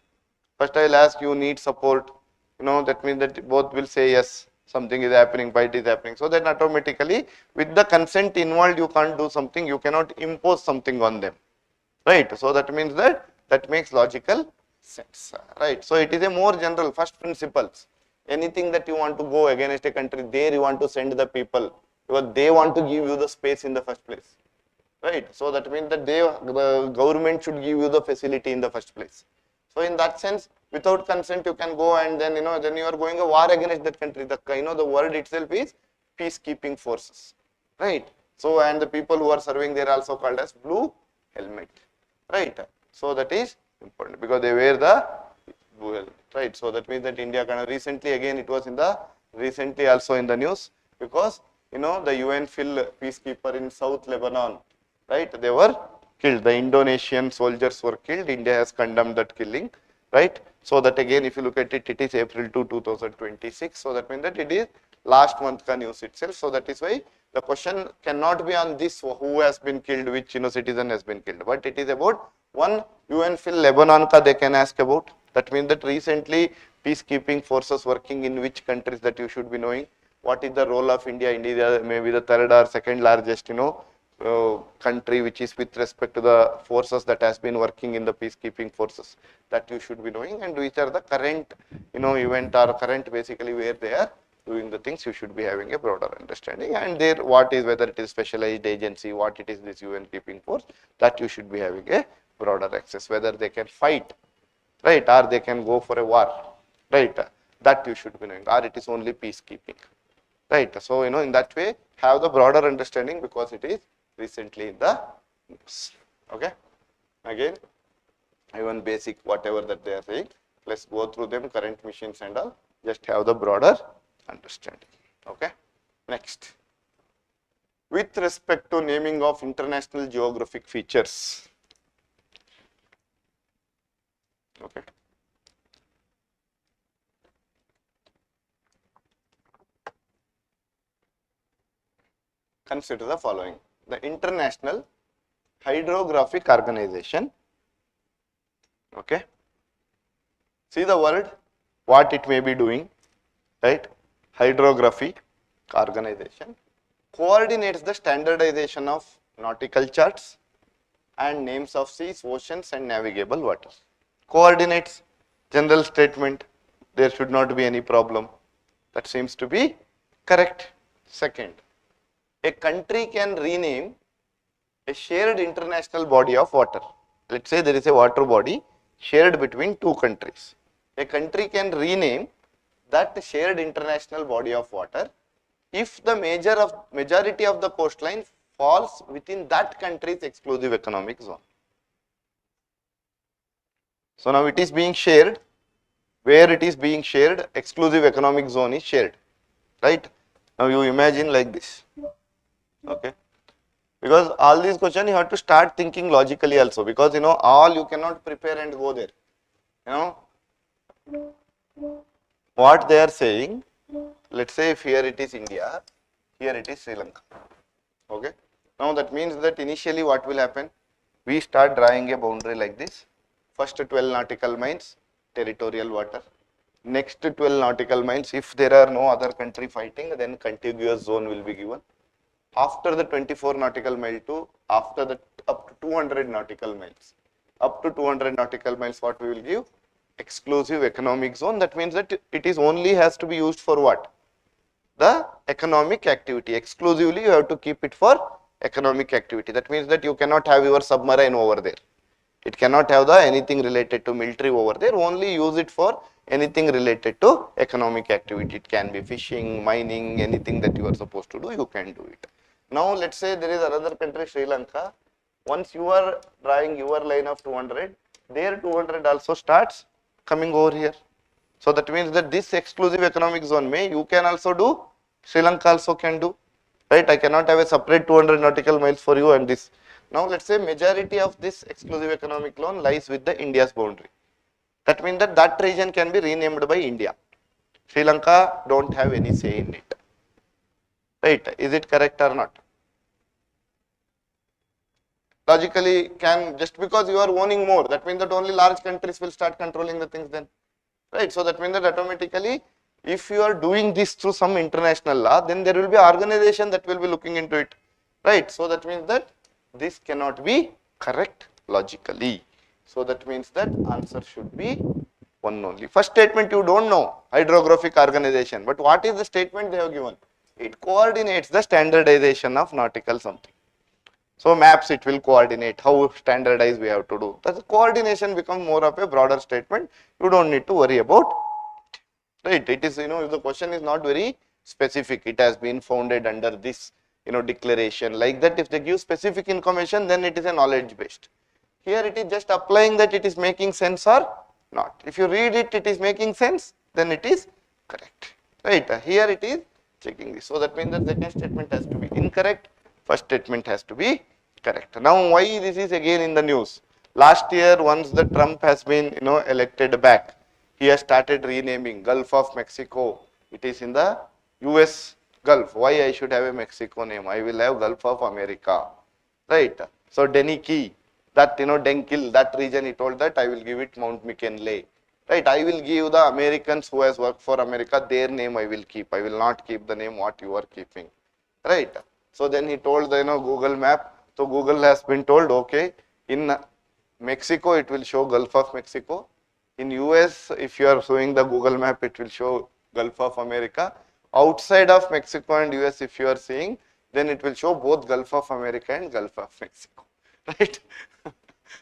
First I will ask, you need support, that means that both will say yes, something is happening, fight is happening. So then automatically with the consent involved you can't do something, you cannot impose something on them. Right, so that means that makes logical sense. Right, so it is a more general first principles. Anything that you want to go against a country, there you want to send the people because they want to give you the space in the first place. Right, so that means that the government should give you the facility in the first place. So in that sense, without consent you can go and then then you are going a war against that country. The word itself is peacekeeping forces. Right, so and the people who are serving there are also called as blue helmet. Right, so that is important because they wear the blue helmet. Right, so that means that India kind of recently, again it was recently also in the news because the UN peacekeeper in South Lebanon, right, they were killed. The Indonesian soldiers were killed. India has condemned that killing, right? So that again, if you look at it, it is April 2, 2026. So that means that it is last month ka news itself. So that is why the question cannot be on this who has been killed, which citizen has been killed, but it is about one UN Lebanon ka they can ask about. That means that recently peacekeeping forces working in which countries that you should be knowing. What is the role of India? India may be the third or second largest, country which is with respect to the forces that has been working in the peacekeeping forces that you should be knowing, and which are the current event or current basically where they are doing the things. You should be having a broader understanding, and there what is, whether it is specialized agency, what it is this UN keeping force, that you should be having a broader access, whether they can fight, right, or they can go for a war, right, that you should be knowing, or it is only peacekeeping, right. So in that way have the broader understanding because it is recently in the news. Okay, again even basic whatever that they are saying, let's go through them, current missions and all, just have the broader understanding. Okay, next, with respect to naming of international geographic features. Okay, consider the following: the International Hydrographic Organization. Okay, see the word, what it may be doing, right? Hydrography organization coordinates the standardization of nautical charts and names of seas, oceans and navigable waters. Coordinates, general statement, there should not be any problem. That seems to be correct. Second, a country can rename a shared international body of water. Let's say there is a water body shared between two countries. A country can rename that shared international body of water if the majority of the coastline falls within that country's exclusive economic zone. So now it is being shared. Where it is being shared, exclusive economic zone is shared, right? Now you imagine like this. Okay, because all these questions you have to start thinking logically also, because all you cannot prepare and go there. What they are saying, let's say if here it is India, here it is Sri Lanka. Okay, now that means that initially what will happen, we start drawing a boundary like this. First 12 nautical miles territorial water, next 12 nautical miles, if there are no other country fighting, then contiguous zone will be given. After the 24 nautical mile to after the up to 200 nautical miles, up to 200 nautical miles, what we will give? Exclusive economic zone. That means that it is only has to be used for what? The economic activity. Exclusively you have to keep it for economic activity. That means that you cannot have your submarine over there. It cannot have anything related to military over there. Only use it for anything related to economic activity. It can be fishing, mining, anything that you are supposed to do, you can do it. Now let's say there is another country, Sri Lanka. Once you are drawing your line of 200, their 200 also starts coming over here. So that means that this exclusive economic zone may you can also do, Sri Lanka also can do, right? I cannot have a separate 200 nautical miles for you and this. Now let's say majority of this exclusive economic zone lies with the India's boundary. That means that that region can be renamed by India. Sri Lanka don't have any say in it. Right? Is it correct or not? Logically, can just because you are owning more, that means that only large countries will start controlling the things then. Right? So that means that automatically, if you are doing this through some international law, then there will be an organization that will be looking into it. Right? So that means that this cannot be correct logically. So that means that answer should be one only. First statement you don't know, hydrographic organization. But what is the statement they have given? It coordinates the standardization of nautical something. So maps it will coordinate how standardized we have to do. That coordination becomes more of a broader statement. You don't need to worry about. Right? It is, if the question is not very specific, it has been founded under this, declaration. Like that, if they give specific information, then it is a knowledge based. Here it is just applying that it is making sense or not. If you read it, it is making sense, then it is correct. Right? Here it is checking this. So that means the second statement has to be incorrect. First statement has to be correct. Now, why this is again in the news? Last year, once the Trump has been, elected back, he has started renaming Gulf of Mexico. It is in the US Gulf. Why I should have a Mexico name? I will have Gulf of America. Right? So Deniki, that, Denkil, that region, he told that I will give it Mount McKinley. Right? I will give the Americans who has worked for America, their name I will keep. I will not keep the name what you are keeping. Right? So then he told the, Google map. So Google has been told, okay, in Mexico, it will show Gulf of Mexico. In US, if you are showing the Google map, it will show Gulf of America. Outside of Mexico and US, if you are seeing, then it will show both Gulf of America and Gulf of Mexico. Right?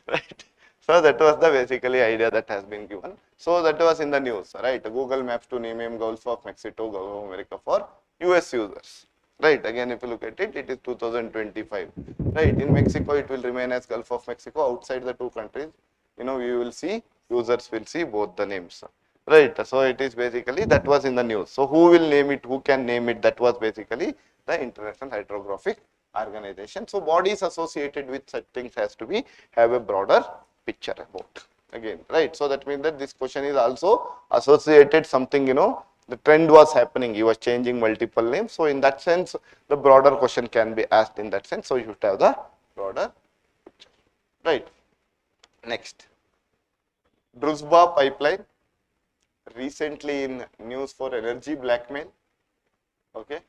Right? So that was the basically idea that has been given. So that was in the news, right? Google Maps to name Gulf of Mexico, Gulf of America for US users. Right, again if you look at it, it is 2025. Right, in Mexico it will remain as Gulf of Mexico. Outside the two countries, we will see, users will see both the names. Right, so it is basically, that was in the news. So who will name it, who can name it, that was basically the International Hydrographic Organization. So bodies associated with such things has to be, have a broader picture about. Again, right, so that means that this question is also associated something, the trend was happening, he was changing multiple names. So in that sense, the broader question can be asked in that sense. So you should have the broader picture. Right. Next. Druzhba pipeline, recently in news for energy blackmail, okay,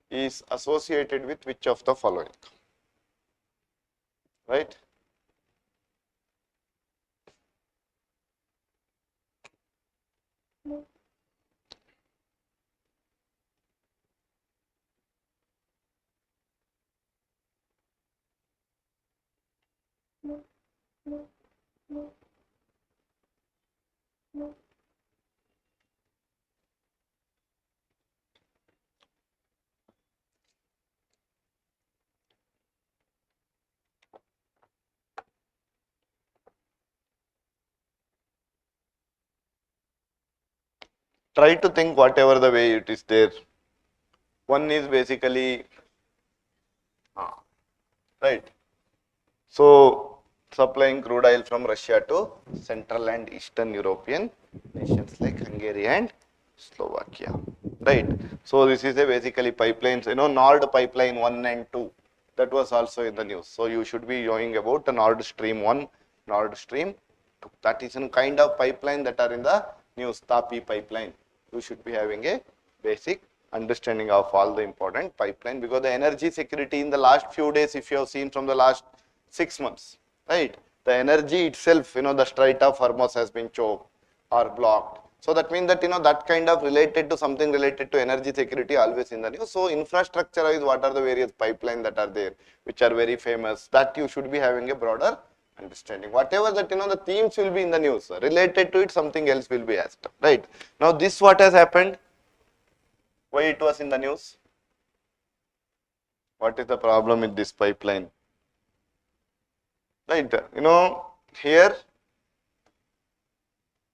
is associated with which of the following? Right. Try to think whatever the way it is there. One is basically, right. So supplying crude oil from Russia to Central and Eastern European nations like Hungary and Slovakia. Right. So this is a basically pipelines, Nord pipeline 1 and 2. That was also in the news. So you should be knowing about the Nord Stream 1, Nord Stream 2. That is a kind of pipeline that are in the news, Tapi pipeline. You should be having a basic understanding of all the important pipeline, because the energy security in the last few days, if you have seen from the last 6 months, right, the energy itself, the Strait of Hormuz has been choked or blocked. So that means that, that kind of related to something related to energy security always in the news. So infrastructure is what are the various pipelines that are there, which are very famous, that you should be having a broader understanding. Whatever that, the themes will be in the news, related to it, something else will be asked, right? Now this what has happened, why it was in the news? What is the problem with this pipeline? Right, here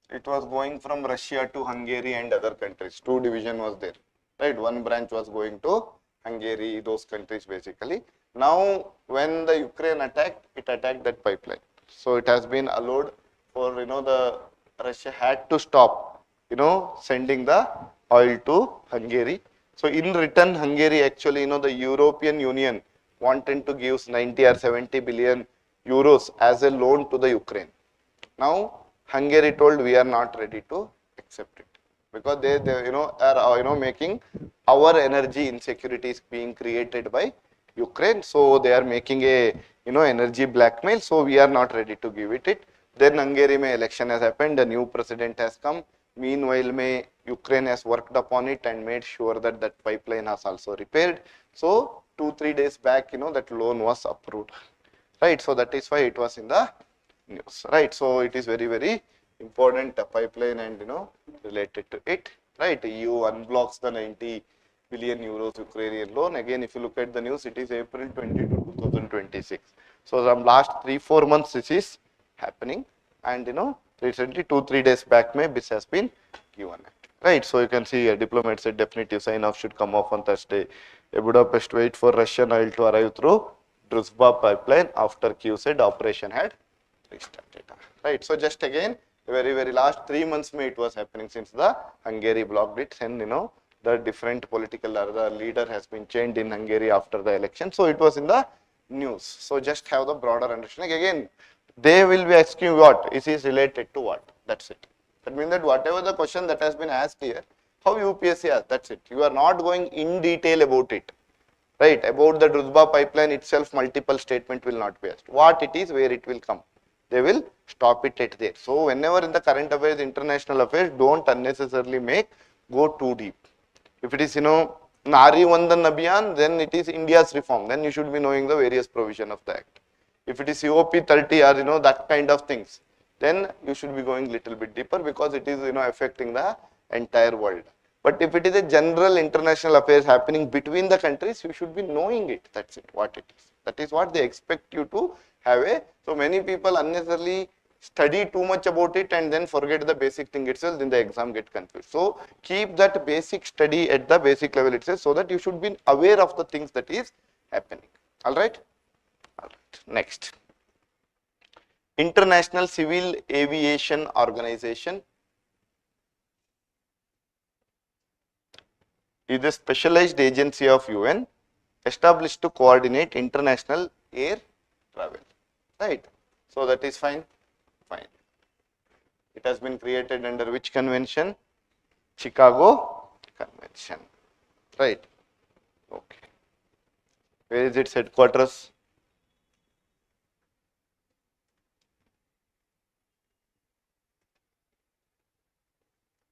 it was going from Russia to Hungary and other countries. Two division was there, right? One branch was going to Hungary, those countries basically. Now, when the Ukraine attacked, it attacked that pipeline. So it has been allowed for, the Russia had to stop sending the oil to Hungary. So in return, Hungary actually, the European Union wanted to give 90 or 70 billion euros as a loan to the Ukraine. Now Hungary told we are not ready to accept it because they are making our energy insecurity is being created by Ukraine. So they are making a energy blackmail. So we are not ready to give it. Then Hungary mein election has happened. The new president has come. Meanwhile, Ukraine has worked upon it and made sure that that pipeline has also repaired. So 2-3 days back, that loan was approved, right? So that is why it was in the news, right? So it is very, very important pipeline and related to it, right? EU unblocks the 90 billion euros Ukrainian loan. Again, if you look at the news, it is April 22, 2026. So from last 3-4 months, this is happening, and recently 2-3 days back, this has been given it, right? So you can see a diplomat said definitive sign off should come off on Thursday. A Budapest wait for Russian oil to arrive through Druzhba pipeline after Kyiv said operation had restarted, right? So just again, very, very last 3 months it was happening since the Hungary blocked it, and the different political the leader has been changed in Hungary after the election. So it was in the news. So just have the broader understanding. Again, they will be asking what is related to what. That's it. That means that whatever the question that has been asked here, how UPSC asked, that's it. You are not going in detail about it, right? About the Druzhba pipeline itself, multiple statement will not be asked. What it is, where it will come, they will stop it at there. So whenever in the current affairs, international affairs, don't unnecessarily go too deep. If it is Nari Vandan Abhiyan, then it is India's reform. Then you should be knowing the various provision of the act. If it is COP 30 or that kind of things, then you should be going little bit deeper because it is affecting the entire world. But if it is a general international affairs happening between the countries, you should be knowing it. That's it, what it is. That is what they expect you to have so many people unnecessarily study too much about it and then forget the basic thing itself, then the exam get confused. So keep that basic study at the basic level itself so that you should be aware of the things that is happening. All right. Next, International Civil Aviation Organization is a specialized agency of UN established to coordinate international air travel, right? So that is fine. It has been created under which convention? Chicago Convention, right? Okay. Where is its headquarters?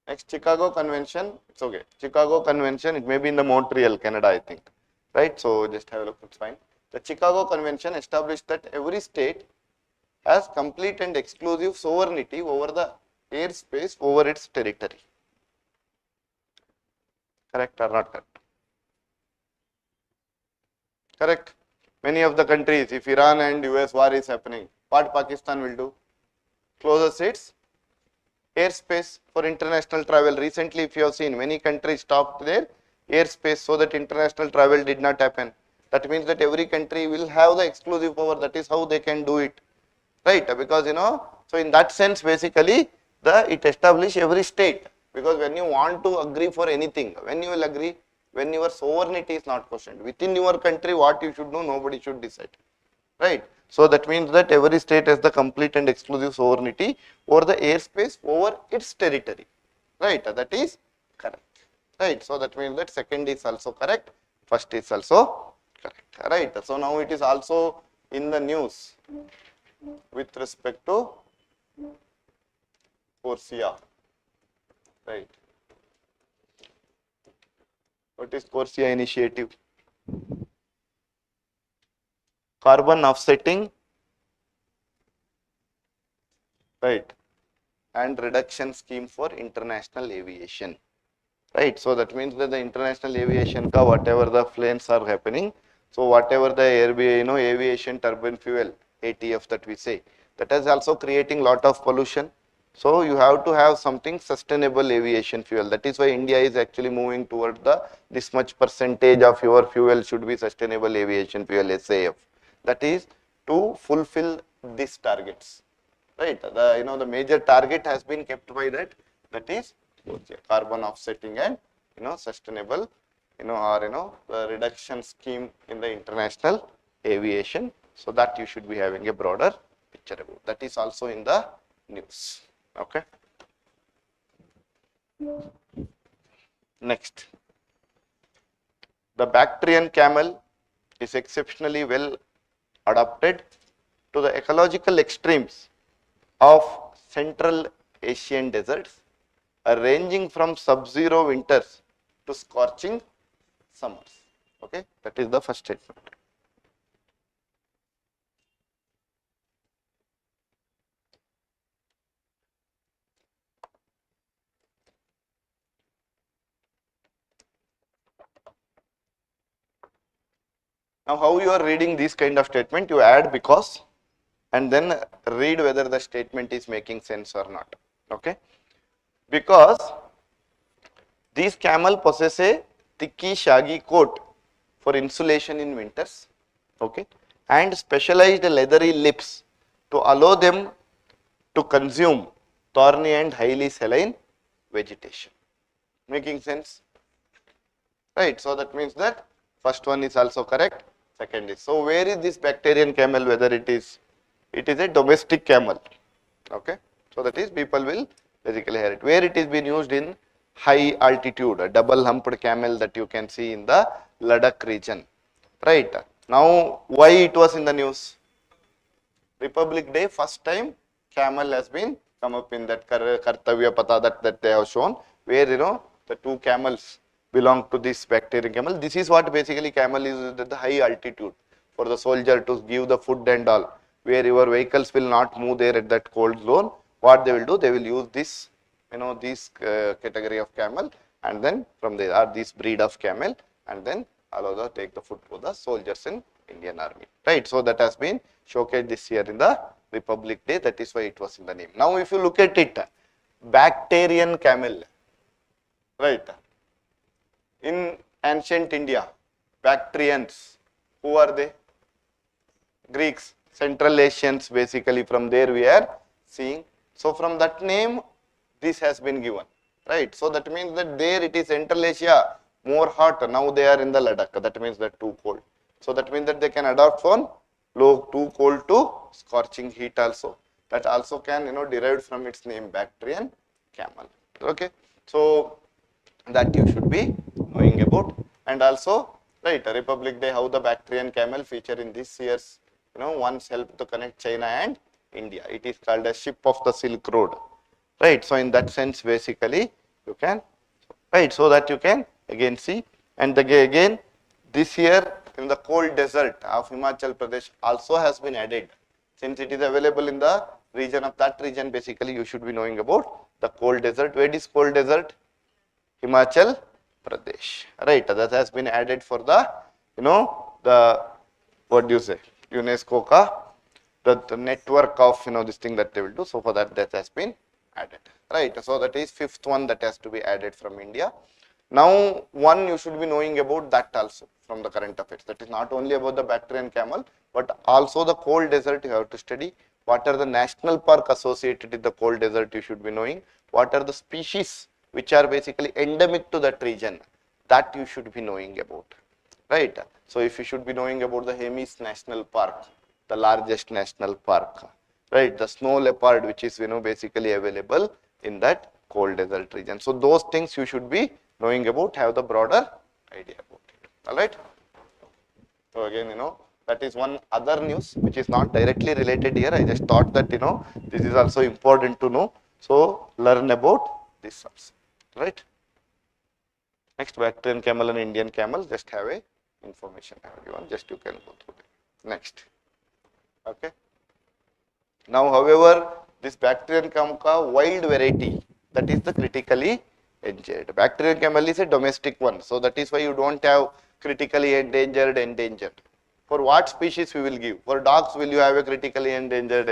Next, Chicago Convention, it's okay. Chicago Convention, it may be in the Montreal, Canada, I think, right? So just have a look, it's fine. The Chicago Convention established that every state has complete and exclusive sovereignty over the airspace over its territory. Correct or not correct? Correct. Many of the countries, if Iran and US war is happening, what Pakistan will do? Closes its airspace for international travel. Recently, if you have seen, many countries stopped their airspace so that international travel did not happen. That means that every country will have the exclusive power. That is how they can do it, right? Because so in that sense, basically, it establishes every state. Because when you want to agree for anything, when you will agree, when your sovereignty is not questioned within your country, what you should do, nobody should decide, right? So that means that every state has the complete and exclusive sovereignty over the airspace over its territory, right? That is correct, right? So that means that second is also correct, first is also correct, right? So now it is also in the news with respect to CORSIA, right? What is CORSIA initiative? Carbon offsetting, right, and reduction scheme for international aviation, right? So that means that the international aviation ka whatever the planes are happening, so whatever the aviation turbine fuel, ATF that we say, that is also creating lot of pollution. So you have to have something sustainable aviation fuel. That is why India is actually moving toward this much percentage of your fuel should be sustainable aviation fuel, SAF. That is to fulfill these targets, right? The major target has been kept by that is both here, carbon offsetting and sustainable or the reduction scheme in the international aviation. So that you should be having a broader picture about. That is also in the news. Okay. Next, the Bactrian camel is exceptionally well adapted to the ecological extremes of Central Asian deserts, ranging from sub-zero winters to scorching summers. Okay, that is the first statement. Now, how you are reading this kind of statement? You add because and then read whether the statement is making sense or not. Okay, because these camel possess a thicky shaggy coat for insulation in winters, okay, and specialized leathery lips to allow them to consume thorny and highly saline vegetation. Making sense? Right, so that means that first one is also correct, second is. So where is this Bactrian camel? Whether it is a domestic camel, okay. So that is people will basically hear it. Where it is being used in high altitude, a double humped camel that you can see in the Ladakh region, right. Now why it was in the news? Republic Day, first time camel has been come up in that Kartavya Pata that they have shown, where the two camels belong to this Bactrian camel. This is what basically camel is at the high altitude for the soldier to give the food and all, where your vehicles will not move there at that cold zone. What they will do, they will use this, this category of camel, and then from there are this breed of camel, and then allow the take the food to the soldiers in Indian Army, right. So that has been showcased this year in the Republic Day. That is why it was in the name. Now, if you look at it, Bactrian camel, right. In ancient India, Bactrians, who are they? Greeks, Central Asians, basically from there we are seeing. So from that name, this has been given, right. So that means that there it is Central Asia, more hot. Now they are in the Ladakh. That means that too cold. So that means that they can adapt from low, too cold to scorching heat also. That also can derived from its name Bactrian camel. Okay. So that you should be knowing about. And also, right, Republic Day, how the Bactrian camel feature in this year's once helped to connect China and India. It is called a ship of the Silk Road, right. So in that sense, basically you can, right, so that you can again see. And again this year in the cold desert of Himachal Pradesh also has been added. Since it is available in the region of that region, basically you should be knowing about the cold desert. Where is cold desert? Himachal Pradesh, right. That has been added for the the what do you say, UNESCO ka the network of this thing that they will do. So for that has been added, right. So that is fifth one that has to be added from India. Now one you should be knowing about that also from the current affairs. That is not only about the Bactrian camel, but also the cold desert you have to study. What are the national park associated with the cold desert you should be knowing. What are the species which are basically endemic to that region, that you should be knowing about, right. So if you should be knowing about the Hemis National Park, the largest national park, right, the snow leopard which is basically available in that cold desert region. So those things you should be knowing about, have the broader idea about it, all right. So again that is one other news which is not directly related here. I just thought that this is also important to know, so learn about this also, right. Next, Bactrian camel and Indian camel, just have a information I have given, just you can go through it. Next, okay. Now however, this Bactrian camel wild variety, that is the critically endangered. Bactrian camel is a domestic one, so that is why you don't have critically endangered. For what species we will give? For dogs will you have a critically endangered,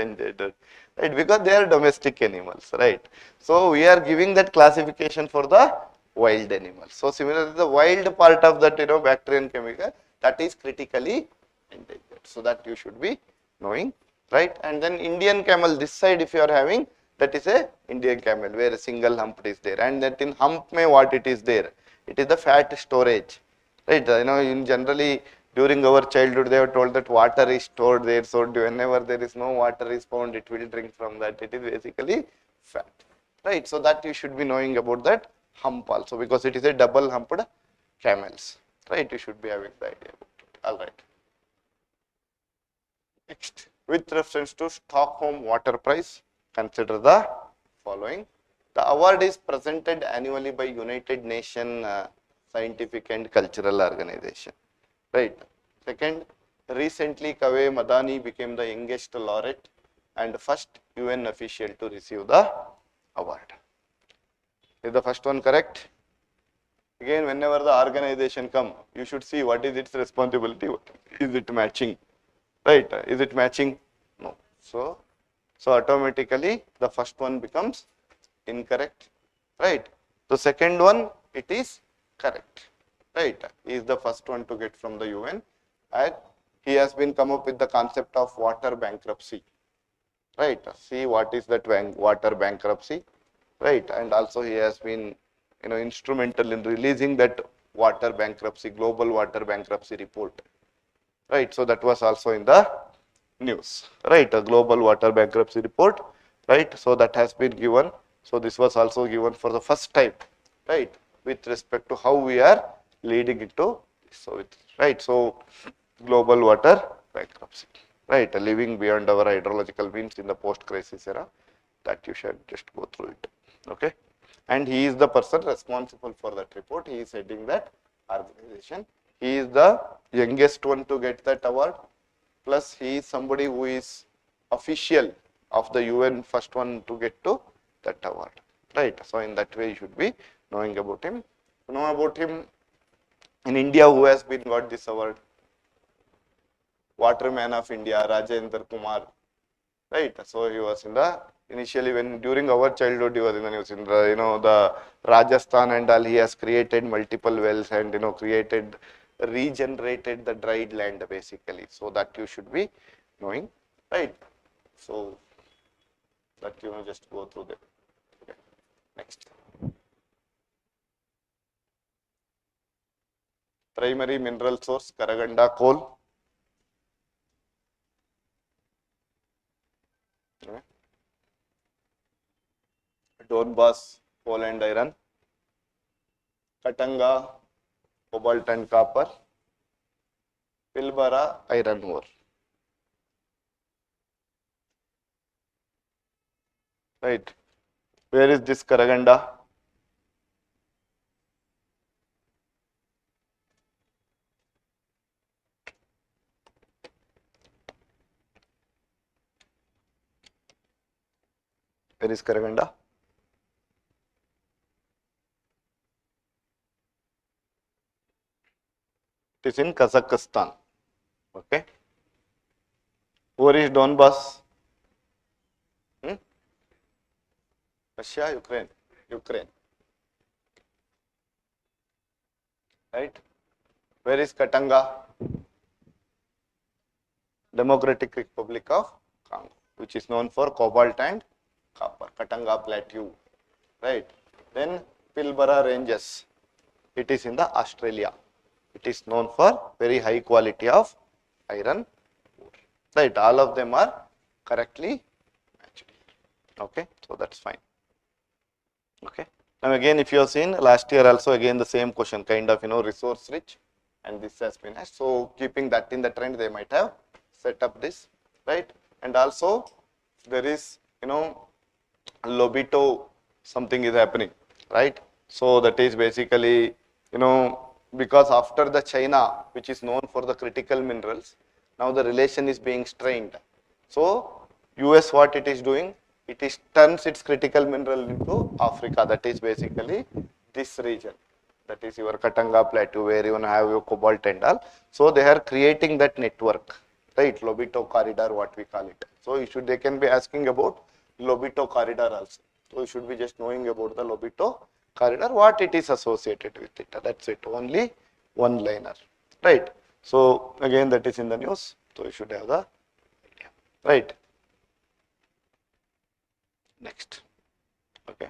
right, because they are domestic animals, right. So we are giving that classification for the wild animals. So similarly, the wild part of that Bactrian camel, that is critically endangered. So that you should be knowing, right. And then Indian camel, this side if you are having, That is a Indian camel where a single hump is there, and that in hump may what it is there? It is the fat storage, right? In generally during our childhood they were told that water is stored there, so whenever there is no water is found, it will drink from that. It is basically fat, right? So that you should be knowing about that hump also, because it is a double humped camels, right? You should be having the idea about it. All right. Next, with reference to Stockholm Water Prize, consider the following. The award is presented annually by United Nations Scientific and Cultural Organization. Right. Second, recently Kaveh Madani became the youngest laureate and first UN official to receive the award. Is the first one correct? Again, whenever the organization come, you should see what is its responsibility. Is it matching? Right? Is it matching? No. So automatically the first one becomes incorrect. Right? The second one, it is correct. Right? He is the first one to get from the UN, and he has been come up with the concept of water bankruptcy. Right? See what is that water bankruptcy? Right? And also he has been instrumental in releasing that water bankruptcy, global water bankruptcy report. Right? So that was also in the news. Right? A global water bankruptcy report. Right? So that has been given. So this was also given for the first time. Right? With respect to how we are leading into this. So right? So global water bankruptcy. Right? Living beyond our hydrological means in the post-crisis era. That you should just go through it. Okay? And he is the person responsible for that report. He is heading that organization. He is the youngest one to get that award. Plus, he is somebody who is official of the UN, first one to get to that award. Right? So, in that way, you should be knowing about him. To know about him in India, who has been got this award? Waterman of India, Rajendra Kumar. Right? So, he was in the initially when during our childhood he was in the news in the the Rajasthan and all. He has created multiple wells and regenerated the dried land basically. So that you should be knowing, right? So that just go through them. Okay. Next, primary mineral source Karaganda coal. Okay. Donbass, coal and iron, Katanga, cobalt and copper, Pilbara, iron ore. Right. Where is this Karaganda? Where is Karaganda? It is in Kazakhstan. Okay. Where is Donbass? Russia, Ukraine. Ukraine. Right. Where is Katanga? Democratic Republic of Congo, which is known for cobalt and copper. Katanga Plateau. Right. Then Pilbara Ranges. It is in the Australia. It is known for very high quality of iron ore. Right. All of them are correctly matched. Okay. So that's fine. Okay. Now again, if you have seen last year also again the same question, kind of resource rich, and this has been asked. So keeping that in the trend, they might have set up this, right? And also there is Lobito something is happening, right? So that is basically because after the China, which is known for the critical minerals, now the relation is being strained. So US what it is doing? It is turns its critical mineral into Africa. That is basically this region. That is your Katanga Plateau, where you have your cobalt and all. So they are creating that network, right? Lobito corridor, what we call it. So they can be asking about Lobito corridor also. So you should be just knowing about the Lobito corridor, what it is associated with it. That's it. Only one liner, right? So again, that is in the news. So you should have the idea, right? Next. Okay.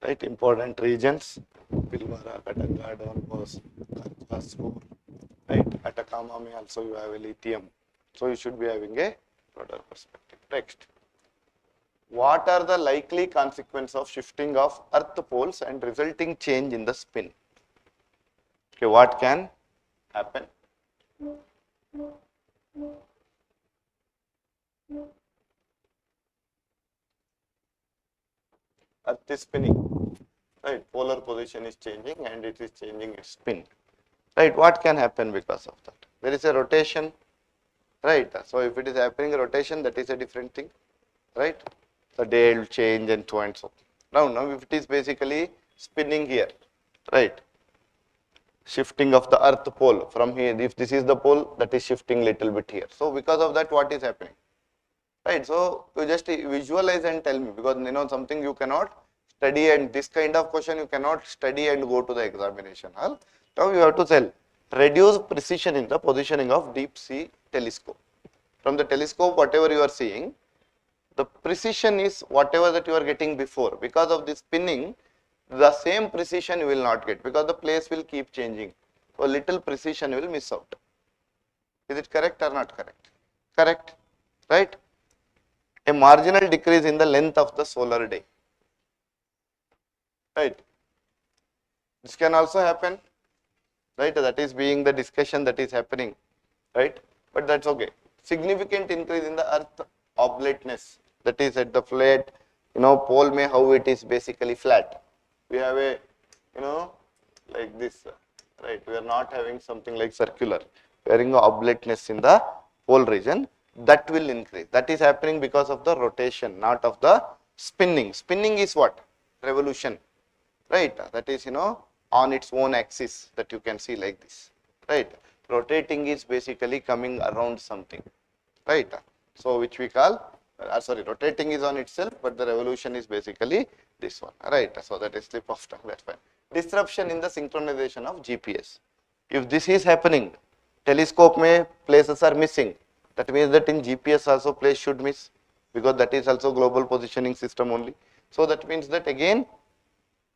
Right, important regions, Pilbara, Katanga, Don Bosco, Karkasur, right, Atacama may also you have a lithium. So you should be having a broader perspective. Next. What are the likely consequences of shifting of earth poles and resulting change in the spin? Okay, what can happen? Earth is spinning, right? Polar position is changing and it is changing its spin, right? What can happen because of that? There is a rotation, right? So if it is happening rotation, that is a different thing, right? The day will change and so and so. Now if it is basically spinning here, right? Shifting of the earth pole from here, if this is the pole, that is shifting little bit here. So because of that, what is happening? Right, so you just visualize and tell me, because something you cannot study, and this kind of question you cannot study and go to the examination hall. Now you have to tell, reduce precision in the positioning of deep sea telescope. From the telescope, whatever you are seeing, the precision is whatever that you are getting before. Because of this spinning, the same precision you will not get, because the place will keep changing. So little precision you will miss out. Is it correct or not correct? Correct, right? A marginal decrease in the length of the solar day, right? This can also happen, right? That is being the discussion that is happening, right? But that's okay. Significant increase in the earth oblateness, that is at the flat, pole may how it is basically flat. We have a, like this, right? We are not having something like circular. We are having oblateness in the pole region. That will increase. That is happening because of the rotation, not of the spinning. Spinning is what? Revolution, right? That is, on its own axis, that you can see like this, right? Rotating is basically coming around something, right? So which we call, rotating is on itself, but the revolution is basically this one, right? So that is slip of tongue, that's fine. Disruption in the synchronization of GPS. If this is happening, telescope may places are missing. That means that in GPS also place should miss, because that is also global positioning system only. So that means that again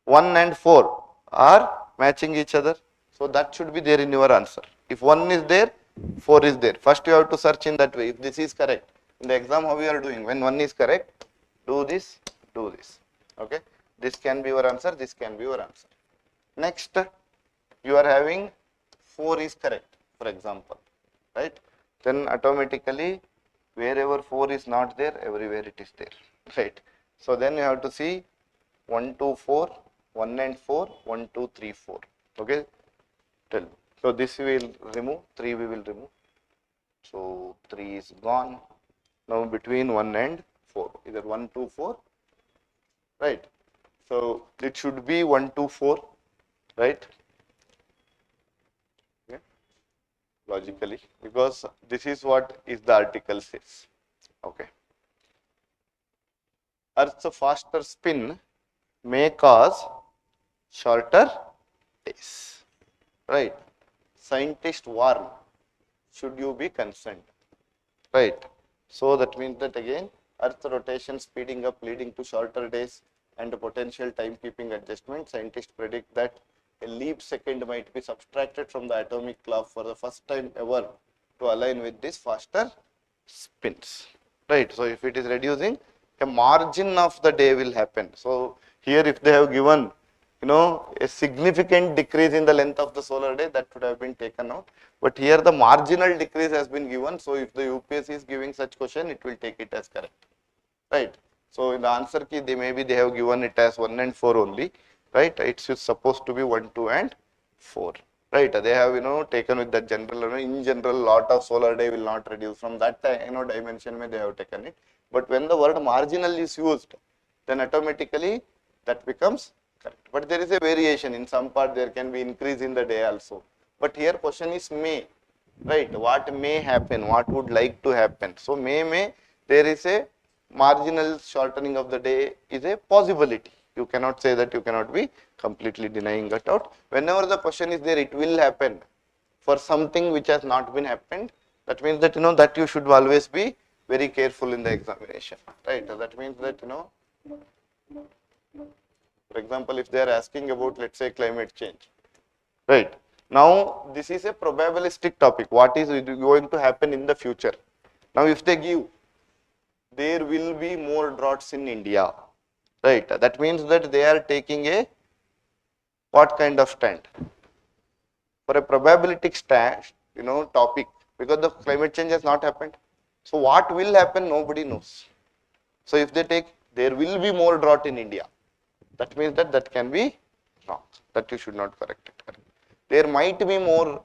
1 and 4 are matching each other. So that should be there in your answer. If 1 is there, 4 is there. First you have to search in that way. If this is correct, in the exam how you are doing, when 1 is correct, do this, do this. Okay, this can be your answer, this can be your answer. Next, you are having 4 is correct, for example, right? Then automatically wherever 4 is not there, everywhere it is there, right? So then you have to see 1, 2, 4, 1 and 4, 1, 2, 3, 4. Okay, tell me. So this we will remove, 3 we will remove. So 3 is gone. Now between 1 and 4, either 1, 2, 4, right? So it should be 1, 2, 4, right? Logically, because this is what is the article says. Okay. Earth's faster spin may cause shorter days, right? Scientists warn, should you be concerned, right? So that means that again, Earth rotation speeding up leading to shorter days and potential timekeeping adjustment. Scientists predict that a leap second might be subtracted from the atomic clock for the first time ever to align with this faster spins, right? So if it is reducing, a margin of the day will happen. So here if they have given, a significant decrease in the length of the solar day, that would have been taken out. But here the marginal decrease has been given. So if the UPSC is giving such question, it will take it as correct, right? So in the answer key, they have given it as 1 and 4 only, right? It's supposed to be 1, 2 and 4, right? They have taken with that general, in general lot of solar day will not reduce from that dimension may they have taken it. But when the word marginal is used, then automatically that becomes correct. But there is a variation, in some part there can be increase in the day also. But here question is may, right? What may happen, what would like to happen. So may there is a marginal shortening of the day is a possibility. You cannot say that, you cannot be completely denying that out. Whenever the question is there, it will happen for something which has not been happened. That means that that you should always be very careful in the examination, right? That means that, for example, if they are asking about, let's say, climate change, right? Now, this is a probabilistic topic. What is going to happen in the future? Now, if they give, there will be more droughts in India, right? That means that they are taking a what kind of stand? For a probabilistic stand, topic, because the climate change has not happened. So, what will happen? Nobody knows. So, if they take, there will be more drought in India, that means that that can be wrong. That you should not correct it. There might be more,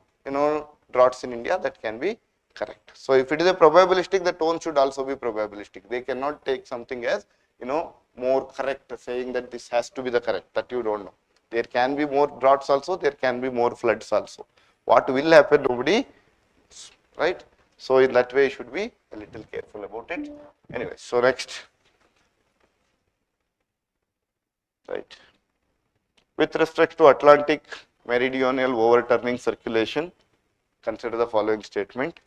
droughts in India, that can be correct. So, if it is a probabilistic, the tone should also be probabilistic. They cannot take something as, more correct, saying that this has to be the correct, that you don't know. There can be more droughts also, there can be more floods also. What will happen, nobody, right? So, in that way, you should be a little careful about it. Anyway, so next, right? With respect to Atlantic meridional overturning circulation, consider the following statement.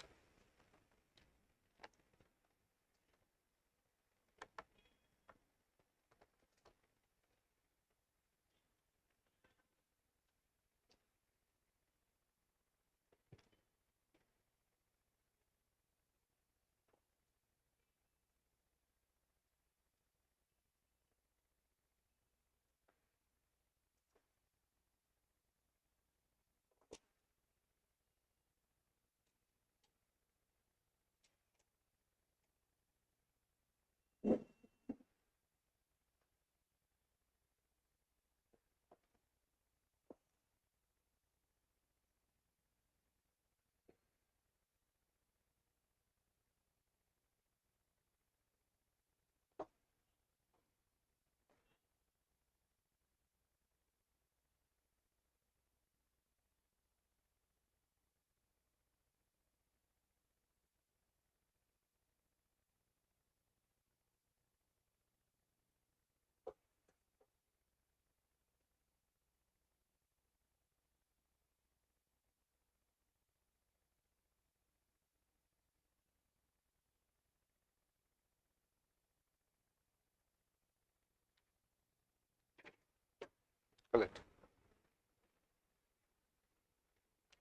Correct.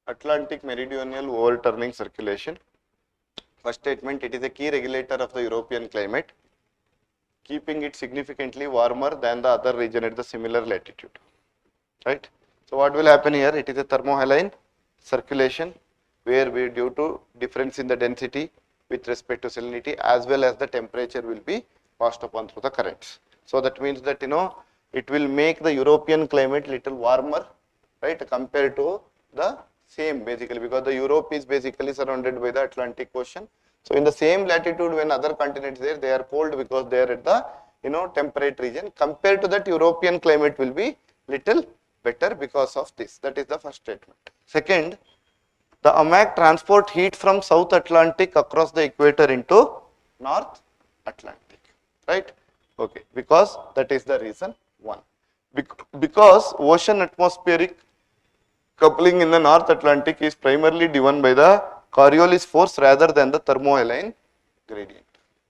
Atlantic meridional overturning circulation. First statement, it is a key regulator of the European climate, keeping it significantly warmer than the other region at the similar latitude, right? So, what will happen here? It is a thermohaline circulation where we, due to difference in the density with respect to salinity as well as the temperature, will be passed upon through the currents. So, that means that, it will make the European climate little warmer, right, compared to the same, basically, because the Europe is basically surrounded by the Atlantic Ocean. So, in the same latitude, when other continents there, they are cold because they are at the, temperate region. Compared to that, European climate will be little better because of this. That is the first statement. Second, the AMAC transport heat from South Atlantic across the equator into North Atlantic, right? Okay, because that is the reason one. Because ocean atmospheric coupling in the North Atlantic is primarily driven by the Coriolis force rather than the thermohaline gradient.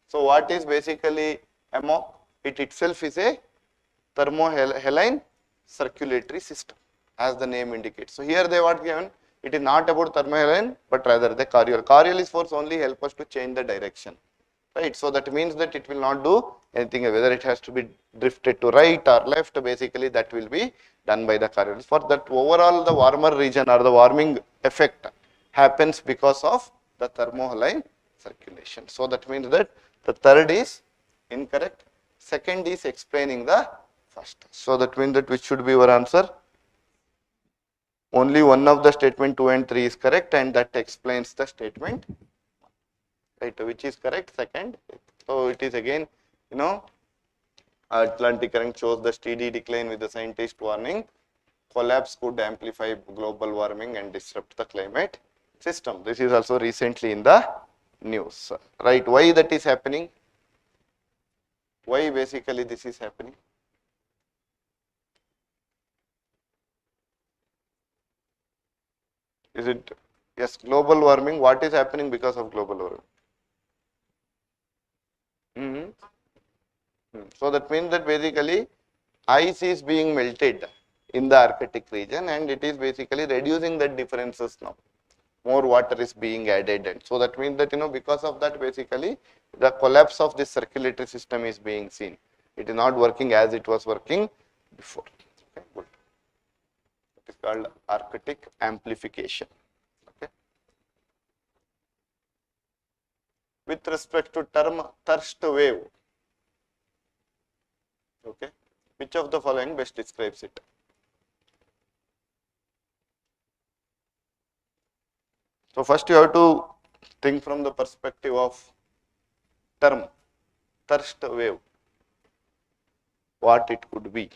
So, what is basically AMOC? It itself is a thermohaline circulatory system, as the name indicates. So, here they what given, it is not about thermohaline, but rather the Coriolis. Coriolis force only help us to change the direction, right? So, that means that it will not do anything, whether it has to be drifted to right or left, basically that will be done by the Coriolis. For that, overall the warmer region or the warming effect happens because of the thermohaline circulation. So, that means that the third is incorrect, second is explaining the first. So, that means that which should be your answer? Only one of the statement 2 and 3 is correct, and that explains the statement, right, which is correct, second. So, it is again, Atlantic current shows the steady decline with the scientist warning collapse could amplify global warming and disrupt the climate system. This is also recently in the news, right? Why that is happening? Why basically this is happening? Is it, yes, global warming? What is happening because of global warming? So that means that basically ice is being melted in the Arctic region, and it is basically reducing the differences now. More water is being added, and so that means that because of that basically the collapse of this circulatory system is being seen. It is not working as it was working before. Okay, good. It is called Arctic amplification. Okay. With respect to term thirst wave, okay, which of the following best describes it? So first you have to think from the perspective of term thirst wave, what it could be.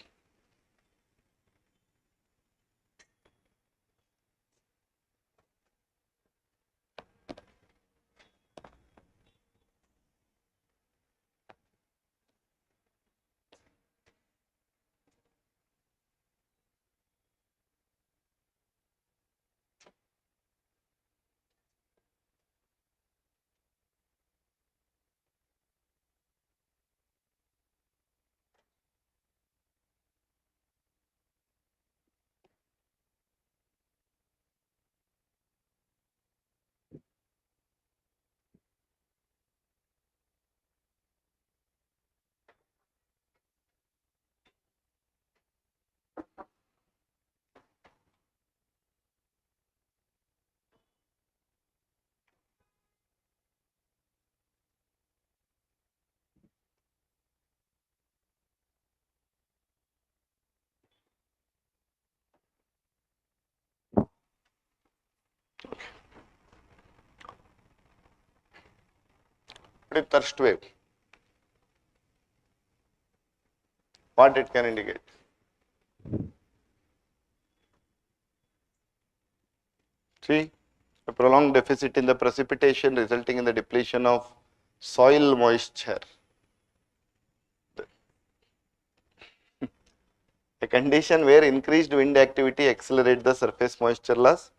What is thirst wave? What it can indicate? See, a prolonged deficit in the precipitation resulting in the depletion of soil moisture. A condition where increased wind activity accelerates the surface moisture loss.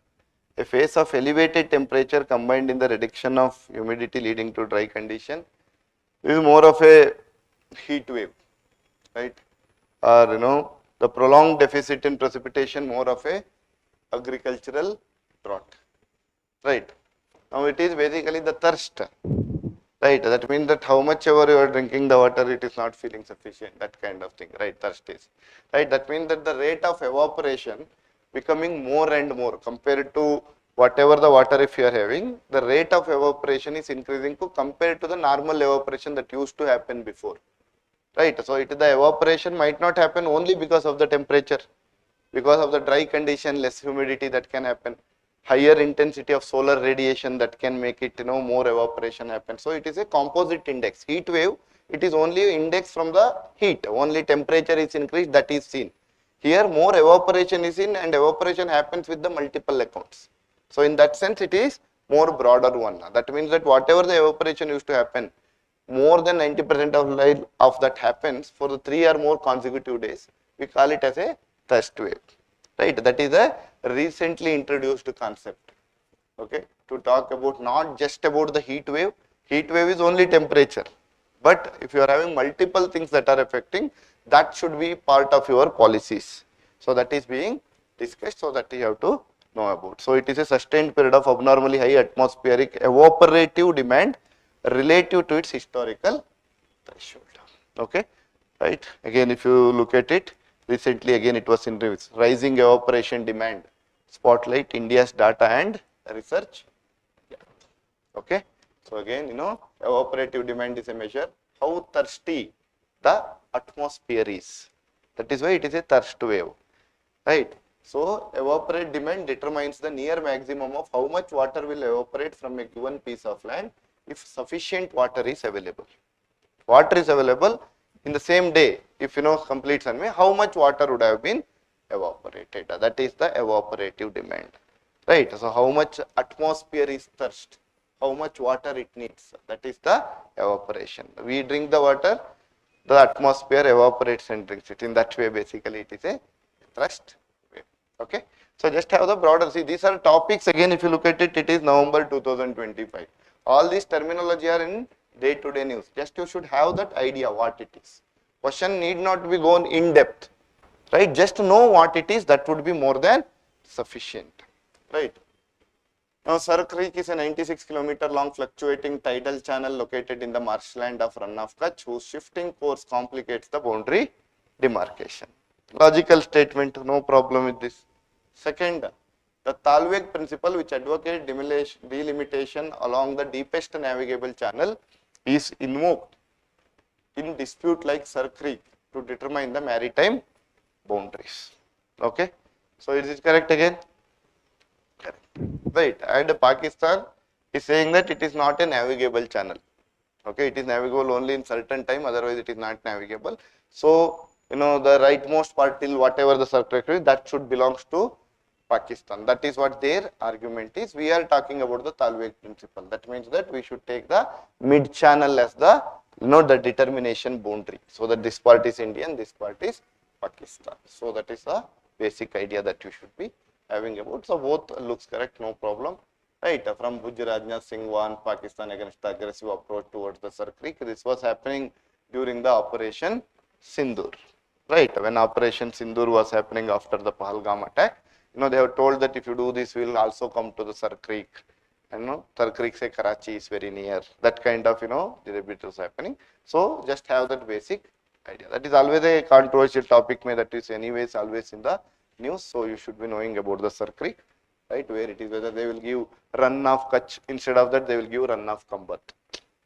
A phase of elevated temperature combined in the reduction of humidity leading to dry condition. This is more of a heat wave, right? Or the prolonged deficit in precipitation, more of a agricultural drought, right? Now it is basically the thirst, right? That means that how much ever you are drinking the water, it is not feeling sufficient, that kind of thing, right? Thirst is, right? That means that the rate of evaporation becoming more and more compared to whatever the water if you are having, the rate of evaporation is increasing compared to the normal evaporation that used to happen before, right? So the evaporation might not happen only because of the temperature, because of the dry condition, less humidity that can happen, higher intensity of solar radiation that can make it more evaporation happen. So it is a composite index. Heat wave, it is only index from the heat, only temperature is increased, that is seen. Here more evaporation is in, and evaporation happens with the multiple accounts. So in that sense it is more broader one. That means that whatever the evaporation used to happen, more than 90% of that happens for the 3 or more consecutive days. We call it as a thirst wave, right? That is a recently introduced concept, okay, to talk about not just about the heat wave. Heat wave is only temperature, but if you are having multiple things that are affecting, that should be part of your policies. So that is being discussed, so that you have to know about. So it is a sustained period of abnormally high atmospheric evaporative demand relative to its historical threshold, okay, right? Again, if you look at it, recently again it was in rising evaporation demand, spotlight India's data and research, okay. So again, evaporative demand is a measure how thirsty the atmosphere is. That is why it is a thirst wave, right? So evaporate demand determines the near maximum of how much water will evaporate from a given piece of land if sufficient water is available. Water is available in the same day, if complete sunway, how much water would have been evaporated? That is the evaporative demand, right? So how much atmosphere is thirst, how much water it needs, that is the evaporation. We drink the water, the atmosphere evaporates and drinks it. In that way, basically it is a thirst wave, okay. So just have the broader, see, these are topics, again if you look at it, it is November 2025. All these terminology are in day-to-day news. Just you should have that idea what it is. Question need not be gone in depth, right? Just to know what it is, that would be more than sufficient, right? Now, Sar Creek is a 96-kilometer long fluctuating tidal channel located in the marshland of Rann of Kutch, whose shifting course complicates the boundary demarcation. Logical statement, no problem with this. Second, the Talweg principle, which advocates delimitation along the deepest navigable channel, is invoked in dispute like Sar Creek to determine the maritime boundaries. Okay, so is it correct again? Correct. Right, and Pakistan is saying that it is not a navigable channel. Okay, it is navigable only in certain time, otherwise it is not navigable. So, the rightmost part till whatever the circle is, that should belongs to Pakistan. That is what their argument is. We are talking about the Talweg principle. That means that we should take the mid channel as the the determination boundary. So that this part is Indian, this part is Pakistan. So that is the basic idea that you should be having about. So both looks correct, no problem. Right, from Bhuj Rajnath Singh won Pakistan against the aggressive approach towards the Sar Creek. This was happening during the Operation Sindoor. Right, when Operation Sindoor was happening after the Pahalgam attack, they have told that if you do this, we will also come to the Sar Creek. And Sar Creek say Karachi is very near. That kind of debate was happening. So just have that basic idea. That is always a controversial topic, that is anyways always in the news. So you should be knowing about the Sar Creek, right? Where it is, whether they will give Rann of Kutch, instead of that they will give Rann of Kambat.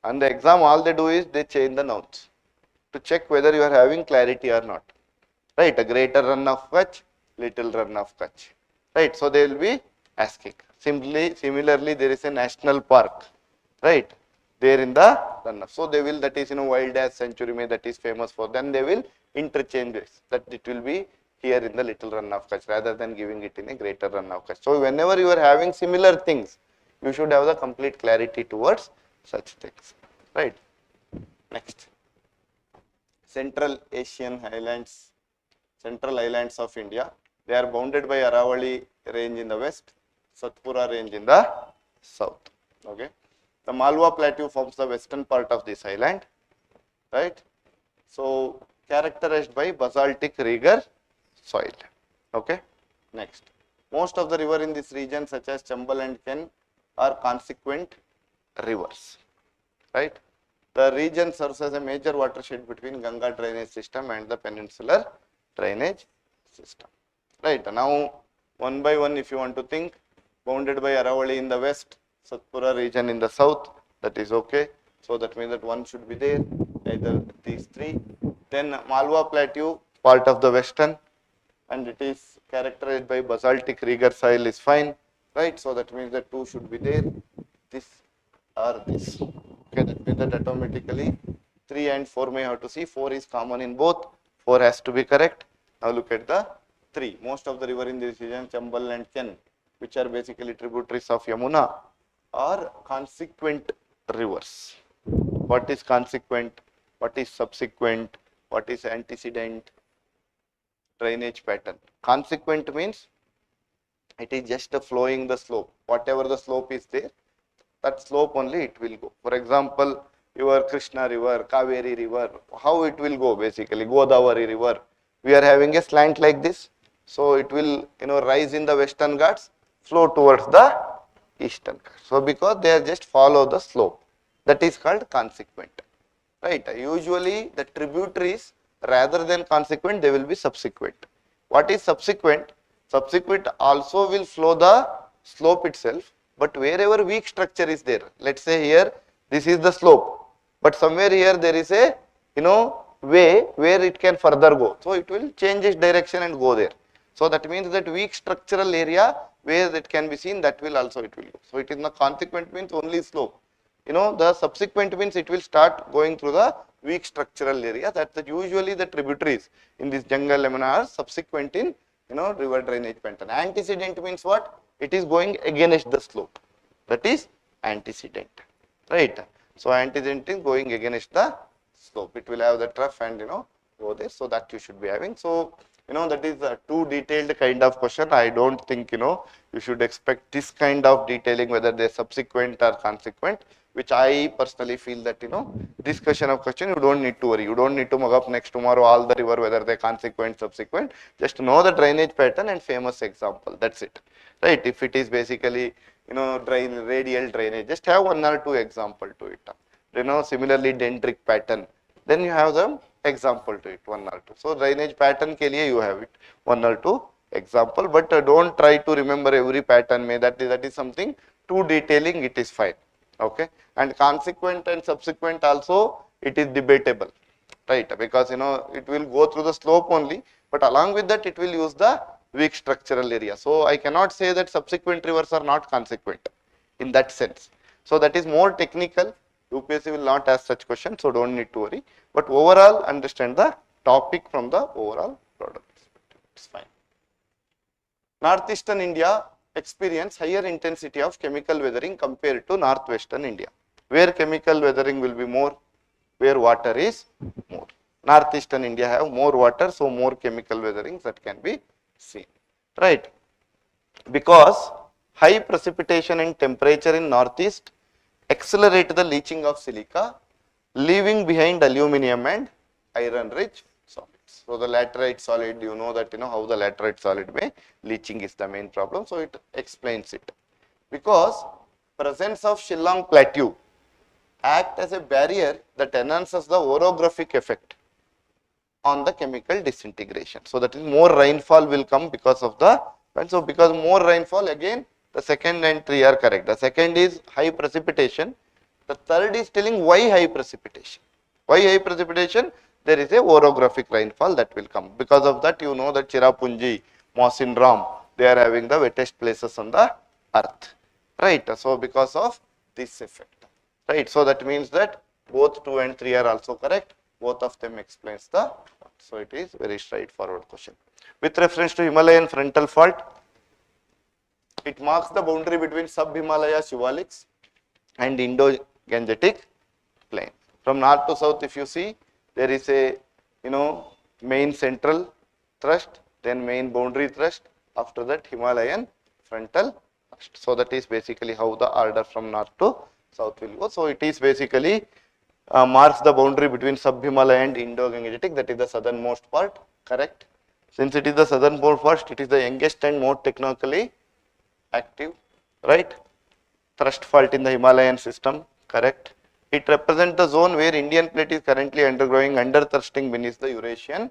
And the exam, all they do is they change the nouns to check whether you are having clarity or not. Right, a greater Rann of Kutch, little Rann of Kutch. Right, so they will be asking. Similarly, there is a national park, right, there in the Rann of. So they will, that is wild as sanctuary may, that is famous for. Then they will interchange this, that it will be here in the little Rann of Kutch rather than giving it in a greater Rann of Kutch. So whenever you are having similar things, you should have the complete clarity towards such things, right? Next, Central Asian Highlands, Central Islands of India. They are bounded by Aravali range in the west, Satpura range in the south. Okay, the Malwa Plateau forms the western part of this island, right? So characterized by basaltic rigor soil. Okay, next, most of the river in this region, such as Chambal and Ken, are consequent rivers, right? The region serves as a major watershed between Ganga drainage system and the peninsular drainage system. Right, now one by one, if you want to think, bounded by Aravali in the west, Satpura region in the south, that is okay. So that means that one should be there, either these three. Then Malwa Plateau, part of the western, and it is characterized by basaltic rigor soil is fine, right? So that means that two should be there, this or this. Okay, that means that automatically 3 and 4 may have to see. 4 is common in both, 4 has to be correct. Now look at the 3. Most of the river in this region, Chambal and Ken, which are basically tributaries of Yamuna, are consequent rivers. What is consequent? What is subsequent? What is antecedent? Drainage pattern. Consequent means it is just flowing the slope. Whatever the slope is there, that slope only it will go. For example, your Krishna river, Kaveri river, how it will go basically, Godavari river. We are having a slant like this. So it will rise in the western Ghats, flow towards the eastern Ghats. So because they are just follow the slope, that is called consequent, right? Usually the tributaries, rather than consequent, they will be subsequent. What is subsequent? Subsequent also will flow the slope itself, but wherever weak structure is there, let's say here this is the slope, but somewhere here there is a way where it can further go, so it will change its direction and go there. So that means that weak structural area where it can be seen, that will also it will go. So it is not consequent means only slope. The subsequent means it will start going through the weak structural area. That's usually the tributaries in this jungle lemona are subsequent in river drainage pattern. Antecedent means what? It is going against the slope. That is antecedent, right? So antecedent is going against the slope. It will have the trough and go there. So that you should be having. So that is a too detailed kind of question. I don't think, you should expect this kind of detailing, whether they're subsequent or consequent, which I personally feel that, this question you don't need to worry. You don't need to mug up next tomorrow all the river, whether they're consequent, subsequent. Just know the drainage pattern and famous example. That's it. Right? If it is basically, radial drainage, just have one or two example to it. Similarly dendritic pattern, then you have the example to it, one or two. So drainage pattern ke liye you have it, one or two example, but don't try to remember every pattern. That is something too detailing, it is fine. Okay, and consequent and subsequent also it is debatable, right? Because it will go through the slope only, but along with that it will use the weak structural area. So I cannot say that subsequent rivers are not consequent in that sense. So that is more technical. UPSC will not ask such questions, so don't need to worry. But overall, understand the topic from the overall broader perspective. It's fine. Northeastern India experience higher intensity of chemical weathering compared to northwestern India, where chemical weathering will be more, where water is more. Northeastern India have more water, so more chemical weatherings that can be seen, right? Because high precipitation and temperature in northeast accelerate the leaching of silica, leaving behind aluminum and iron rich solids. So the laterite solid, you know that how the laterite solid may leaching is the main problem. So it explains it. Because presence of Shillong plateau act as a barrier that enhances the orographic effect on the chemical disintegration. So that is more rainfall will come because of the, and so because more rainfall, again the second and three are correct. The second is high precipitation. The third is telling why high precipitation. Why high precipitation? There is a orographic rainfall that will come. Because of that, you know that Cherrapunji, Mawsynram, they are having the wettest places on the earth, right? So because of this effect, right? So that means that both 2 and 3 are also correct. Both of them explains the, so it is very straightforward question. With reference to Himalayan frontal fault, it marks the boundary between sub-Himalaya Shivalics and Indo-Gangetic plain. From north to south, if you see, there is a, main central thrust, then main boundary thrust, after that Himalayan frontal thrust. So that is basically how the order from north to south will go. So it is basically marks the boundary between sub-Himalaya and Indo-Gangetic, that is the southernmost part, correct? Since it is the southernmost part, it is the youngest and more technically active, right? Thrust fault in the Himalayan system, correct? It represents the zone where Indian plate is currently undergoing under thrusting beneath the Eurasian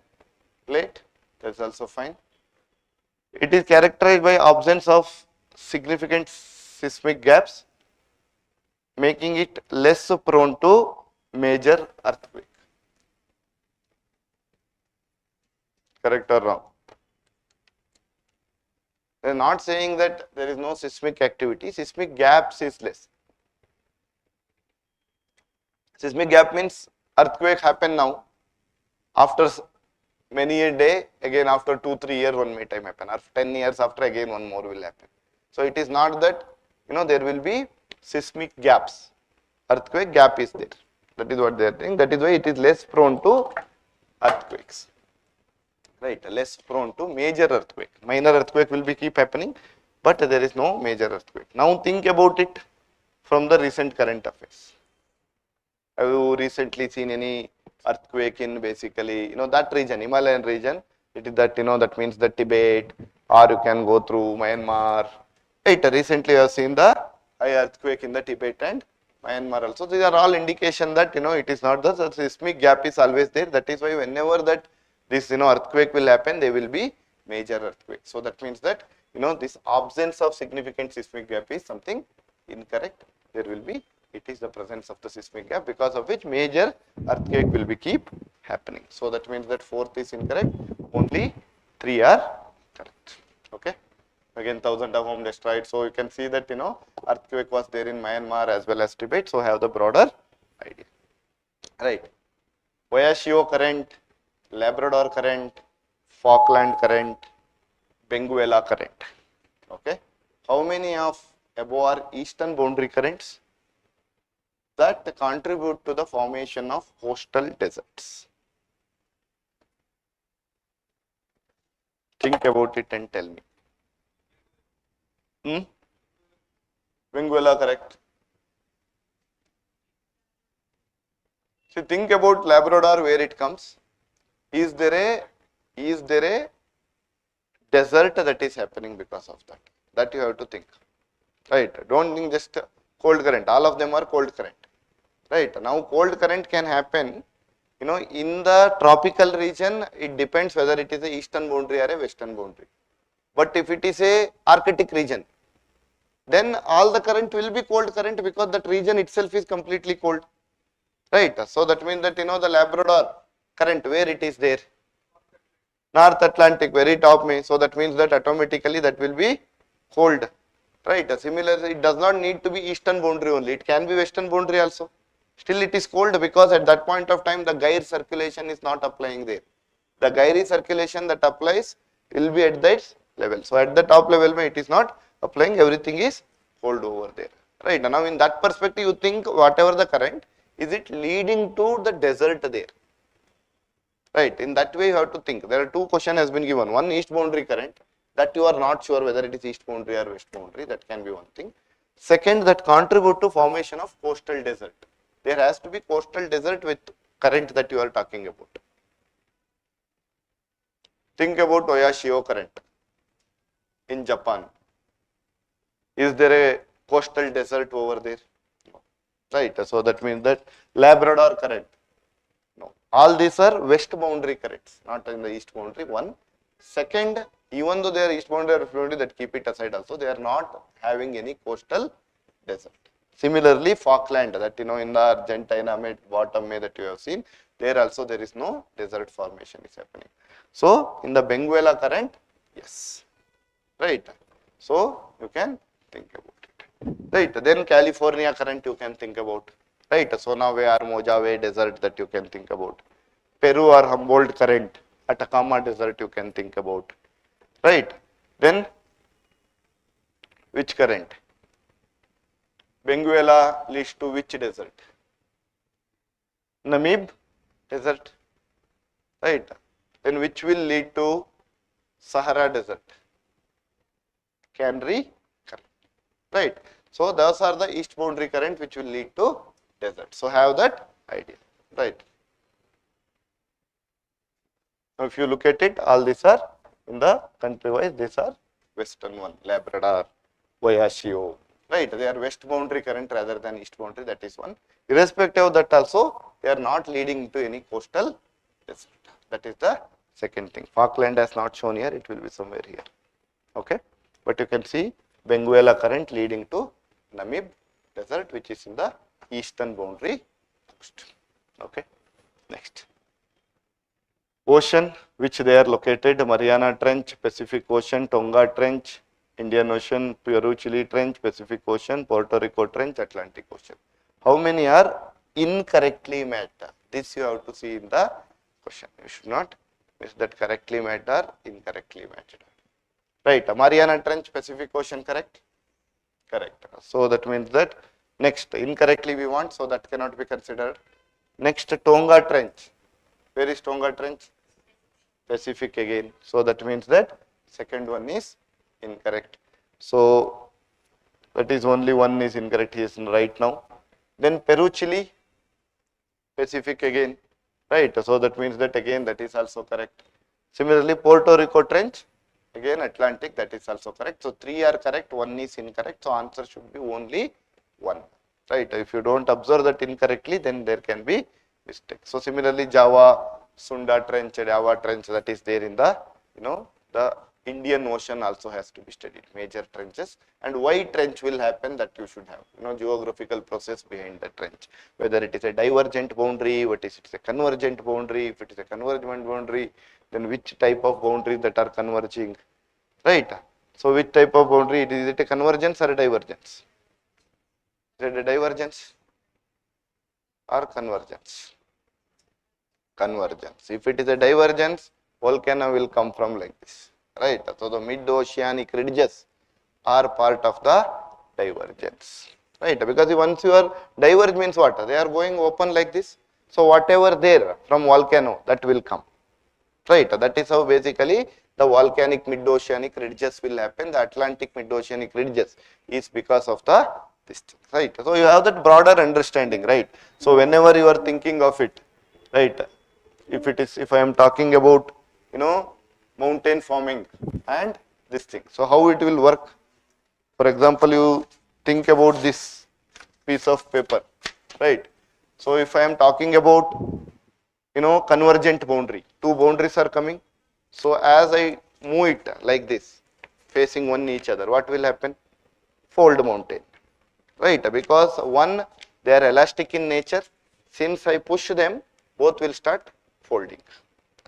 plate. That's also fine. It is characterized by absence of significant seismic gaps, making it less prone to major earthquake. Correct or wrong? They are not saying that there is no seismic activity. Seismic gaps is less. Seismic gap means earthquake happen now. After many a day, again after 2-3 years one may time happen. Or 10 years after, again one more will happen. So it is not that there will be seismic gaps. Earthquake gap is there. That is what they are saying. That is why it is less prone to earthquakes. Right, less prone to major earthquake. Minor earthquake will be keep happening, but there is no major earthquake. Now think about it from the recent current affairs. Have you recently seen any earthquake in basically that region, Himalayan region? It is that that means the Tibet, or you can go through Myanmar. Right, recently I have seen the high earthquake in the Tibet and Myanmar also. These are all indication that it is not the seismic gap is always there. That is why whenever that this earthquake will happen, they will be major earthquake. So that means that this absence of significant seismic gap is something incorrect. There will be, it is the presence of the seismic gap, because of which major earthquake will be keep happening. So that means that 4th is incorrect, only 3 are correct. Okay, again thousands of homes destroyed. So you can see that earthquake was there in Myanmar as well as Tibet. So have the broader idea, right? Oyashio current, Labrador current, Falkland current, Benguela current. Okay, how many of above are eastern boundary currents that contribute to the formation of coastal deserts? Think about it and tell me. Benguela, correct. See, think about Labrador, where it comes. Is there a desert that is happening because of that? That you have to think. Right? Don't think just cold current. All of them are cold current. Right? Now cold current can happen, in the tropical region. It depends whether it is a eastern boundary or a western boundary. But if it is a Arctic region, then all the current will be cold current because that region itself is completely cold. Right? So that means that the Labrador current, where it is there? North Atlantic, very top me. So that means that automatically that will be cold. Right? Similarly, it does not need to be eastern boundary only. It can be western boundary also. Still it is cold because at that point of time the gyre circulation is not applying there. The gyre circulation that applies will be at that level. So at the top level it is not applying, everything is cold over there. Right? Now in that perspective you think whatever the current, is it leading to the desert there? Right? In that way you have to think. There are two questions has been given. One, east boundary current, that you are not sure whether it is east boundary or west boundary, that can be one thing. Second, that contribute to formation of coastal desert. There has to be coastal desert with current that you are talking about. Think about Oyashi current in Japan. Is there a coastal desert over there? No. Right? So that means that Labrador current. No. All these are west boundary currents, not in the east boundary. One. Second, even though they are east boundary or west boundary, that keep it aside also, they are not having any coastal desert. Similarly, Falkland, that in the Argentina bottom that you have seen, there also there is no desert formation is happening. So in the Benguela current, yes, right. So you can think about it, right. Then California current you can think about, right. Sonaway or Mojave desert that you can think about. Peru or Humboldt current, Atacama desert you can think about, right. Then which current? Benguela leads to which desert? Namib desert, right. Then which will lead to Sahara desert? Canary current, right. So those are the east boundary current which will lead to desert. So have that idea, right. Now if you look at it, all these are in the country wise, these are western one, Labrador, Oyashi, right. They are west boundary current rather than east boundary, that is one. Irrespective of that also, they are not leading to any coastal desert. That is the second thing. Falkland has not shown here, it will be somewhere here. Okay. But you can see Benguela current leading to Namib desert, which is in the eastern boundary coast. Okay. Next. Ocean, which they are located: Mariana Trench, Pacific Ocean, Tonga Trench, Indian Ocean, Peru Chile Trench, Pacific Ocean, Puerto Rico Trench, Atlantic Ocean. How many are incorrectly met? This you have to see in the question. You should not miss that. Correctly met or incorrectly matched. Right. Mariana Trench, Pacific Ocean, correct? Correct. So that means that next incorrectly we want, so that cannot be considered. Next, Tonga Trench. Where is Tonga Trench? Pacific again. So that means that second one is incorrect. So that is only one is incorrect is right now. Then Peru Chile, Pacific again, right. So that means that again that is also correct. Similarly, Puerto Rico Trench, again Atlantic, that is also correct. So three are correct, one is incorrect. So answer should be only one, right. If you don't observe that incorrectly, then there can be mistake. So similarly, Java, Sunda Trench, Java Trench, that is there in the the Indian Ocean also has to be studied, major trenches. And why trench will happen, that you should have geographical process behind the trench, whether it is a divergent boundary, what is it, a convergent boundary. If it is a convergent boundary, then which type of boundaries that are converging, right. So which type of boundary, is it a convergence or a divergence? Is it a divergence or convergence? Convergence. If it is a divergence, volcano will come from like this, right. So the mid-oceanic ridges are part of the divergence, right. Because once you are diverge means what? They are going open like this. So whatever there from volcano, that will come, right. That is how basically the volcanic mid-oceanic ridges will happen. The Atlantic mid-oceanic ridges is because of the this thing, right? So you have that broader understanding, right? So whenever you are thinking of it, right? If I am talking about, mountain forming and this thing, so how it will work? For example, you think about this piece of paper, right? So if I am talking about, convergent boundary, two boundaries are coming. So as I move it like this, facing one each other, what will happen? Fold mountain, right? Because one, they are elastic in nature. Since I push them, both will start folding,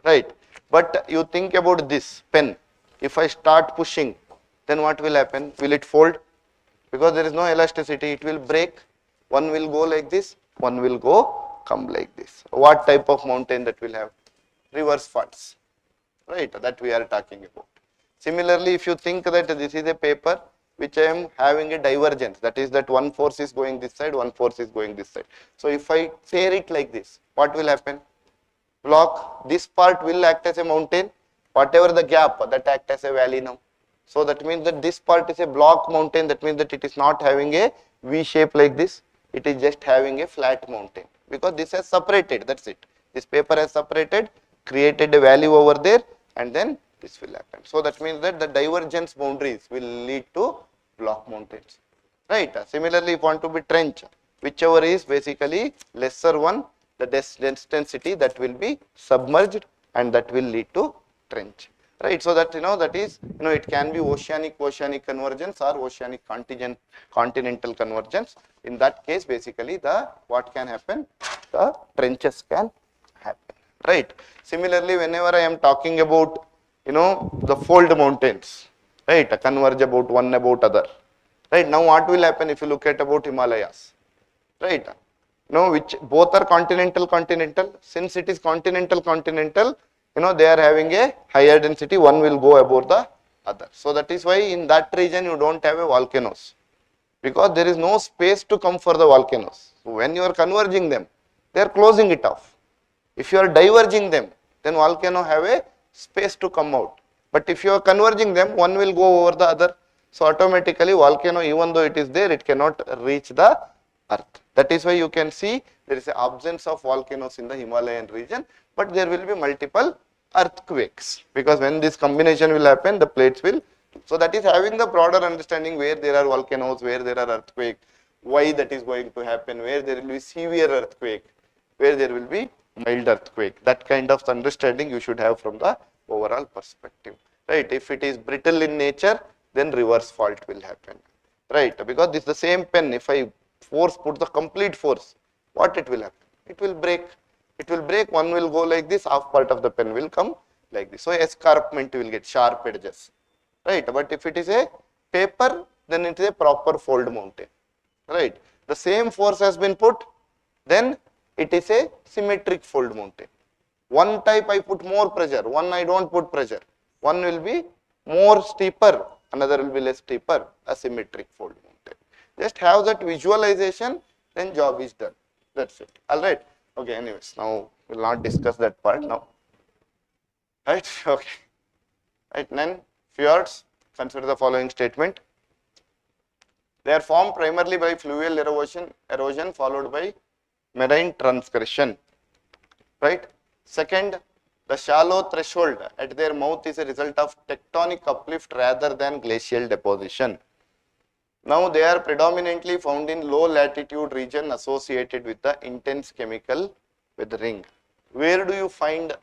right? But you think about this pen. If I start pushing, then what will happen? Will it fold? Because there is no elasticity, it will break. One will go like this, one will come like this. What type of mountain that will have? Reverse faults, right? That we are talking about. Similarly, if you think that this is a paper which I am having a divergence, that is that one force is going this side, one force is going this side. So if I tear it like this, what will happen? Block, this part will act as a mountain, whatever the gap, that act as a valley now. So that means that this part is a block mountain, that means that it is not having a V shape like this, it is just having a flat mountain, because this has separated, that's it. This paper has separated, created a value over there, and then this will happen. So that means that the divergence boundaries will lead to block mountains, right? Similarly, if you want to be trench, whichever is basically lesser one, the density, that will be submerged, and that will lead to trench, right? So that, that is, it can be oceanic convergence or oceanic continental convergence. In that case, basically what can happen? The trenches can happen, right? Similarly, whenever I am talking about, the fold mountains, right? Converge about one about other, right? Now what will happen if you look at about Himalayas, right? Which both are continental, since it is continental, they are having a higher density, one will go above the other. So that is why in that region you don't have a volcanoes, because there is no space to come for the volcanoes. So when you are converging them, they are closing it off. If you are diverging them, then volcano have a space to come out. But if you are converging them, one will go over the other. So automatically volcano, even though it is there, it cannot reach the earth. That is why you can see there is an absence of volcanoes in the Himalayan region, but there will be multiple earthquakes, because when this combination will happen, the plates will. So that is having the broader understanding where there are volcanoes, where there are earthquakes, why that is going to happen, where there will be severe earthquake, where there will be mild earthquake. That kind of understanding you should have from the overall perspective, right? If it is brittle in nature, then reverse fault will happen, right? Because this is the same pen, if I put the complete force, what it will happen? It will break. It will break, one will go like this, half part of the pen will come like this. So escarpment will get, sharp edges, right? But if it is a paper, then it is a proper fold mountain, right? The same force has been put, then it is a symmetric fold mountain. One type I put more pressure, one I don't put pressure. One will be more steeper, another will be less steeper, a symmetric fold mountain. Just have that visualization, then job is done. That's it. All right. Okay, anyways, now we will not discuss that part now. Right, okay. Right, then fjords, consider the following statement. They are formed primarily by fluvial erosion followed by marine transgression. Right. Second, the shallow threshold at their mouth is a result of tectonic uplift rather than glacial deposition. Now they are predominantly found in low latitude region associated with the intense chemical weathering. Where do you find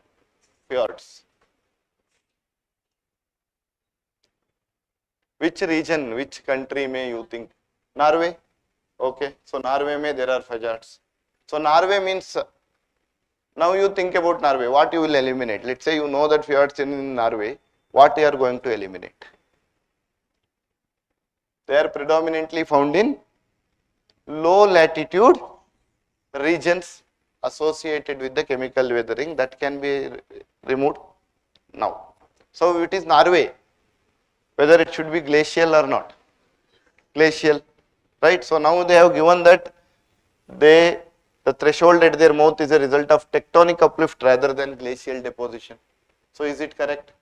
fjords? Which region, which country may you think? Norway? Okay, so Norway may there are fjords. So Norway means, now you think about Norway, what you will eliminate? Let's say you know that fjords in Norway, what you are going to eliminate? They are predominantly found in low latitude regions associated with the chemical weathering, that can be removed now. So it is Norway, whether it should be glacial or not. Glacial, right? So now they have given that the threshold at their mouth is a result of tectonic uplift rather than glacial deposition. So is it correct?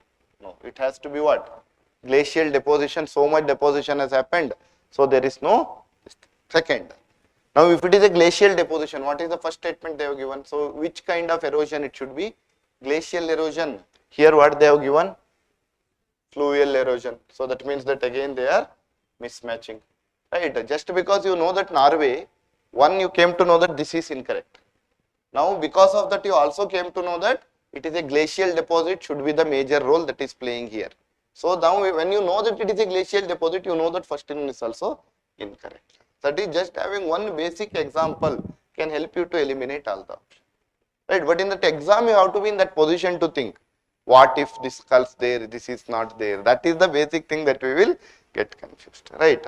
No, it has to be what? Glacial deposition, so much deposition has happened. So there is no second. Now if it is a glacial deposition, what is the first statement they have given? So which kind of erosion it should be? Glacial erosion. Here what they have given? Fluvial erosion. So that means that again they are mismatching. Right? Just because you know that Norway, one you came to know that this is incorrect. Now because of that you also came to know that it is a glacial deposit should be the major role that is playing here. So now when you know that it is a glacial deposit, you know that first one is also incorrect. That is just having one basic example can help you to eliminate all the options. Right? But in that exam you have to be in that position to think, what if this occurs there, this is not there. That is the basic thing that we will get confused. Right?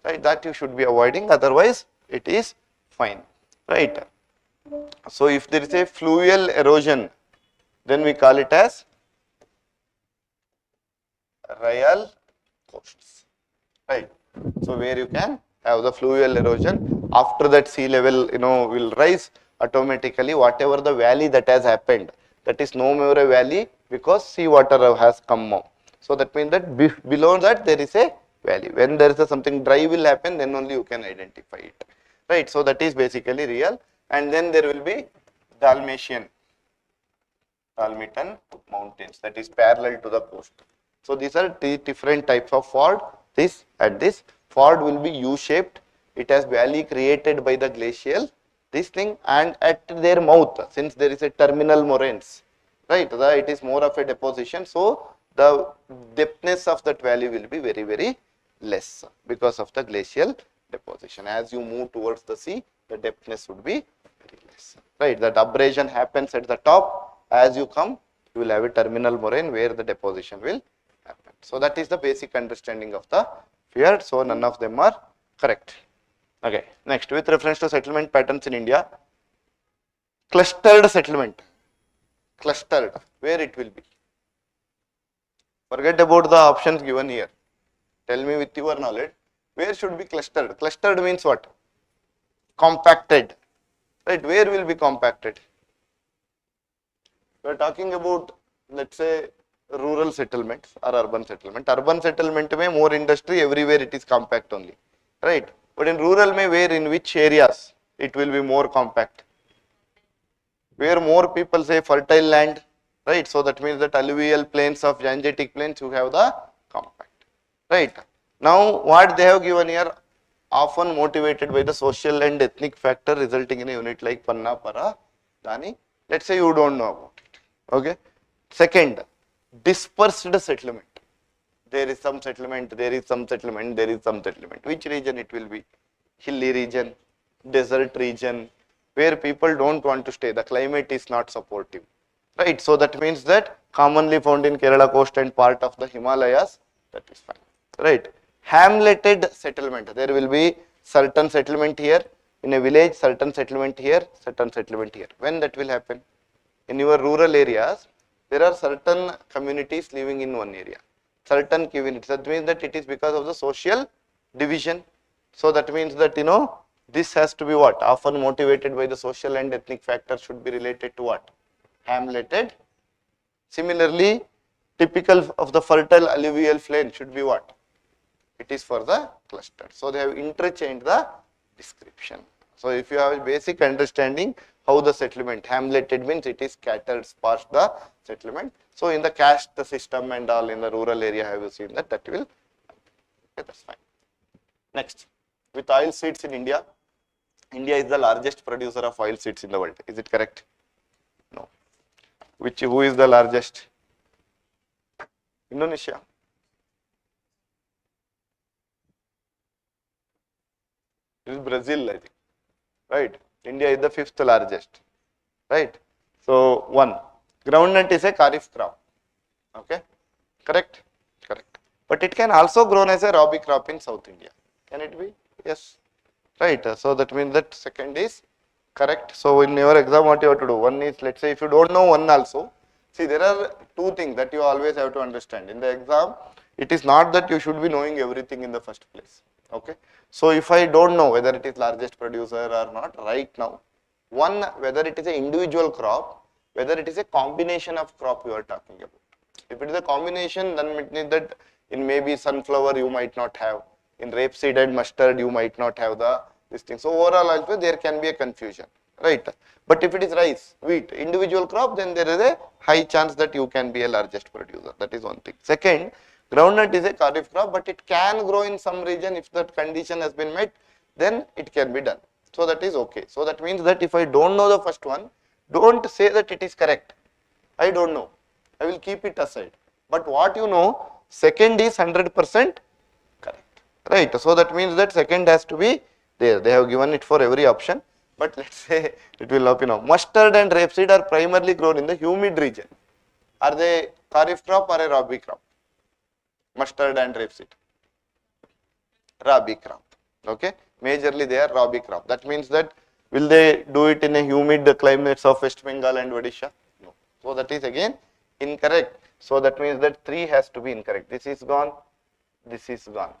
Right? That you should be avoiding, otherwise it is fine. Right? So if there is a fluvial erosion, then we call it as real coasts. Right? So where you can have the fluvial erosion, after that sea level will rise automatically, whatever the valley that has happened, that is no more a valley because sea water has come up. So that means that below that there is a valley. When there is a something dry will happen, then only you can identify it. Right? So that is basically real. And then there will be Dalmatian mountains, that is parallel to the coast. So these are three different types of ford. This ford will be U-shaped. It has valley created by the glacial this thing, and at their mouth, since there is a terminal moraines, right? It is more of a deposition. So the depthness of that valley will be very, very less because of the glacial deposition. As you move towards the sea, the depthness would be very less. Right? That abrasion happens at the top. As you come, you will have a terminal moraine where the deposition will happen. So that is the basic understanding of the fjord. So none of them are correct. Okay. Next, with reference to settlement patterns in India, clustered settlement. Clustered, where it will be? Forget about the options given here. Tell me with your knowledge, where should be clustered? Clustered means what? Compacted. Right? Where will be compacted? We are talking about, let's say, rural settlements or urban settlement. Urban settlement may more industry, everywhere it is compact only. Right? But in rural may where, in which areas it will be more compact? Where more people say fertile land, right? So that means that alluvial plains of Gangetic plains you have the compact, right? Now what they have given here, often motivated by the social and ethnic factor resulting in a unit like Panna, Para, Dani. Let's say you don't know about it, okay? Second, dispersed settlement. There is some settlement, there is some settlement, there is some settlement. Which region it will be? Hilly region, desert region, where people don't want to stay. The climate is not supportive, right? So that means that commonly found in Kerala coast and part of the Himalayas, that is fine, right? Hamleted settlement. There will be certain settlement here in a village, certain settlement here, certain settlement here. When that will happen? In your rural areas, there are certain communities living in one area. Certain communities. That means that it is because of the social division. So that means that this has to be what? Often motivated by the social and ethnic factors should be related to what? Hamleted. Similarly, typical of the fertile alluvial plain should be what? It is for the cluster. So they have interchanged the description. So if you have a basic understanding how the settlement, hamleted means it is scattered, sparse the settlement. So in the caste system and all in the rural area, have you seen that? That will, okay, that's fine. Next, with oil seeds in India, India is the largest producer of oil seeds in the world. Is it correct? No. Who is the largest? Indonesia. It is Brazil, I think. Right? India is the 5th largest. Right? So, 1. Groundnut is a kharif crop. Okay? Correct? Correct. But it can also grown as a rabi crop in South India. Can it be? Yes. Right. So that means that second is correct. So in your exam, what you have to do? One is, let's say if you don't know one also, see there are two things that you always have to understand. In the exam, it is not that you should be knowing everything in the first place. Okay. So if I don't know whether it is largest producer or not right now, one, whether it is an individual crop, whether it is a combination of crop you are talking about. If it is a combination, then it means that in maybe sunflower you might not have, in rapeseed and mustard you might not have this thing. So overall also there can be a confusion, right? But if it is rice, wheat, individual crop, then there is a high chance that you can be a largest producer. That is one thing. Second, groundnut is a kharif crop, but it can grow in some region. If that condition has been met, then it can be done. So that is okay. So that means that if I don't know the first one, don't say that it is correct. I don't know. I will keep it aside. But what you know, second is 100% correct. Right. So that means that second has to be there. They have given it for every option. But let's say it will not be now. Mustard and rapeseed are primarily grown in the humid region. Are they kharif crop or a rabi crop? Mustard and rapeseed. Rabi crop. Okay. Majorly they are rabi crop. That means that will they do it in a humid climates of West Bengal and Odisha? No. So that is again incorrect. So that means that 3 has to be incorrect. This is gone. This is gone.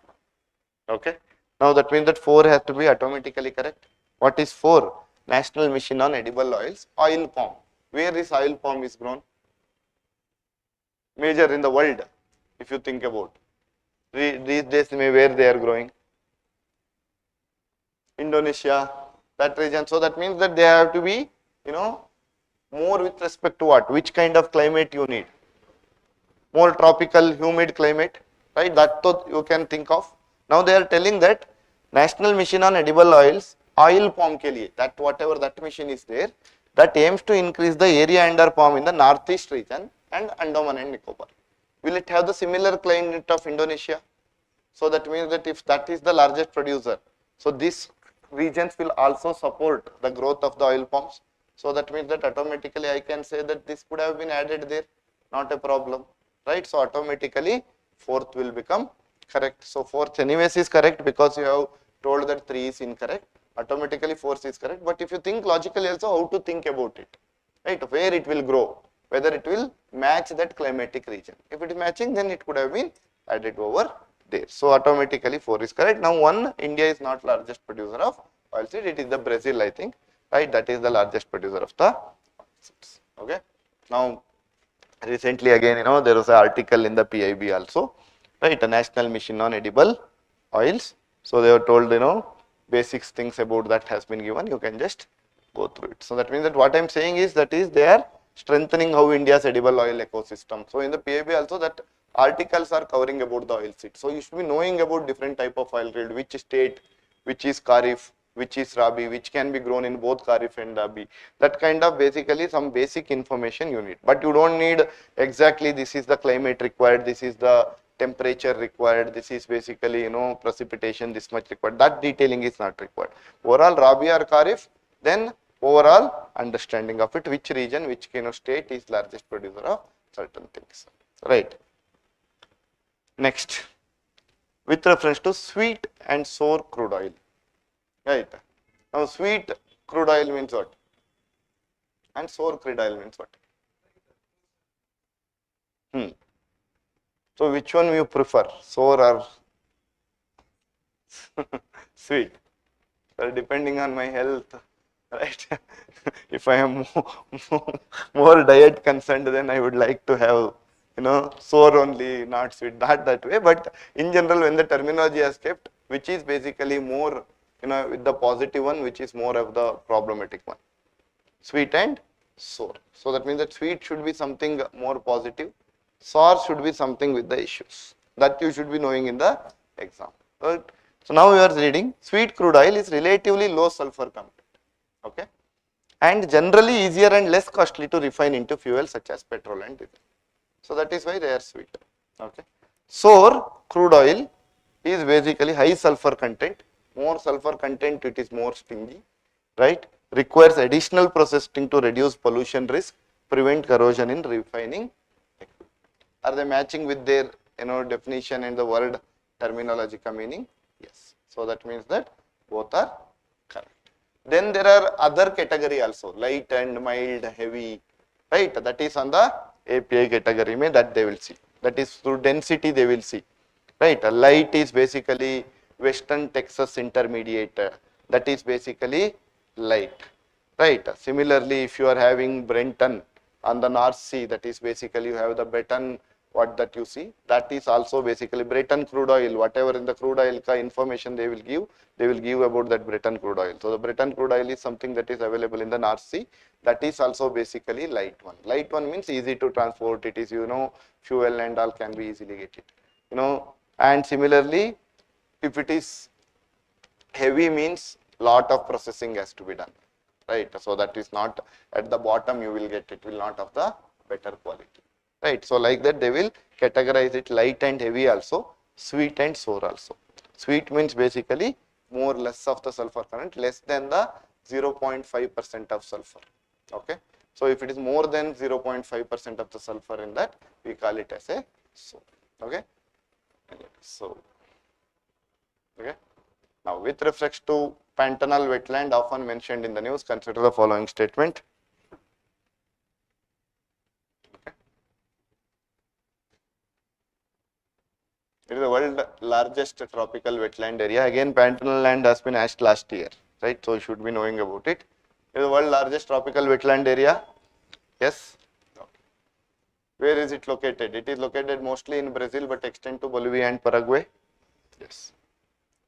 Okay. Now that means that 4 has to be automatically correct. What is 4? National Mission on Edible Oils, oil palm. Where is oil palm is grown? Major in the world, if you think about. These days where they are growing? Indonesia, that region. So that means that they have to be, more with respect to what? Which kind of climate you need? More tropical, humid climate, right? That you can think of. Now they are telling that National Mission on Edible Oils, oil palm ke liye, that whatever that mission is there, that aims to increase the area under palm in the northeast region and Andaman and Nicobar. Will it have the similar climate of Indonesia? So that means that if that is the largest producer, so these regions will also support the growth of the oil palms. So that means that automatically I can say that this could have been added there, not a problem, right? So automatically 4th will become correct. So 4th anyways is correct because you have told that 3 is incorrect. Automatically 4th is correct. But if you think logically also, how to think about it, right? Where it will grow, whether it will match that climatic region. If it is matching, then it could have been added over there. So automatically 4 is correct. Now India is not largest producer of oilseed. It is the Brazil, I think, right? That is the largest producer of the oilseeds. Okay. Now recently again, there was an article in the PIB also, right? A National Mission on Edible Oils. So they were told, basics things about that has been given. You can just go through it. So that means that what I am saying is that is they are strengthening how India's edible oil ecosystem. So in the PIB also that articles are covering about the oil seed. So you should be knowing about different type of oil seed, which state, which is kharif, which is rabi, which can be grown in both kharif and rabi. That kind of basically some basic information you need. But you don't need exactly this is the climate required, this is the temperature required, this is basically precipitation this much required. That detailing is not required. Overall rabi or kharif, then overall understanding of it, which region, which state is largest producer of certain things, right? Next, with reference to sweet and sour crude oil, right? Now sweet crude oil means what? And sour crude oil means what? So which one you prefer, sour or sweet? Well, depending on my health, right? If I am more diet concerned, then I would like to have, sour only, not sweet, not that way. But in general, when the terminology is kept, which is basically more, with the positive one, which is more of the problematic one, sweet and sour. So that means that sweet should be something more positive. Sour should be something with the issues that you should be knowing in the exam. Right? So now we are reading sweet crude oil is relatively low sulfur content, okay, and generally easier and less costly to refine into fuel such as petrol and diesel. So that is why they are sweet. Okay. Sour crude oil is basically high sulfur content. More sulfur content, it is more stingy, right? Requires additional processing to reduce pollution risk, prevent corrosion in refining. Are they matching with their definition and the word terminological meaning? Yes. So that means that both are correct. Then there are other category also, light and mild, heavy, right? That is on the API category mein that they will see. That is through density they will see, right? A light is basically Western Texas Intermediate. That is basically light, right? Similarly, if you are having Brenton on the North Sea, that is basically you have the Breton what that you see, that is also basically Britain crude oil, whatever in the crude oil information they will give about that Britain crude oil. So the Britain crude oil is something that is available in the North Sea, that is also basically light one. Light one means easy to transport, it is, you know, fuel and all can be easily get it, you know. And similarly, if it is heavy means lot of processing has to be done, right? So that is not at the bottom you will get, it will not have the better quality, right? So like that they will categorize it light and heavy also, sweet and sour also. Sweet means basically more less of the sulfur content, less than the 0.5% of sulfur, okay? So if it is more than 0.5% of the sulfur in that, we call it as a sour, okay? So, okay. Now, with respect to Pantanal wetland often mentioned in the news, consider the following statement. Okay. It is the world's largest tropical wetland area. Again, Pantanal land has been asked last year, right? So, you should be knowing about it. It is the world's largest tropical wetland area. Yes. Okay. Where is it located? It is located mostly in Brazil, but extend to Bolivia and Paraguay. Yes.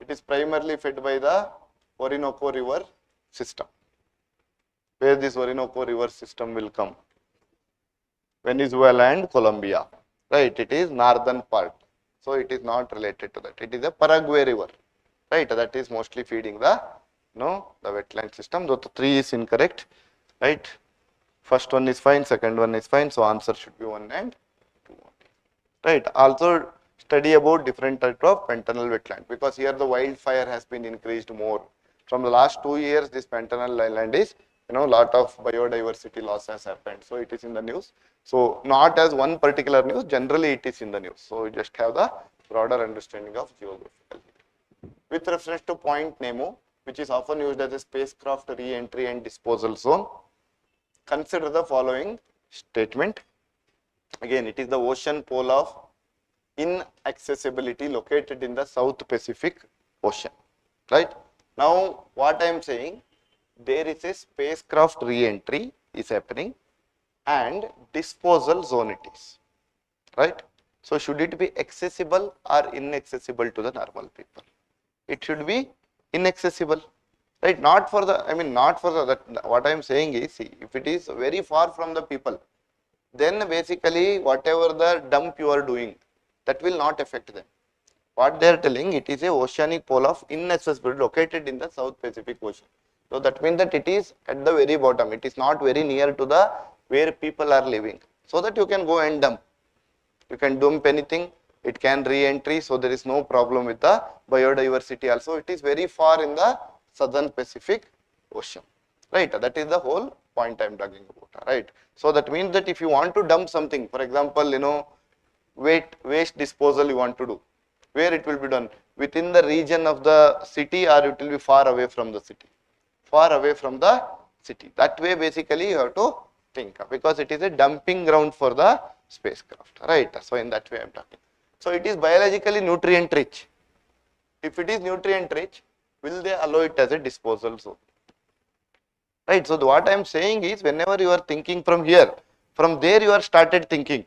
It is primarily fed by the Orinoco River system. Where this Orinoco River system will come? Venezuela and Colombia, right? It is northern part, so it is not related to that. It is a Paraguay River, right? That is mostly feeding the, the wetland system. So the 3 is incorrect, right? First one is fine, second one is fine. So answer should be 1 and 2, right? Also study about different type of Pantanal wetland, because here the wildfire has been increased more. From the last 2 years, this Pantanal island is, lot of biodiversity loss has happened. So it is in the news. So not as one particular news, generally it is in the news. So you just have the broader understanding of geographical. With reference to Point Nemo, which is often used as a spacecraft re-entry and disposal zone, consider the following statement. Again, it is the ocean pole of inaccessibility located in the South Pacific Ocean, right? Now, what I am saying, there is a spacecraft re-entry is happening and disposal zone it is, right? So, should it be accessible or inaccessible to the normal people? It should be inaccessible, right? Not for the, that what I am saying is, see, if it is very far from the people, then basically whatever the dump you are doing, that will not affect them. What they are telling, it is a oceanic pole of inaccessibility located in the South Pacific Ocean. So that means that it is at the very bottom. It is not very near to the where people are living. So that you can go and dump. You can dump anything. It can re-entry. So there is no problem with the biodiversity also. It is very far in the Southern Pacific Ocean. Right. That is the whole point I am talking about. Right. So that means that if you want to dump something, for example, waste disposal you want to do, where it will be done? Within the region of the city, or it will be far away from the city? Far away from the city. That way basically you have to think, because it is a dumping ground for the spacecraft, right? So in that way I am talking. So it is biologically nutrient rich. If it is nutrient rich, will they allow it as a disposal zone? Right. So what I am saying is, whenever you are thinking from here, from there you are started thinking,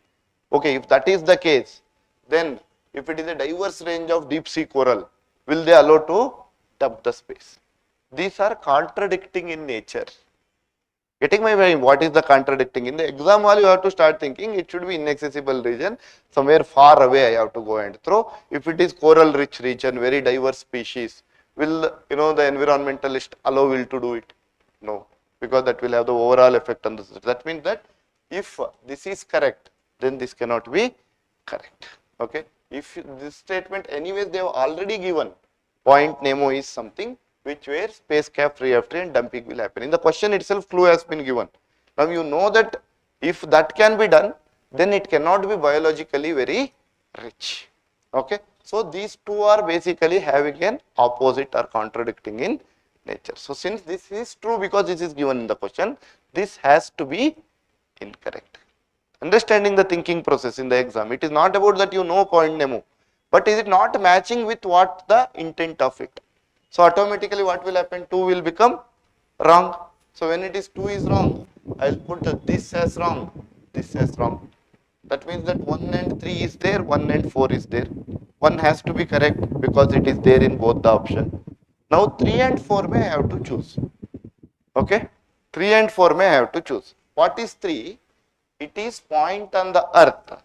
okay, if that is the case, then if it is a diverse range of deep sea coral, will they allow to dump the space? These are contradicting in nature. Getting my point? What is the contradicting? In the exam hall, you have to start thinking it should be inaccessible region, somewhere far away I have to go and throw. If it is coral rich region, very diverse species, will the environmentalist allow will to do it? No, because that will have the overall effect on the system. That means that if this is correct, then this cannot be correct. Okay. If this statement, anyways, they have already given Point Nemo is something which where spacecraft re-entry and dumping will happen. In the question itself, clue has been given. Now you know that if that can be done, then it cannot be biologically very rich. Okay. So these two are basically having an opposite or contradicting in nature. So since this is true because this is given in the question, this has to be incorrect. Understanding the thinking process in the exam, it is not about that you know Point Nemo, but is it not matching with what the intent of it? So automatically what will happen? 2 will become wrong. So when it is 2 is wrong, I will put this as wrong, this as wrong. That means that 1 and 3 is there, 1 and 4 is there. 1 has to be correct because it is there in both the option. Now 3 and 4 may I have to choose. Okay, 3 and 4 may I have to choose. What is 3? It is point on the earth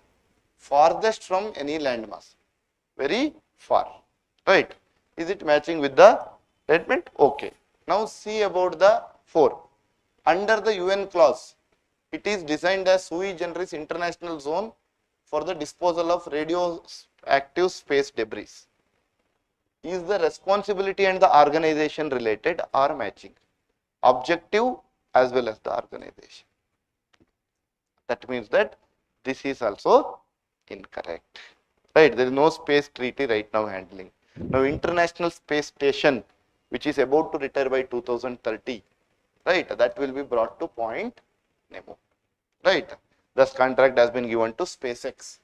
farthest from any landmass. Very far. Right. Is it matching with the statement? Okay. Now see about the 4. Under the UN clause, it is designed as sui generis international zone for the disposal of radioactive space debris. Is the responsibility and the organization related or matching? Objective as well as the organization. That means that this is also incorrect. Right, there is no space treaty right now handling. Now International Space Station, which is about to retire by 2030, right, that will be brought to Point Nemo. Right, this contract has been given to SpaceX.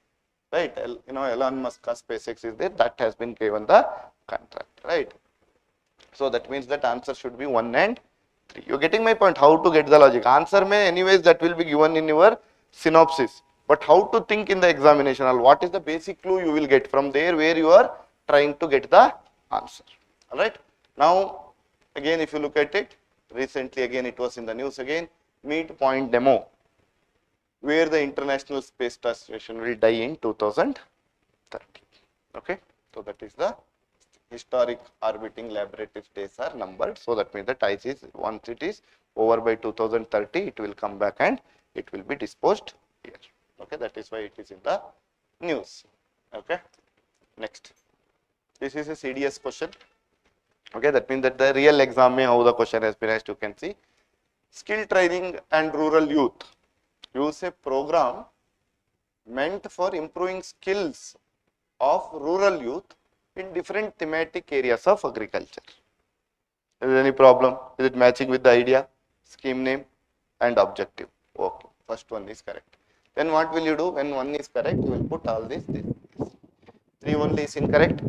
Right, Elon Musk's SpaceX is there, that has been given the contract. Right, so that means that answer should be 1 and 3. You are getting my point? How to get the logic? Answer may anyways that will be given in your synopsis. But how to think in the examination, or what is the basic clue you will get from there where you are trying to get the answer. Alright. Now, again if you look at it, recently again it was in the news again, meet Point Nemo, where the International Space Station will die in 2030. Okay. So that is the historic orbiting laboratory days are numbered. So that means that ice is, once it is over by 2030, it will come back and it will be disposed here. Okay, that is why it is in the news. Okay, next. This is a CDS question. Okay, that means that the real exam may how the question has been asked, you can see. Skill training and rural youth use a program meant for improving skills of rural youth in different thematic areas of agriculture. Is there any problem? Is it matching with the idea, scheme name and objective? Okay, first one is correct. Then what will you do? When 1 is correct, you will put all this. 3 only is incorrect,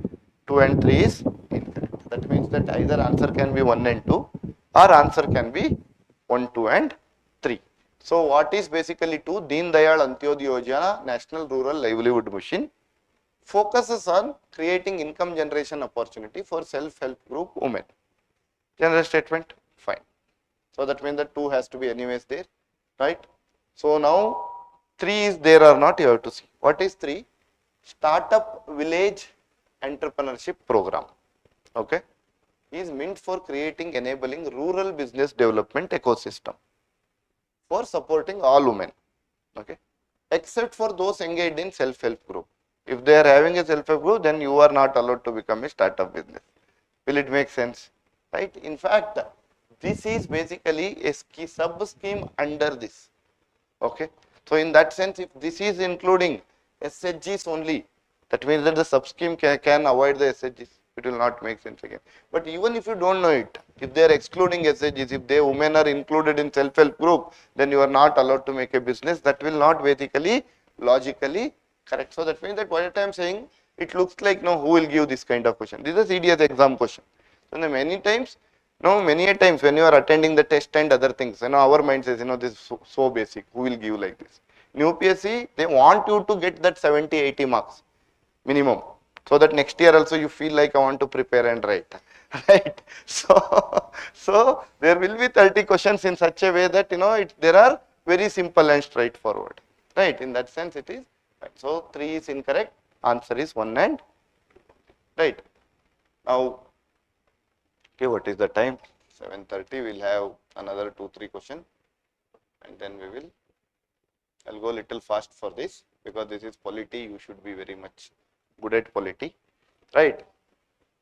2 and 3 is incorrect. That means that either answer can be 1 and 2 or answer can be 1, 2 and 3. So what is basically 2? Deen Dayal Antyodaya Yojana National Rural Livelihood Mission focuses on creating income generation opportunity for self-help group women. General statement? Fine. So that means that 2 has to be anyways there, right? So now 3 is there or not, you have to see. What is 3? Startup Village Entrepreneurship Program. Okay, is meant for creating enabling rural business development ecosystem for supporting all women. Okay, except for those engaged in self-help group. If they are having a self-help group, then you are not allowed to become a startup business. Will it make sense? Right? In fact, this is basically a sub-scheme under this. Okay. So in that sense, if this is including SHGs only, that means that the sub-scheme can avoid the SHGs. It will not make sense again. But even if you don't know it, if they are excluding SHGs, if they women are included in self-help group, then you are not allowed to make a business. That will not basically logically correct. So that means that what I am saying, it looks like no, who will give this kind of question? This is a CDS exam question. So many times when you are attending the test and other things, our mind says, this is so basic, who will give like this? In UPSC, they want you to get that 70, 80 marks minimum. So that next year also you feel like I want to prepare and write. Right? So there will be 30 questions in such a way that, there are very simple and straightforward. Right? In that sense it is. Right. So 3 is incorrect. Answer is 1 and 2. Right. Now, okay, what is the time? 7:30. We'll have another 2-3 questions, and then we will. I'll go a little fast for this because this is polity. You should be very much good at polity, right?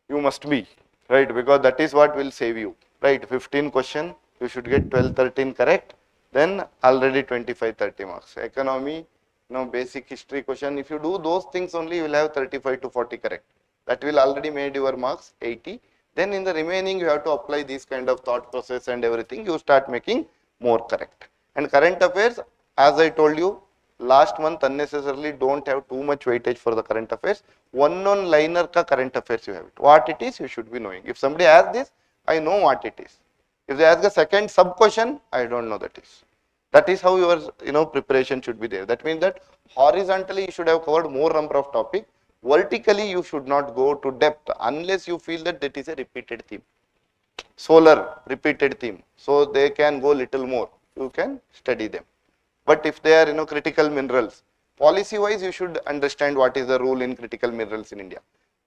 You must be, right? Because that is what will save you, right? 15 question, you should get 12-13 correct. Then already 25-30 marks. Economy, basic history question. If you do those things only, you will have 35 to 40 correct. That will already made your marks 80. Then in the remaining, you have to apply this kind of thought process and everything. You start making more correct. And current affairs, as I told you, last month unnecessarily don't have too much weightage for the current affairs. One liner ka current affairs you have it. What it is, you should be knowing. If somebody asks this, I know what it is. If they ask a second sub question, I don't know that is. That is how your preparation should be there. That means that horizontally you should have covered more number of topics. Vertically you should not go to depth unless you feel that that is a repeated theme. Solar repeated theme, so they can go little more. You can study them. But if they are critical minerals, policy wise you should understand what is the rule in critical minerals in India.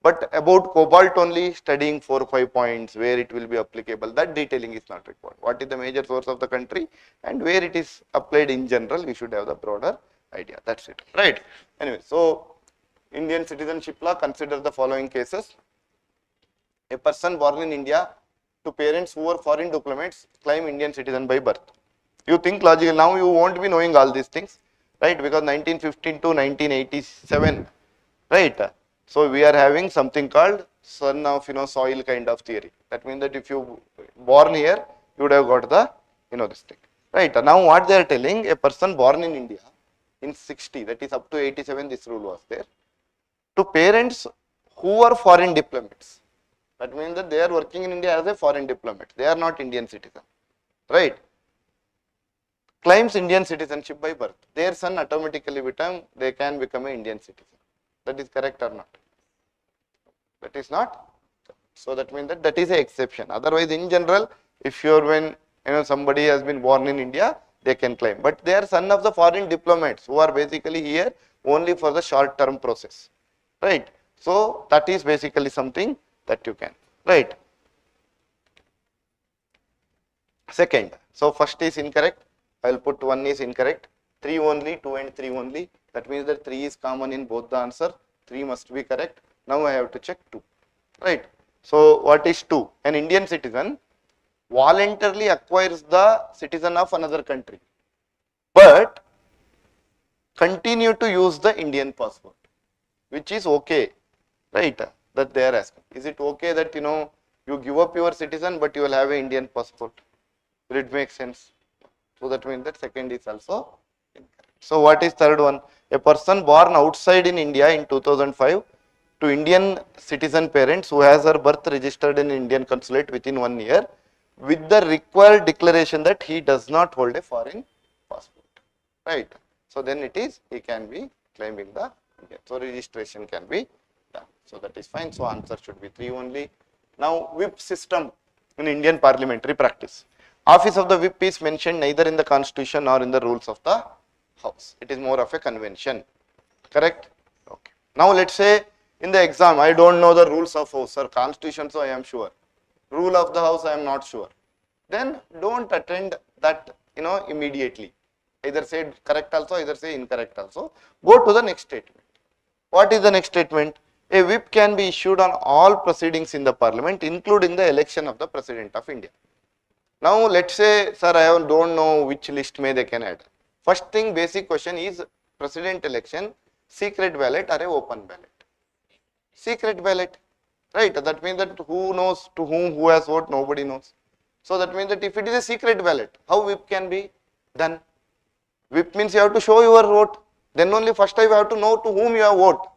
But about cobalt only studying 4-5 points where it will be applicable, that detailing is not required. What is the major source of the country and where it is applied in general, we should have the broader idea. That's it, right? Anyway, so Indian citizenship law, consider the following cases. A person born in India to parents who are foreign diplomats claim Indian citizen by birth. You think logical. Now you won't be knowing all these things, right? Because 1915 to 1987, right? So we are having something called son of soil kind of theory. That means that if you born here, you would have got the this thing, right? Now what they are telling, a person born in India in 60, that is up to 87, this rule was there, to parents who are foreign diplomats. That means that they are working in India as a foreign diplomat. They are not Indian citizen, right? Claims Indian citizenship by birth. Their son automatically they can become an Indian citizen. That is correct or not? That is not. So that means that is an exception. Otherwise, in general, if you are when somebody has been born in India, they can claim. But they are son of the foreign diplomats who are basically here only for the short term process, right? So that is basically something that you can, right? Second, so first is incorrect. I will put 1 is incorrect. 3 only, 2 and 3 only. That means that 3 is common in both the answer. 3 must be correct. Now I have to check 2, right? So what is 2? An Indian citizen voluntarily acquires the citizen of another country, but continue to use the Indian passport, which is okay, right? That they are asking. Is it okay that you give up your citizen but you will have an Indian passport? Will it make sense? So that means that second is also incorrect. So what is third one? A person born outside in India in 2005 to Indian citizen parents who has her birth registered in Indian consulate within 1 year with the required declaration that he does not hold a foreign passport, right? So then it is, he can be claiming the Indian. So registration can be done. So that is fine. So answer should be 3 only. Now whip system in Indian parliamentary practice. Office of the whip is mentioned neither in the constitution nor in the rules of the house. It is more of a convention, correct? Okay. Now let's say in the exam, I don't know the rules of house or constitution, so I am sure. Rule of the house, I am not sure. Then don't attend that immediately. Either say correct also, either say incorrect also. Go to the next statement. What is the next statement? A whip can be issued on all proceedings in the parliament, including the election of the president of India. Now let's say, sir, I don't know which list may they can add. First thing, basic question is president election, secret ballot or a open ballot? Secret ballot, right? That means that who knows to who has vote, nobody knows. So that means that if it is a secret ballot, how whip can be done? Whip means you have to show your vote. Then only first I have to know to whom you have voted.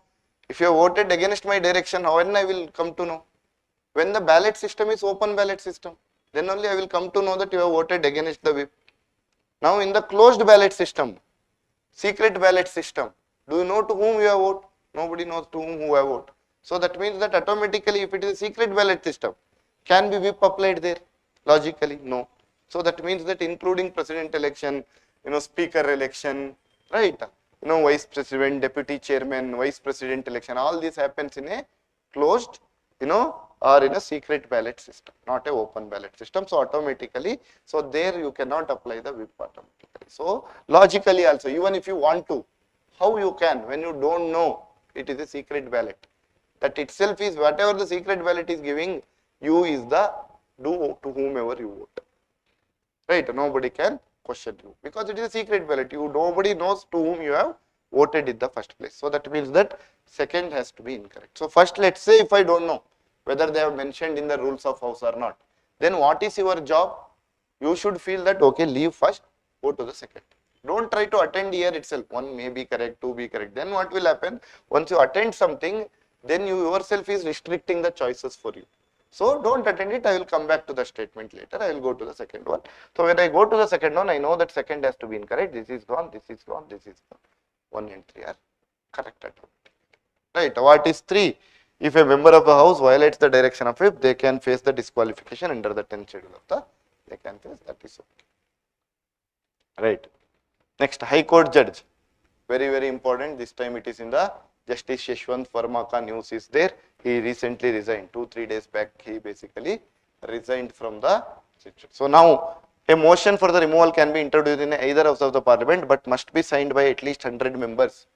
If you have voted against my direction, when I will come to know? When the ballot system is open ballot system, then only I will come to know that you have voted against the whip. Now in the closed ballot system, secret ballot system, do you know to whom you have voted? Nobody knows to whom who have voted. So that means that automatically if it is a secret ballot system, can be whip applied there? Logically, no. So that means that including president election, speaker election, right? Vice president, deputy chairman, vice president election, all this happens in a closed, or in a secret ballot system, not a open ballot system. So automatically, so there you cannot apply the whip automatically. So logically also, even if you want to, how you can when you don't know it is a secret ballot? That itself is whatever the secret ballot is giving you is the do to whomever you vote, right? Nobody can question you because it is a secret ballot. Nobody knows to whom you have voted in the first place. So that means that second has to be incorrect. So first, let's say if I don't know whether they have mentioned in the rules of house or not, then what is your job? You should feel that okay, leave first, go to the second. Don't try to attend here itself. 1 may be correct, 2 be correct. Then what will happen? Once you attend something, then you yourself is restricting the choices for you. So don't attend it, I will come back to the statement later, I will go to the second one. So when I go to the second one, I know that second has to be incorrect, this is gone, this is gone, this is gone. 1 and 3 are correct automatically. Right, what is 3? If a member of a house violates the direction of whip, they can face the disqualification under the 10th schedule of the, they can face, that is okay. Right. Next, High Court judge. Very, very important. This time it is in the Justice Yashwant Verma ka news is there. He recently resigned. 2-3 days back, he basically resigned from the situation. So now, a motion for the removal can be introduced in either house of the parliament, but must be signed by at least 100 members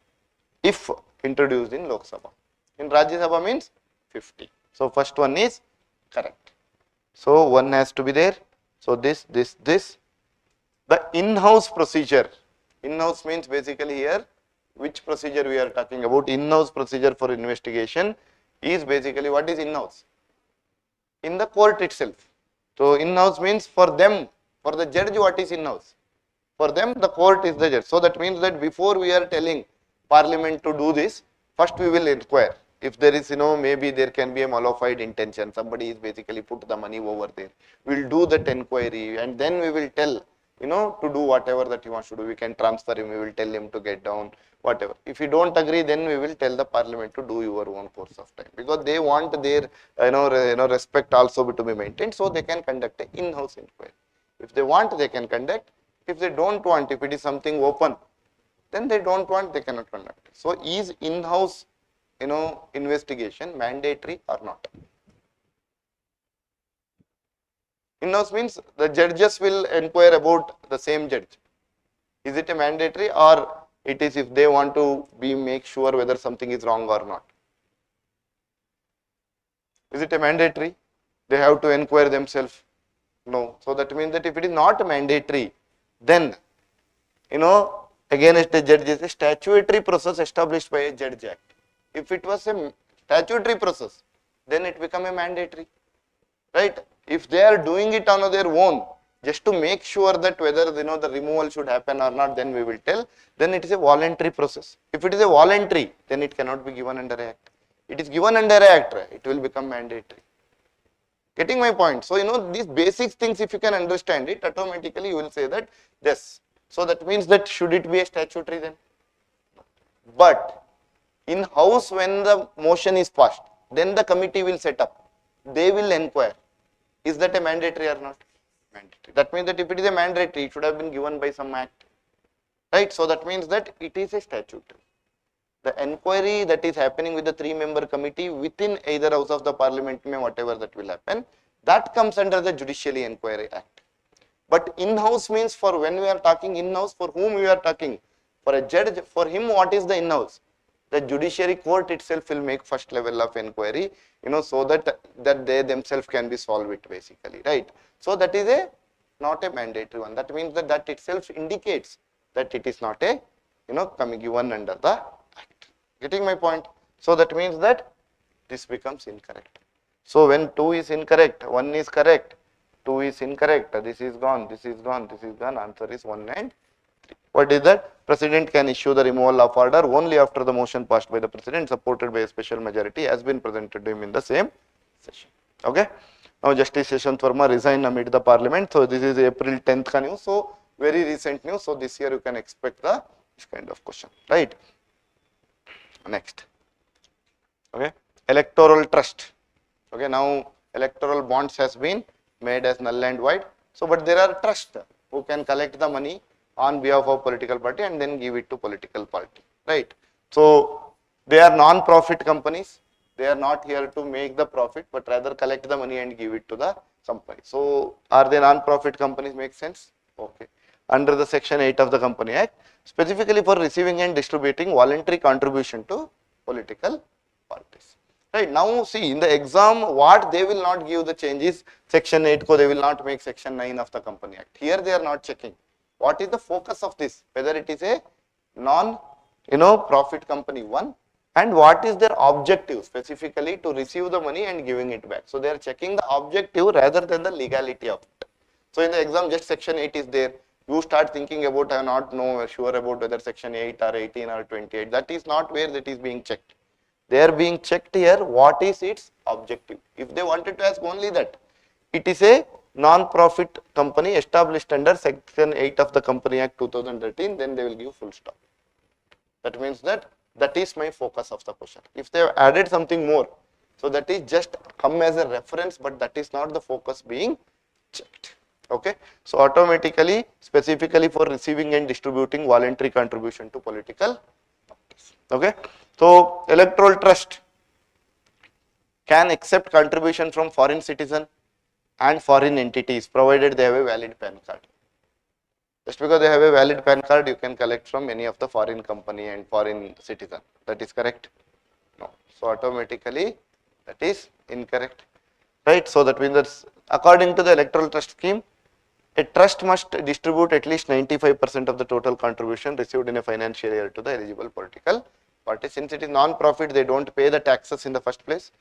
if introduced in Lok Sabha. In Rajya Sabha means 50. So first one is correct. So one has to be there. So this. The in-house procedure. In-house means basically here, which procedure we are talking about? In-house procedure for investigation is basically, what is in-house? In the court itself. So in-house means for them, for the judge, what is in-house? For them, the court is the judge. So that means that before we are telling parliament to do this, first we will inquire. If there is, maybe there can be a malified intention, somebody is basically put the money over there. We will do that inquiry and then we will tell, to do whatever that he wants to do. We can transfer him, we will tell him to get down, whatever. If you don't agree, then we will tell the parliament to do your own course of time, because they want their, respect also to be maintained, so they can conduct an in-house inquiry. If they want, they can conduct. If they don't want, if it is something open, then they don't want, they cannot conduct it. So is in-house, investigation mandatory or not? In-house means the judges will inquire about the same judge. Is it a mandatory, or it is if they want to make sure whether something is wrong or not? Is it a mandatory? They have to inquire themselves? No. So that means that if it is not mandatory, then, against the judge is a statutory process established by a Judge Act. If it was a statutory process, then it become a mandatory, right? If they are doing it on their own, just to make sure that whether the removal should happen or not, then we will tell. Then it is a voluntary process. If it is a voluntary, then it cannot be given under Act. It is given under Act, it will become mandatory. Getting my point? So these basic things, if you can understand it, automatically you will say that yes. So that means that should it be a statutory then? But in house, when the motion is passed, then the committee will set up. They will inquire. Is that a mandatory or not? Mandatory. That means that if it is a mandatory, it should have been given by some act. Right? So that means that it is a statutory. The inquiry that is happening with the 3-member committee within either house of the parliament, whatever that will happen, that comes under the Judiciary Inquiry Act. But in-house means, for when we are talking in-house, for whom we are talking? For a judge, for him what is the in-house? The judiciary court itself will make first level of inquiry, so that they themselves can be solved it basically, right? So that is not a mandatory one. That means that itself indicates that it is not a, coming given under the act. Getting my point? So that means that this becomes incorrect. So when 2 is incorrect, 1 is correct, 2 is incorrect, this is gone, this is gone, this is gone, answer is 1 and 3. What is that? President can issue the removal of order only after the motion passed by the president, supported by a special majority, has been presented to him in the same session. Okay. Now Justice Yashwant Verma resigned amid the parliament. So this is April 10th ka news. So very recent news. So this year you can expect this kind of question, right? Next. Okay. Electoral trust. Okay. Now electoral bonds has been made as null and void. So but there are trusts who can collect the money on behalf of political party and then give it to political party, right? So they are non-profit companies. They are not here to make the profit, but rather collect the money and give it to the company. So are they non-profit companies? Make sense? Okay. Under the section 8 of the Company Act, specifically for receiving and distributing voluntary contribution to political parties. Right. Now see, in the exam, what they will not give the changes, section 8 ko they will not make section 9 of the Company Act. Here they are not checking. What is the focus of this? Whether it is a profit company, one, and what is their objective specifically to receive the money and giving it back. So they are checking the objective rather than the legality of it. So in the exam, just section 8 is there. You start thinking about, I am not sure about whether section 8 or 18 or 28. That is not where that is being checked. They are being checked here, what is its objective. If they wanted to ask only that, it is a non-profit company established under Section 8 of the Company Act 2013, then they will give full stop. That means that is my focus of the question. If they have added something more, so that is just come as a reference, but that is not the focus being checked. Okay, so automatically, specifically for receiving and distributing voluntary contribution to political parties. Okay, so electoral trust can accept contribution from foreign citizen and foreign entities provided they have a valid PAN card. Just because they have a valid PAN card, you can collect from any of the foreign company and foreign citizen. That is correct? No. So automatically that is incorrect. Right? So that means that according to the electoral trust scheme, a trust must distribute at least 95% of the total contribution received in a financial year to the eligible political party. Since it is non-profit, they don't pay the taxes in the first place.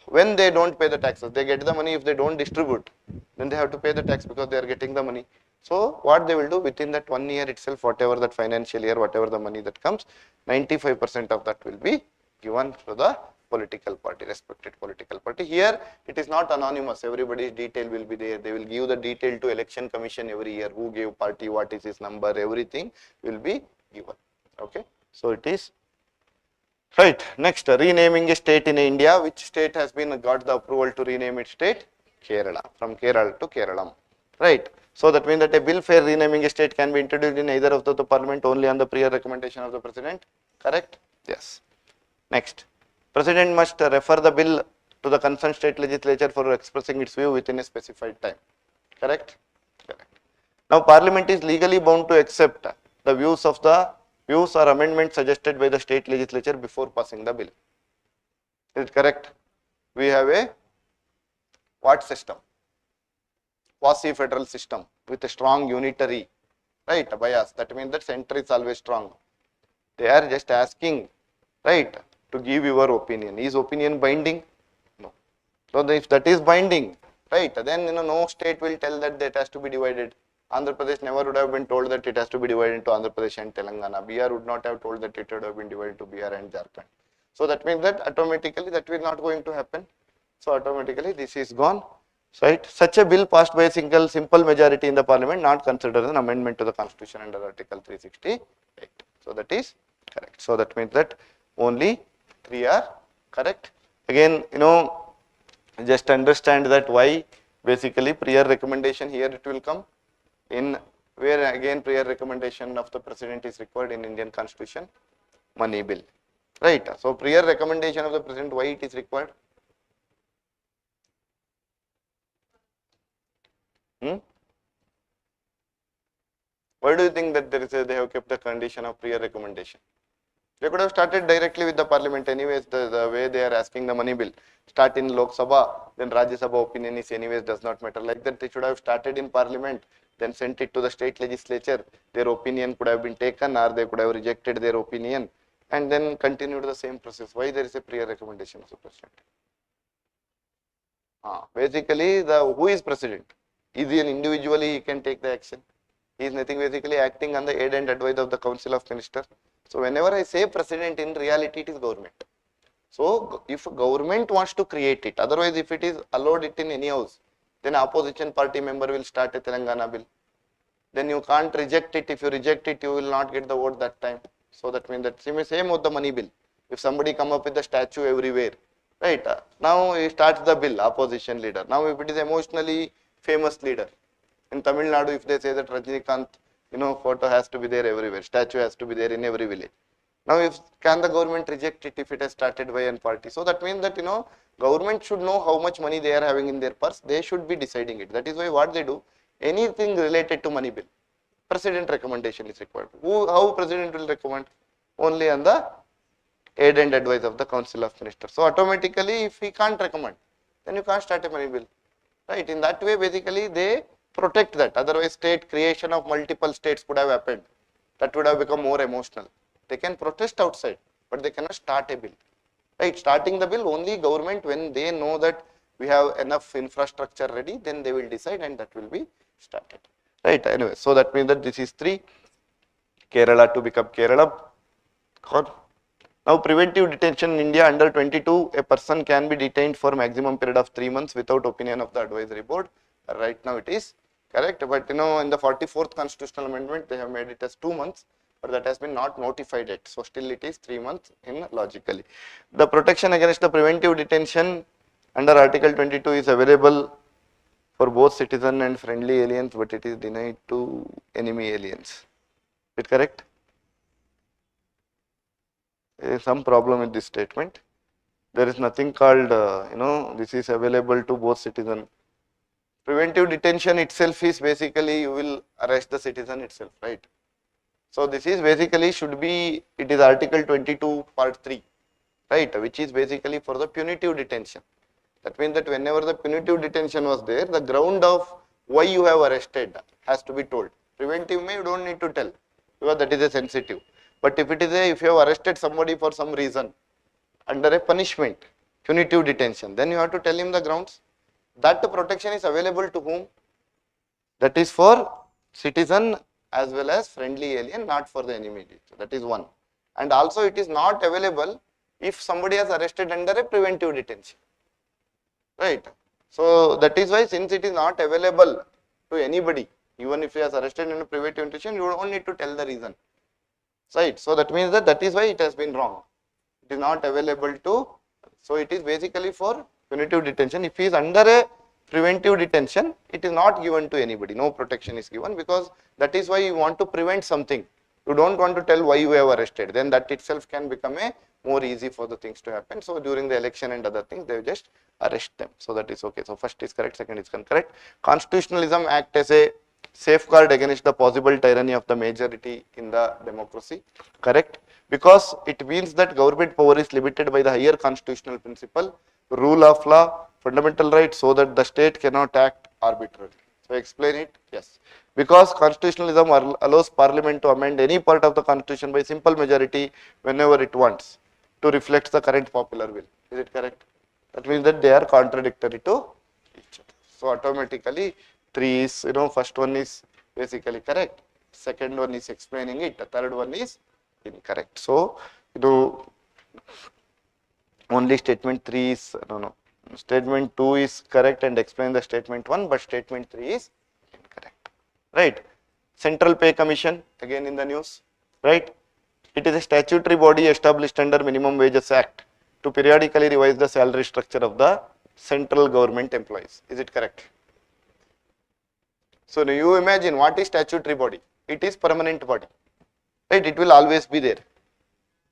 When they don't pay the taxes, they get the money. If they don't distribute, then they have to pay the tax because they are getting the money. So what they will do within that 1 year itself, whatever that financial year, whatever the money that comes, 95% of that will be given to the political party, respected political party. Here it is not anonymous, everybody's detail will be there. They will give the detail to election commission every year, who gave party, what is his number, everything will be given. Okay, so it is right. Next, renaming a state in India. Which state has been got the approval to rename its state? Kerala, from Kerala to Keralam. Right. So that means that a bill for renaming a state can be introduced in either of the parliament only on the prior recommendation of the president. Correct? Yes. Next, president must refer the bill to the concerned state legislature for expressing its view within a specified time. Correct? Correct. Now, parliament is legally bound to accept the views or amendments suggested by the state legislature before passing the bill. Is it correct? We have a what system? Quasi-federal system with a strong unitary, right, bias. That means that center is always strong. They are just asking, right, to give your opinion. Is opinion binding? No. So if that is binding, right, then no state will tell that it has to be divided. Andhra Pradesh never would have been told that it has to be divided into Andhra Pradesh and Telangana. Bihar would not have told that it would have been divided to Bihar and Jharkhand. So that means that automatically that will not going to happen. So automatically this is gone. Right? Such a bill passed by a simple majority in the parliament not considered an amendment to the constitution under article 368. So that is correct. So that means that only 3 are correct. Again, just understand that why basically prior recommendation here it will come in where again prior recommendation of the president is required in Indian constitution, money bill. Right. So prior recommendation of the president, why it is required? Why do you think that they have kept the condition of prior recommendation? They could have started directly with the parliament anyways, the way they are asking the money bill. Start in Lok Sabha, then Rajya Sabha opinion is anyways does not matter. Like that they should have started in parliament, then sent it to the state legislature. Their opinion could have been taken or they could have rejected their opinion and then continued the same process. Why there is a prior recommendation of the president? Basically, who is president? Is he an individually he can take the action? He is nothing, basically acting on the aid and advice of the Council of Ministers. So whenever I say president, in reality it is government. So if government wants to create it, otherwise if it is allowed it in any house, then opposition party member will start a Telangana bill. Then you can't reject it. If you reject it, you will not get the vote that time. So that means that same with the money bill. If somebody come up with the statue everywhere, right? Now he starts the bill, opposition leader. Now if it is emotionally famous leader, in Tamil Nadu, if they say that Rajinikanth, photo has to be there everywhere, statue has to be there in every village. Now, can the government reject it if it has started by one party? So that means that government should know how much money they are having in their purse. They should be deciding it. That is why what they do, anything related to money bill, president recommendation is required. How president will recommend? Only on the aid and advice of the Council of Ministers. So automatically, if he can't recommend, then you can't start a money bill, right? In that way, basically they protect that. Otherwise, state creation of multiple states could have happened. That would have become more emotional. They can protest outside, but they cannot start a bill, right? Starting the bill only government when they know that we have enough infrastructure ready, then they will decide and that will be started, right? Anyway, so that means that this is 3. Kerala to become Kerala. Now preventive detention in India under 22, a person can be detained for maximum period of 3 months without opinion of the advisory board. Right now it is correct, but in the 44th constitutional amendment they have made it as 2 months, but that has been not notified yet. So still it is 3 months in logically. The protection against the preventive detention under Article 22 is available for both citizen and friendly aliens, but it is denied to enemy aliens. Is it correct? There is some problem with this statement. There is nothing called, this is available to both citizen. Preventive detention itself is basically you will arrest the citizen itself, right? So this is basically should be, it is Article 22 Part 3, right, which is basically for the punitive detention. That means that whenever the punitive detention was there, the ground of why you have arrested has to be told. Preventive you don't need to tell, because that is a sensitive. But if it is if you have arrested somebody for some reason under a punishment, punitive detention, then you have to tell him the grounds. That protection is available to whom? That is for citizen as well as friendly alien, not for the enemy. That is one. And also it is not available if somebody has arrested under a preventive detention. Right. So that is why, since it is not available to anybody, even if he has arrested in a preventive detention, you don't need to tell the reason. Right. So that means that is why it has been wrong. It is not available to, so it is basically for punitive detention. If he is under a preventive detention, it is not given to anybody. No protection is given, because that is why you want to prevent something. You don't want to tell why you have arrested. Then that itself can become a more easy for the things to happen. So during the election and other things, they just arrest them. So that is okay. So first is correct, second is incorrect. Constitutionalism act as a safeguard against the possible tyranny of the majority in the democracy. Correct. Because it means that government power is limited by the higher constitutional principle, rule of law, fundamental rights, so that the state cannot act arbitrarily. So explain it. Yes. Because constitutionalism allows parliament to amend any part of the constitution by simple majority whenever it wants to reflect the current popular will. Is it correct? That means that they are contradictory to each other. So automatically 3 is, first one is basically correct, second one is explaining it, the third one is incorrect. So, only statement 3 is, statement 2 is correct and explain the statement 1, but statement 3 is incorrect. Right. Central Pay Commission, again in the news, right? It is a statutory body established under Minimum Wages Act to periodically revise the salary structure of the central government employees. Is it correct? So now you imagine what is statutory body? It is permanent body, right? It will always be there.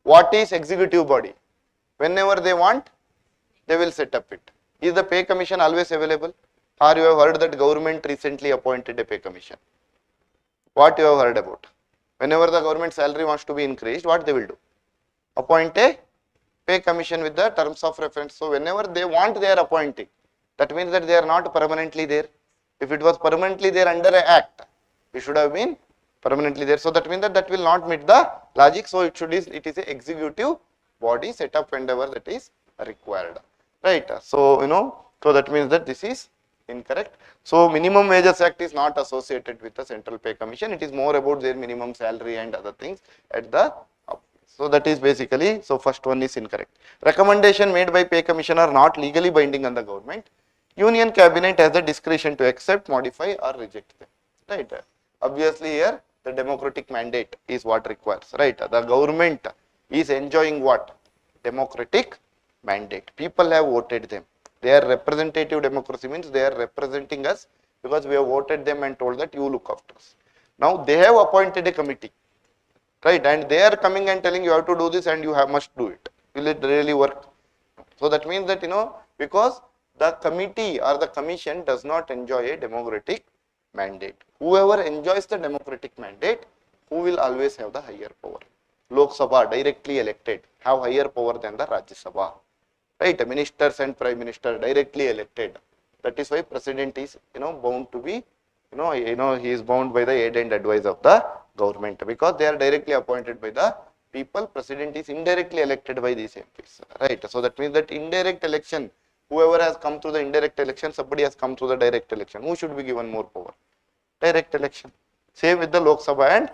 What is executive body? Whenever they want, they will set up it. Is the pay commission always available? Or you have heard that government recently appointed a pay commission? What you have heard about? Whenever the government salary wants to be increased, what they will do? Appoint a pay commission with the terms of reference. So whenever they want, they are appointing. That means that they are not permanently there. If it was permanently there under an act, it should have been permanently there. So that means that will not meet the logic. So it is an executive body set up whenever that is required. Right. So so that means that this is incorrect. So Minimum Wages Act is not associated with the Central Pay Commission. It is more about their minimum salary and other things at the up. So that is basically, so first one is incorrect. Recommendation made by Pay Commission are not legally binding on the government. Union Cabinet has the discretion to accept, modify or reject them. Right. Obviously here the democratic mandate is what requires. Right. The government is enjoying what? Democratic mandate. People have voted them. They are representative democracy, means they are representing us because we have voted them and told that you look after us. Now they have appointed a committee, right? And they are coming and telling you have to do this and you must do it. Will it really work? So that means that because the committee or the commission does not enjoy a democratic mandate. Whoever enjoys the democratic mandate, who will always have the higher power? Lok Sabha, directly elected, have higher power than the Rajya Sabha. Right, ministers and prime minister directly elected. That is why president is bound to be he is bound by the aid and advice of the government, because they are directly appointed by the people. President is indirectly elected by these MPs. Right. So that means that indirect election, whoever has come through the indirect election, somebody has come through the direct election. Who should be given more power? Direct election. Same with the Lok Sabha and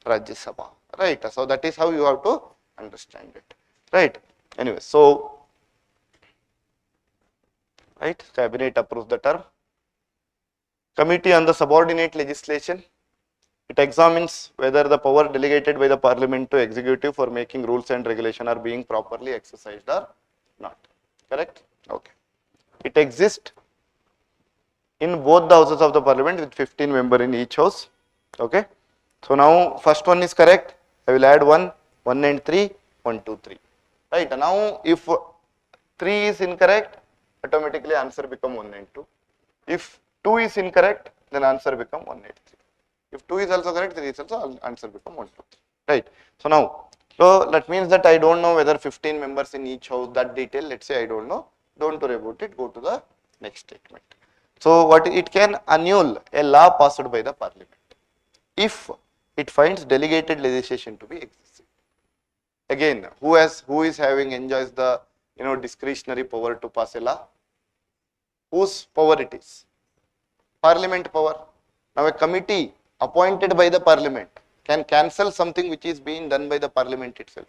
Rajya Sabha. Right. So that is how you have to understand it. right? Anyway, so right, cabinet approves the term. Committee on the subordinate legislation, it examines whether the power delegated by the parliament to executive for making rules and regulation are being properly exercised or not. Correct? Okay. It exists in both the houses of the parliament with 15 members in each house. Okay. So now first one is correct. I will add 1, 1 and 3, 1, 2, 3. Right. Now if 3 is incorrect, automatically answer become 1 and 2. If 2 is incorrect, then answer become 1 and 3. If 2 is also correct, 3 is also answer become 1, 2, 3. Right. So now, so that means that I don't know whether 15 members in each house, that detail, let's say I don't know. Don't worry about it, go to the next statement. So what it can annul a law passed by the parliament if it finds delegated legislation to be excessive. Again, who is having enjoys the discretionary power to pass a law? Whose power it is? Parliament power. Now a committee appointed by the parliament can cancel something which is being done by the parliament itself.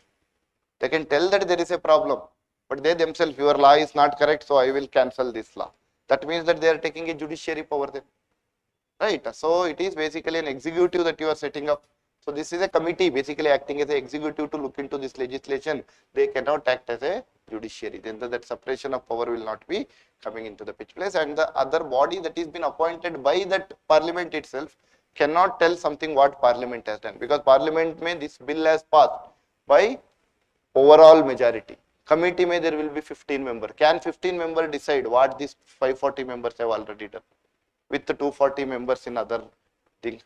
They can tell that there is a problem, but they themselves, your law is not correct, so I will cancel this law. That means that they are taking a judiciary power then. Right. So it is basically an executive that you are setting up. So this is a committee basically acting as an executive to look into this legislation. They cannot act as a judiciary. Then that separation of power will not be coming into the pitch place, and the other body that is been appointed by that parliament itself cannot tell something what parliament has done, because parliament may this bill has passed by overall majority. Committee may there will be 15 members. Can 15 members decide what these 540 members have already done with the 240 members in other thing?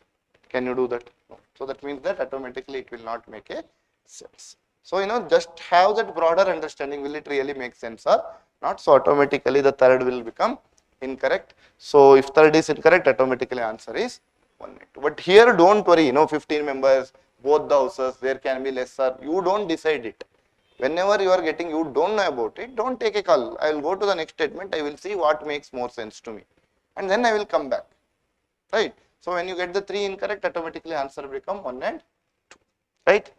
Can you do that? No. So that means that automatically it will not make a sense. So just have that broader understanding, will it really make sense or not? So automatically the third will become incorrect. So if third is incorrect, automatically answer is 1 and 2. But here don't worry, 15 members, both the houses, there can be lesser. You don't decide it. Whenever you are getting, you don't know about it, don't take a call. I will go to the next statement, I will see what makes more sense to me, and then I will come back. Right. So when you get the 3 incorrect, automatically answer become 1 and 2. Right.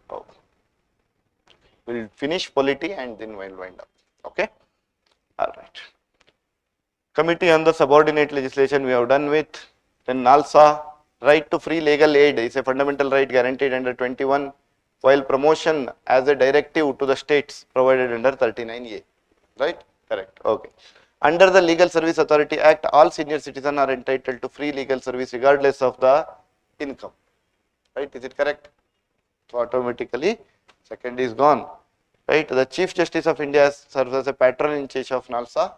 Oh. We'll finish polity and then we'll wind up. Okay. All right. Committee on the subordinate legislation we have done with. Then NALSA, right to free legal aid is a fundamental right guaranteed under 21, while promotion as a directive to the states provided under 39A. Right? Correct. Okay. Under the Legal Service Authority Act, all senior citizens are entitled to free legal service regardless of the income. Right? Is it correct? So automatically second is gone. Right? The Chief Justice of India serves as a patron in charge of NALSA.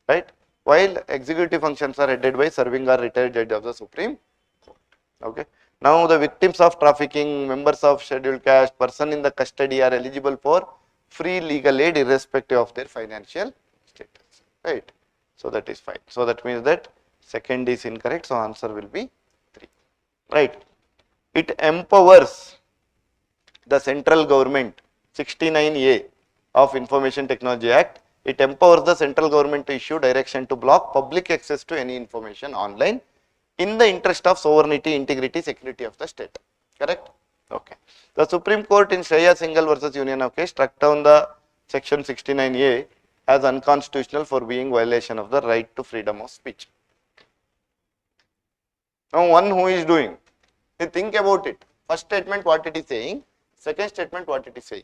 Right? While executive functions are headed by serving or retired judge of the Supreme Court. Okay. Now the victims of trafficking, members of scheduled caste, person in the custody are eligible for free legal aid irrespective of their financial status. Right. So that is fine. So that means that second is incorrect. So answer will be 3. Right. It empowers the central government, 69A of Information Technology Act. It empowers the central government to issue direction to block public access to any information online in the interest of sovereignty, integrity, security of the state. Correct? Okay. The Supreme Court in Shreya Singhal versus Union of case struck down the section 69A as unconstitutional for being violation of the right to freedom of speech. Now one who is doing, you think about it. First statement what it is saying, second statement what it is saying.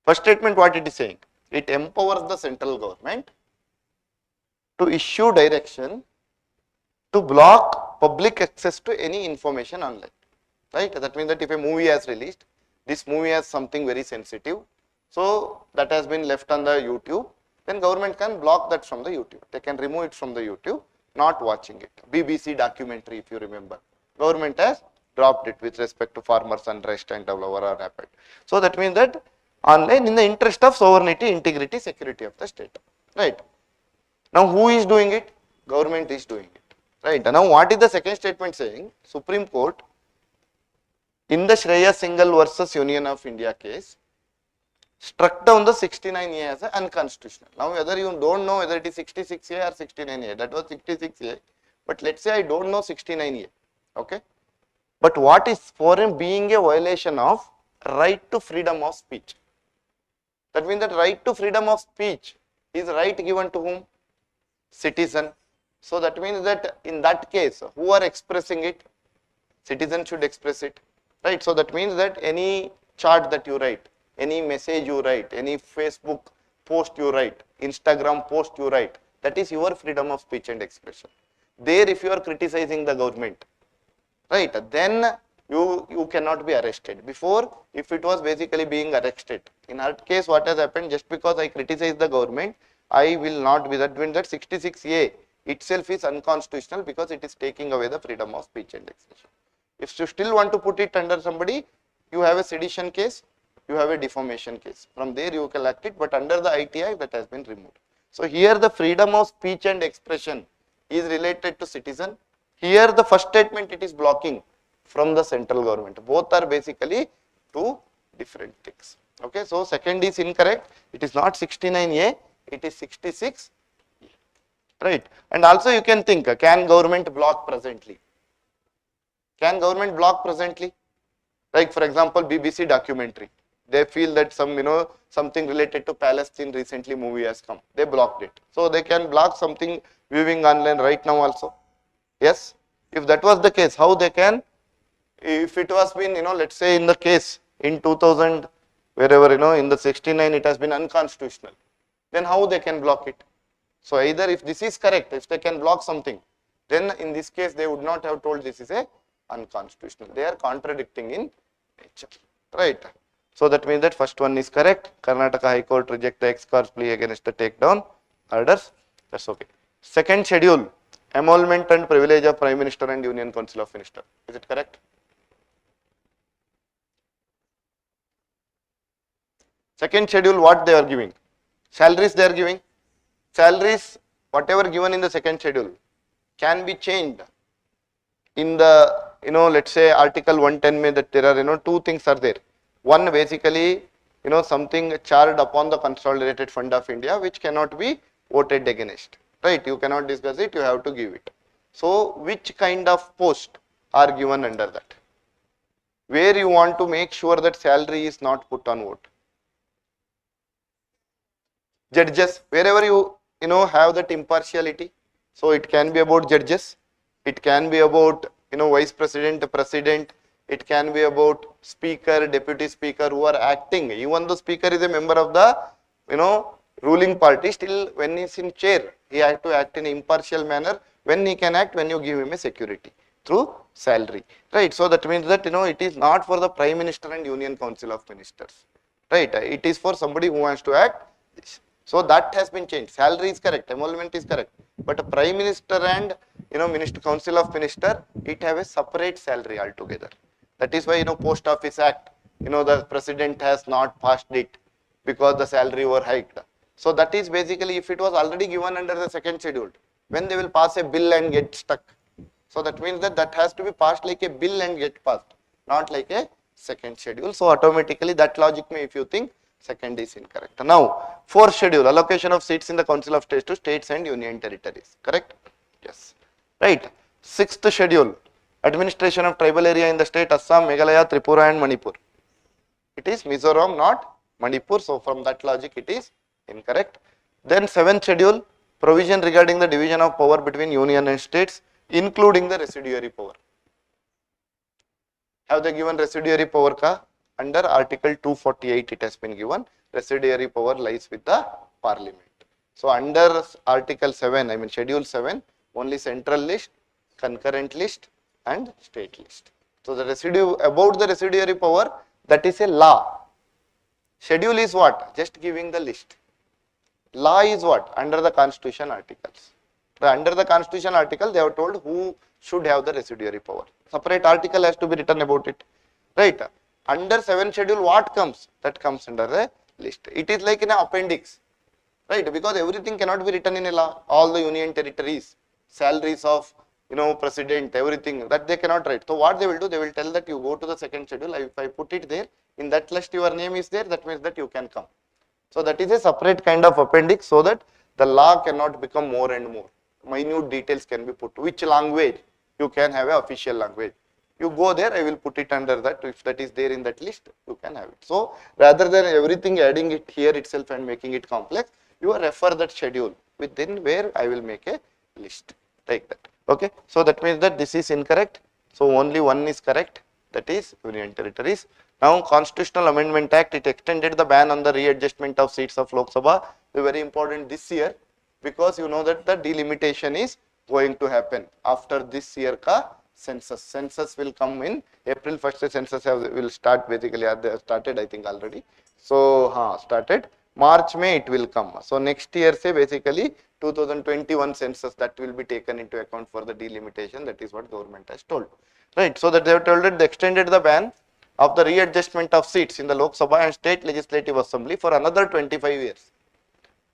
First statement what it is saying, it empowers the central government to issue direction to block public access to any information online. Right? That means that if a movie has released, this movie has something very sensitive, so that has been left on the YouTube, then government can block that from the YouTube. They can remove it from the YouTube, not watching it. BBC documentary, if you remember, government has dropped it with respect to farmers' unrest and whatever happened. So that means that online in the interest of sovereignty, integrity, security of the state. Right. Now who is doing it? Government is doing it. Right. Now what is the second statement saying? Supreme Court in the Shreya Singhal versus Union of India case struck down the 69A as unconstitutional. Now whether you don't know whether it is 66A or 69A, that was 66A, but let's say I don't know 69A. Okay. But what is foreign being a violation of right to freedom of speech? That means that right to freedom of speech is right given to whom? Citizen. So that means that in that case, who are expressing it? Citizen should express it, right? So that means that any chart that you write, any message you write, any Facebook post you write, Instagram post you write, that is your freedom of speech and expression. There, if you are criticizing the government, right, then you cannot be arrested. Before, if it was basically being arrested, in that case, what has happened? Just because I criticize the government, I will not be. That means that 66A itself is unconstitutional because it is taking away the freedom of speech and expression. If you still want to put it under somebody, you have a sedition case, you have a defamation case. From there you can act it, but under the ITI that has been removed. So here the freedom of speech and expression is related to citizen. Here the first statement it is blocking from the central government. Both are basically two different things. Okay, so second is incorrect. It is not 69A, it is 66. Right. And also you can think, can government block presently? Can government block presently? Like for example, BBC documentary. They feel that something related to Palestine recently movie has come. They blocked it. So they can block something viewing online right now also. Yes. If that was the case, how they can? If it was been, let's say in the case in 2000, wherever, in the 69 it has been unconstitutional. Then how they can block it? So either if this is correct, if they can block something, then in this case they would not have told this is a unconstitutional. They are contradicting in nature, right? So that means that first one is correct. Karnataka High Court reject the ex-corps plea against the takedown orders. That's okay. Second schedule, emolument and privilege of Prime Minister and Union Council of Ministers. Is it correct? Second schedule, what they are giving? Salaries they are giving. Salaries, whatever given in the second schedule, can be changed. In the, let's say article 110 may that there are, two things are there. One basically, something charged upon the consolidated fund of India, which cannot be voted against, right? You cannot discuss it, you have to give it. So which kind of post are given under that? Where you want to make sure that salary is not put on vote? Judges, wherever you have that impartiality. So it can be about judges, it can be about vice president, president, it can be about speaker, deputy speaker who are acting. Even though speaker is a member of the ruling party, still when he is in chair, he has to act in an impartial manner. When he can act, when you give him a security through salary, right? So that means that it is not for the Prime Minister and Union Council of Ministers, right? It is for somebody who wants to act this. So that has been changed. Salary is correct, emolument is correct, but a Prime Minister and Minister Council of Minister, it have a separate salary altogether. That is why Post Office Act, the President has not passed it because the salary were hiked. So that is basically if it was already given under the second schedule, when they will pass a bill and get stuck. So that means that has to be passed like a bill and get passed, not like a second schedule. So automatically that logic may, if you think, second is incorrect. Now, fourth schedule, allocation of seats in the Council of States to states and union territories. Correct? Yes. Right. Sixth schedule, administration of tribal area in the state Assam, Meghalaya, Tripura and Manipur. It is Mizoram, not Manipur. So from that logic, it is incorrect. Then seventh schedule, provision regarding the division of power between union and states, including the residuary power. Have they given residuary power ka? Under Article 248 it has been given, residuary power lies with the Parliament. So under Article 7, Schedule 7, only central list, concurrent list and state list. So the about the residuary power, that is a law. Schedule is what? Just giving the list. Law is what? Under the Constitution articles. Under the Constitution article, they have told who should have the residuary power. Separate article has to be written about it, right? Under 7th schedule, what comes? That comes under the list. It is like in an appendix, right? Because everything cannot be written in a law. All the union territories, salaries of president, everything that they cannot write. So what they will do? They will tell that you go to the 2nd schedule. If I put it there, in that list your name is there. That means that you can come. So that is a separate kind of appendix, so that the law cannot become more and more. Minute details can be put. Which language? You can have an official language. You go there, I will put it under that. If that is there in that list, you can have it. So rather than everything adding it here itself and making it complex, you refer that schedule within where I will make a list like that. Okay. So that means that this is incorrect. So only one is correct, that is Union Territories. Now Constitutional Amendment Act, it extended the ban on the readjustment of seats of Lok Sabha. Very important this year, because you know that the delimitation is going to happen after this year ka census. Census will come in April 1st. Census will start basically. They have started, I think, already. So started March May it will come. So next year say basically 2021 census, that will be taken into account for the delimitation. That is what government has told. Right. So that they have told that they extended the ban of the readjustment of seats in the Lok Sabha and State Legislative Assembly for another 25 years.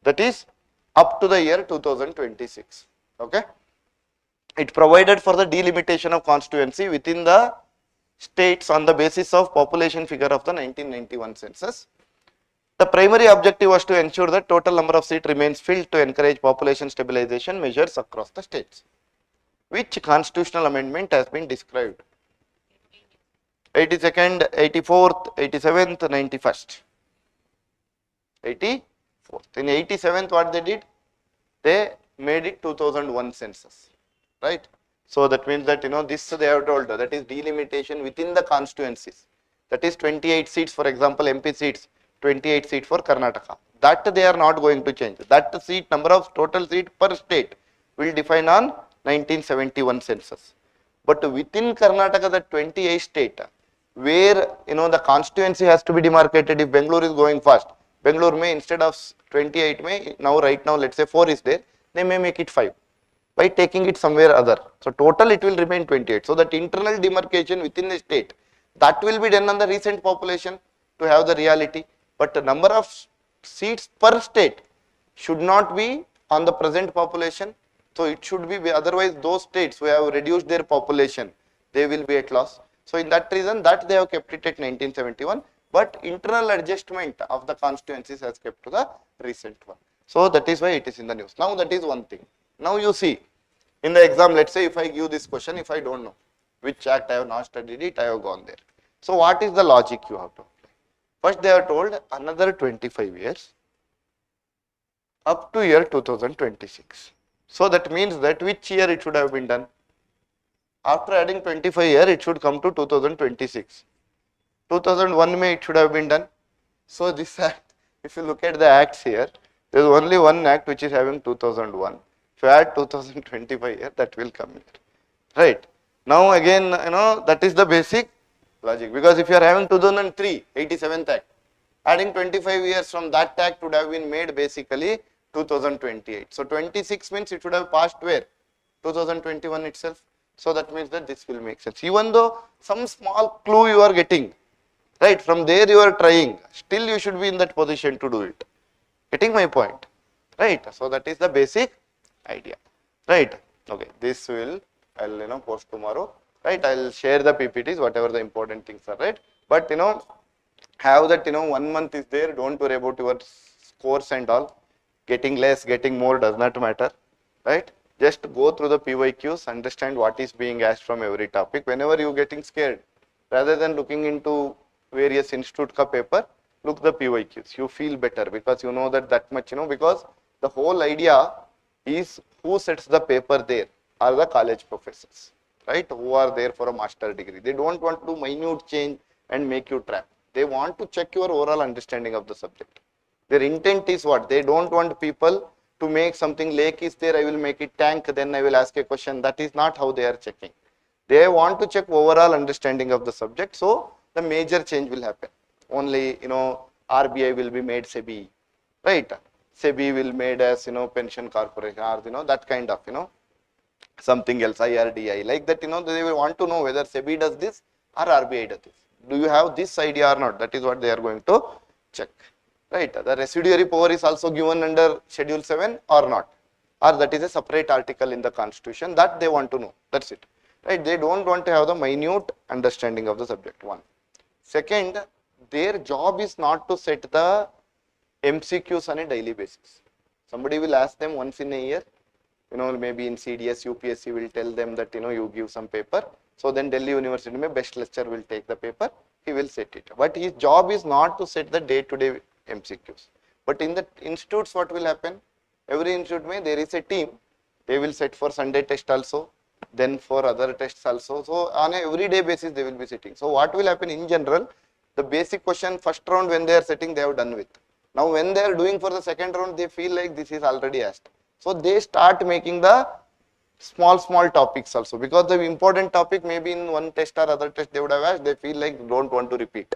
That is up to the year 2026. Okay. It provided for the delimitation of constituency within the states on the basis of population figure of the 1991 census. The primary objective was to ensure that total number of seats remains filled to encourage population stabilization measures across the states. Which constitutional amendment has been described? 82nd, 84th, 87th, 91st. 84th. In 87th, what they did? They made it 2001 census. Right? So that means that this they have told, that is delimitation within the constituencies. That is 28 seats, for example, MP seats, 28 seats for Karnataka. That they are not going to change. That seat, number of total seat per state will define on 1971 census. But within Karnataka, the 28 state, where the constituency has to be demarcated. If Bangalore is going fast, Bangalore may, instead of 28 may, right now let's say 4 is there, they may make it 5 by taking it somewhere other. So total it will remain 28. So that internal demarcation within the state, that will be done on the recent population to have the reality. But the number of seats per state should not be on the present population. So it should be, otherwise those states who have reduced their population, they will be at loss. So in that reason, that they have kept it at 1971, but internal adjustment of the constituencies has kept to the recent one. So that is why it is in the news. Now that is one thing. Now you see, in the exam, let's say if I give this question, if I don't know which act, I have not studied it, I have gone there. So what is the logic you have to apply? First they are told another 25 years up to year 2026. So that means that which year it should have been done? After adding 25 years, it should come to 2026. 2001 May it should have been done. So this act, if you look at the acts here, there is only one act which is having 2001. If you add 2025 here, that will come here. Right. Now again, that is the basic logic. Because if you are having 2003, 87th act, adding 25 years from that act would have been made basically 2028. So 26 means it should have passed where? 2021 itself. So that means that this will make sense. Even though some small clue you are getting, right, from there you are trying, still you should be in that position to do it. Getting my point? Right. So that is the basic idea. Right. Okay. This will, I'll post tomorrow. Right. I'll share the PPTs, whatever the important things are, right. But have that 1 month is there, don't worry about your scores and all. Getting less, getting more does not matter. Right. Just go through the PYQs, understand what is being asked from every topic. Whenever you are getting scared, rather than looking into various institute ka paper, look the PYQs. You feel better because you know that much, because the whole idea is who sets the paper there are the college professors, right, who are there for a master degree. They don't want to do minute change and make you trap. They want to check your overall understanding of the subject. Their intent is what? They don't want people to make something lake is there, I will make it tank, then I will ask a question. That is not how they are checking. They want to check overall understanding of the subject. So the major change will happen. Only, RBI will be made SEBI, right? SEBI will made as, pension corporation or, that kind of, something else, IRDI. Like that, they will want to know whether SEBI does this or RBI does this. Do you have this idea or not? That is what they are going to check. Right, the residuary power is also given under Schedule 7 or not, or that is a separate article in the Constitution, that they want to know. That's it. Right, they don't want to have the minute understanding of the subject. One. Second, their job is not to set the MCQs on a daily basis. Somebody will ask them once in a year, maybe in CDS, UPSC will tell them that, you give some paper. So then Delhi University mein best lecturer will take the paper, he will set it. But his job is not to set the day-to-day MCQs. But in the institutes, what will happen? Every institute mein there is a team. They will set for Sunday test also, then for other tests also. So on a everyday basis they will be sitting. So what will happen in general? The basic question first round when they are setting, they have done with. Now when they are doing for the second round, they feel like this is already asked. So they start making the small topics also, because the important topic maybe in one test or other test they would have asked, they feel like don't want to repeat,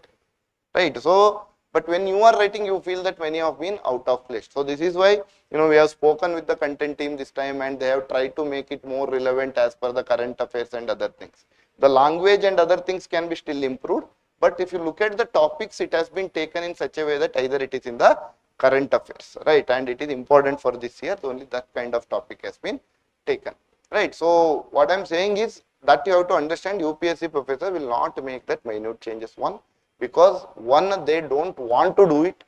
right? So but when you are writing, you feel that many have been out of place. So this is why, we have spoken with the content team this time, and they have tried to make it more relevant as per the current affairs and other things. The language and other things can be still improved, but if you look at the topics, it has been taken in such a way that either it is in the current affairs, right, and it is important for this year, so only that kind of topic has been taken, right? So what I am saying is that you have to understand, UPSC professor will not make that minute changes. Because one, they don't want to do it.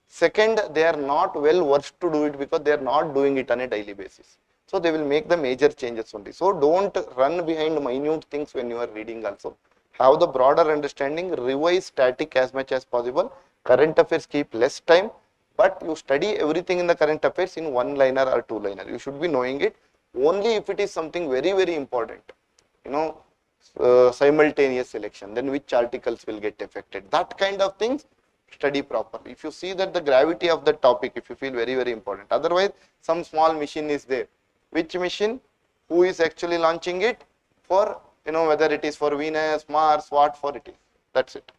Second, they are not well versed to do it because they are not doing it on a daily basis. So they will make the major changes only. So don't run behind minute things when you are reading also. Have the broader understanding, revise static as much as possible. Current affairs keep less time, but you study everything in the current affairs in one liner or two liner. You should be knowing it only if it is something very, very important. Simultaneous selection, then which articles will get affected, that kind of things, study properly. If you see that the gravity of the topic, if you feel very, very important, otherwise some small mission is there, which mission, who is actually launching it, for whether it is for Venus, Mars, what for it is, that's it,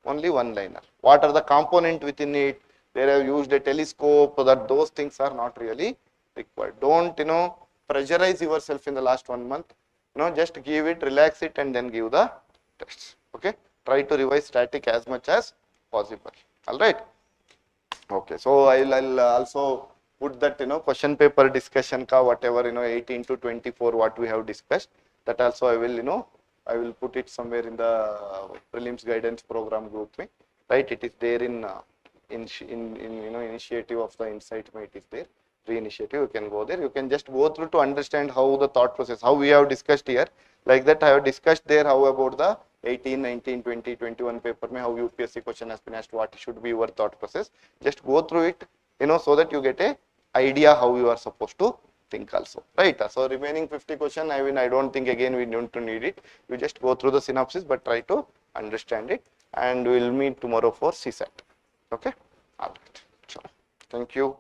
only one liner. What are the component within it, they have used a telescope, so that those things are not really required. Don't pressurize yourself in the last 1 month. Just give it, relax it, and then give the tests. Okay, try to revise static as much as possible. All right. Okay, so I'll also put that question paper discussion ka whatever 18 to 24 what we have discussed, that also I will put it somewhere in the prelims guidance program group mein, right? It is there in initiative of the Insight mein, it is there. Initiative, you can go there, you can just go through to understand how the thought process, how we have discussed here, like that I have discussed there, how about the 18, 19, 20, 21 paper mein, how UPSC question has been asked, what should be your thought process, just go through it, so that you get a idea how you are supposed to think also, right? So remaining 50 question, I don't think again we need to need it, you just go through the synopsis, but try to understand it, and we will meet tomorrow for CSAT. Okay, all right, so thank you.